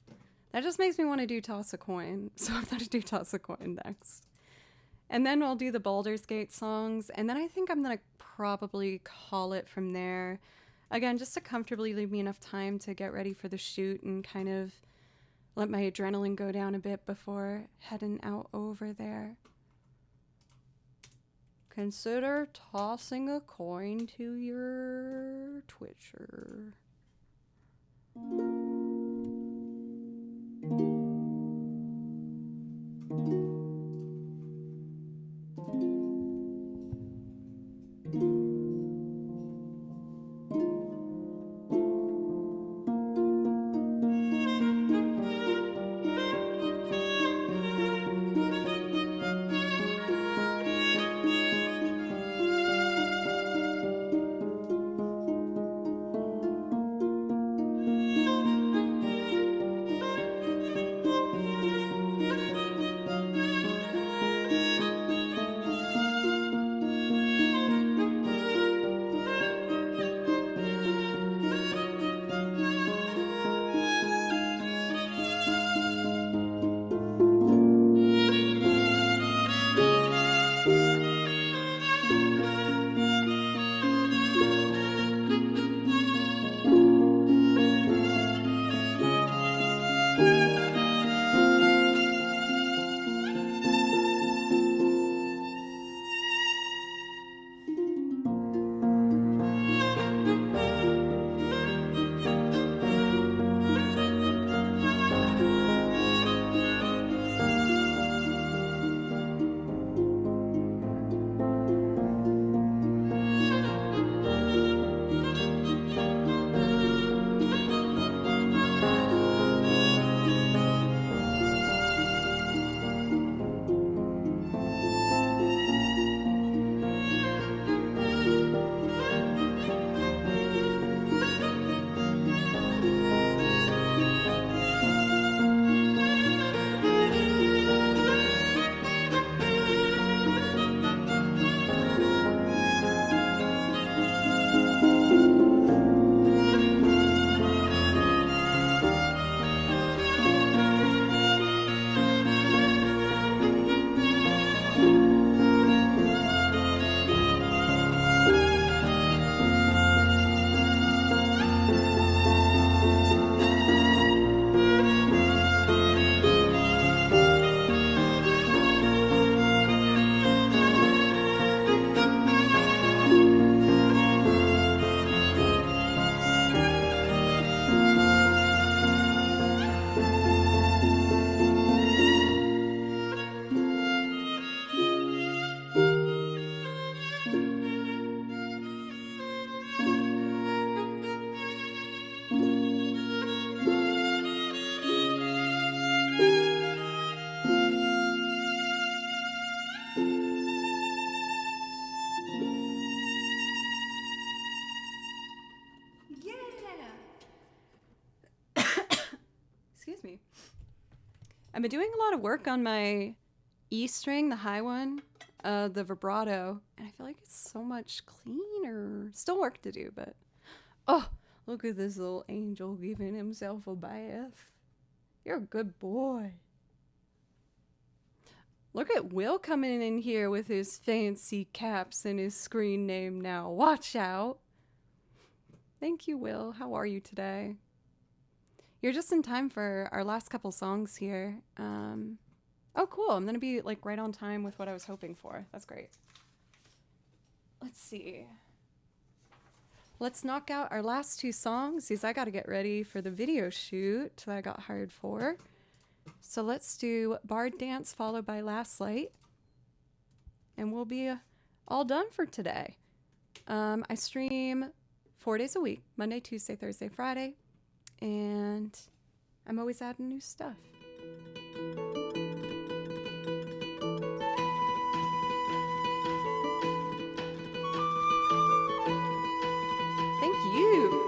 That just makes me want to do Toss a Coin. So I'm going to do Toss a Coin next. And then I'll do the Baldur's Gate songs. And then I think I'm going to probably call it from there. Again, just to comfortably leave me enough time to get ready for the shoot and kind of let my adrenaline go down a bit before heading out over there. Consider tossing a coin to your Twitcher. me. I've been doing a lot of work on my E string, the high one, the vibrato, and I feel like it's so much cleaner. Still work to do, but oh, look at this little angel giving himself a bath. You're a good boy. Look at Will coming in here with his fancy caps and his screen name now. Watch out. Thank you, Will. How are you today? You're just in time for our last couple songs here. Oh, cool. I'm going to be like right on time with what I was hoping for. That's great. Let's see. Let's knock out our last two songs because I got to get ready for the video shoot that I got hired for. So let's do Bard Dance followed by Last Light. And we'll be all done for today. I stream 4 days a week, Monday, Tuesday, Thursday, Friday. And I'm always adding new stuff. Thank you.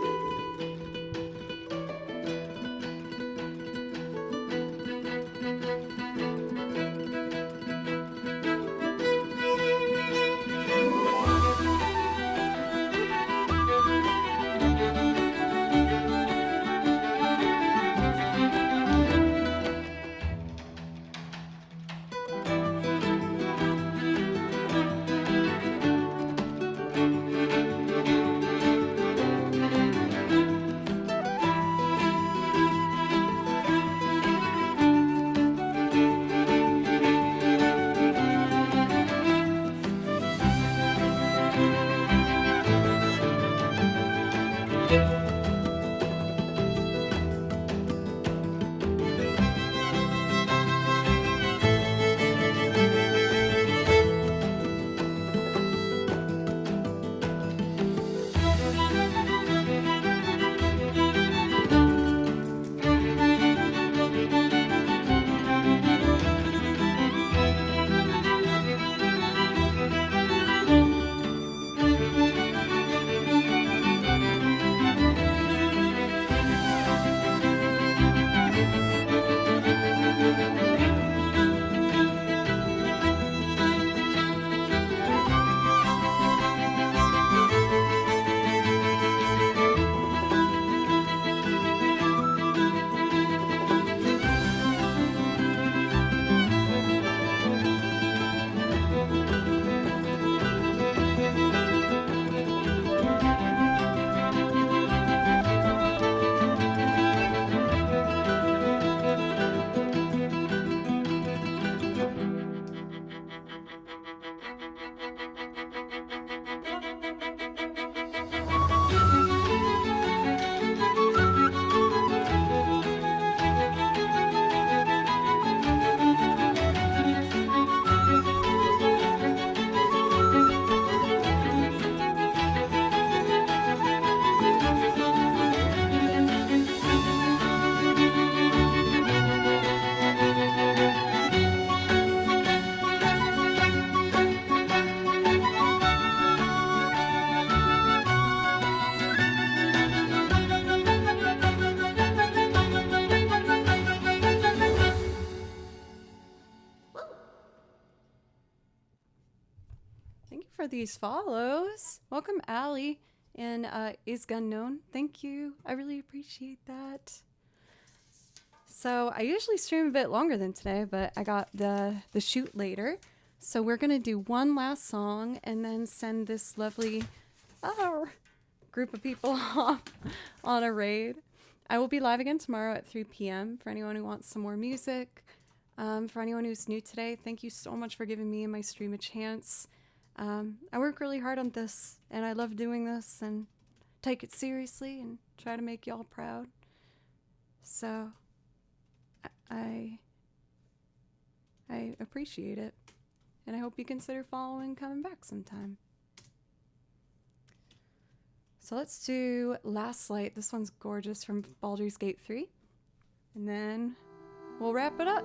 Thank you for these follows. Welcome, Allie and Is Gun Known. Thank you. I really appreciate that. So I usually stream a bit longer than today, but I got the shoot later. So we're going to do one last song and then send this lovely group of people off on a raid. I will be live again tomorrow at 3 p.m. for anyone who wants some more music. For anyone who's new today, thank you so much for giving me and my stream a chance. I work really hard on this, and I love doing this and take it seriously and try to make y'all proud. So I appreciate it, and I hope you consider following, coming back sometime. So let's do Last Light. This one's gorgeous from Baldur's Gate 3, and then we'll wrap it up.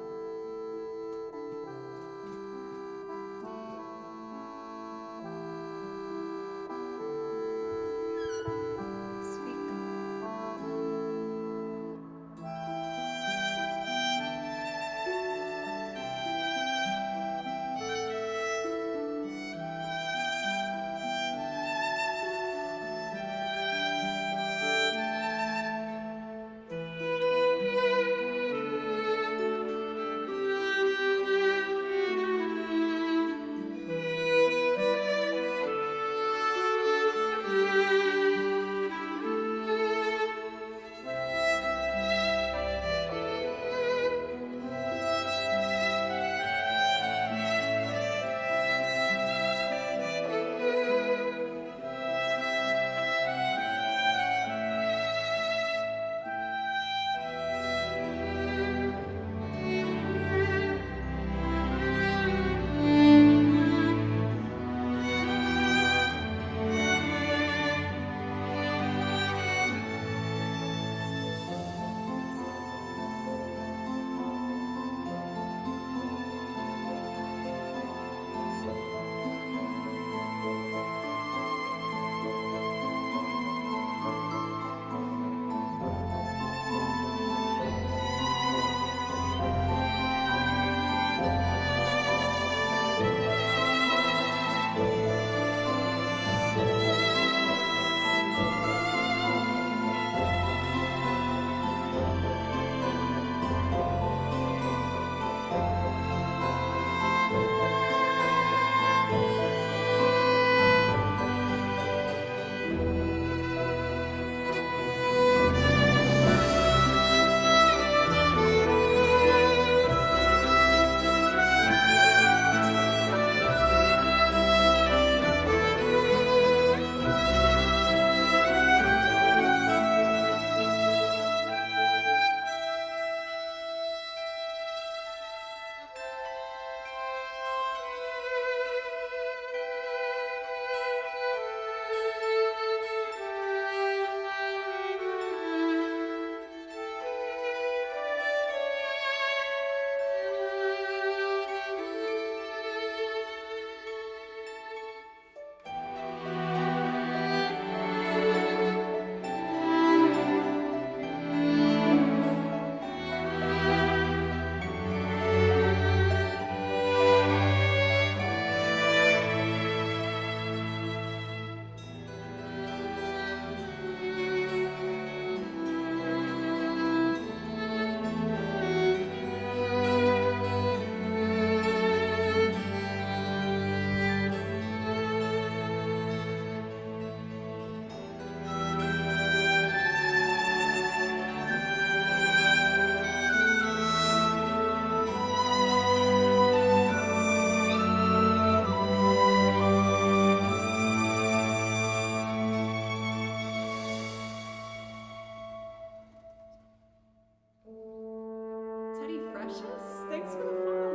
Teddy Freshest? Thanks for the follow.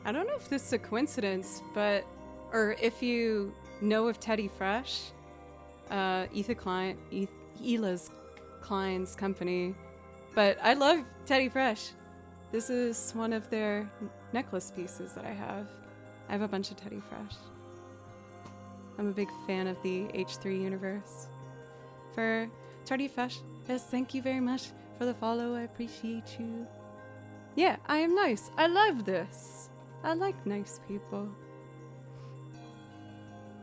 I don't know if this is a coincidence, but, or if you know of Teddy Fresh, Ela's Klein's company, but I love Teddy Fresh. This is one of their necklace pieces that I have. I have a bunch of Teddy Fresh. I'm a big fan of the H3 universe. For Teddy Fresh, yes, thank you very much for the follow. I appreciate you. Yeah, I am nice. I love this. I like nice people.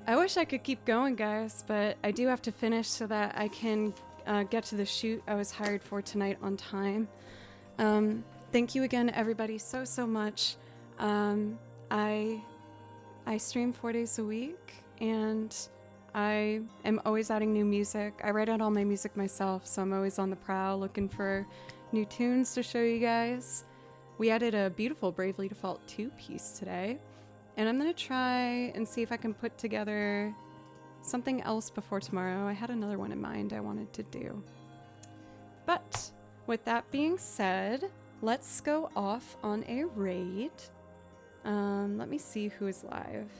I wish I could keep going, guys, but I do have to finish so that I can get to the shoot I was hired for tonight on time. Thank you again, everybody, so much. I stream 4 days a week, and I am always adding new music. I write out all my music myself, so I'm always on the prowl looking for new tunes to show you guys. We added a beautiful Bravely Default 2 piece today, and I'm gonna try and see if I can put together something else before tomorrow. I had another one in mind I wanted to do. But with that being said, let's go off on a raid. Let me see who is live.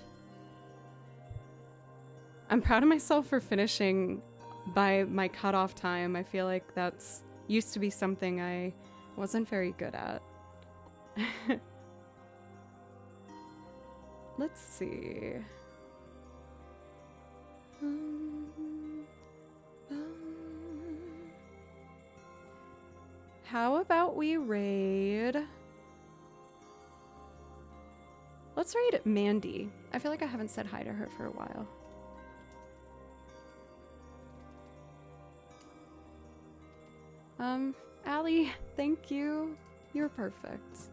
I'm proud of myself for finishing by my cutoff time. I feel like that's used to be something I wasn't very good at. Let's see. How about we raid? Let's raid Mandy. I feel like I haven't said hi to her for a while. Allie, thank you. You're perfect.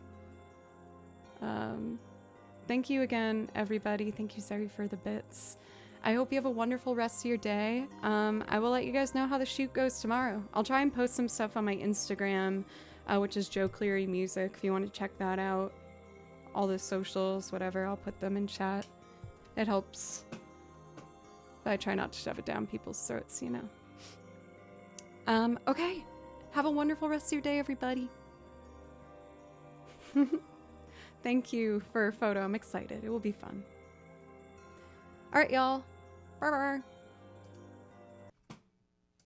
Thank you again, everybody. Thank you, Zeri, for the bits. I hope you have a wonderful rest of your day. I will let you guys know how the shoot goes tomorrow. I'll try and post some stuff on my Instagram, which is Joe Cleary Music, if you want to check that out. All the socials, whatever, I'll put them in chat. It helps. But I try not to shove it down people's throats, you know. Okay. Have a wonderful rest of your day, everybody. Thank you for a photo. I'm excited. It will be fun. All right, y'all. Bye-bye.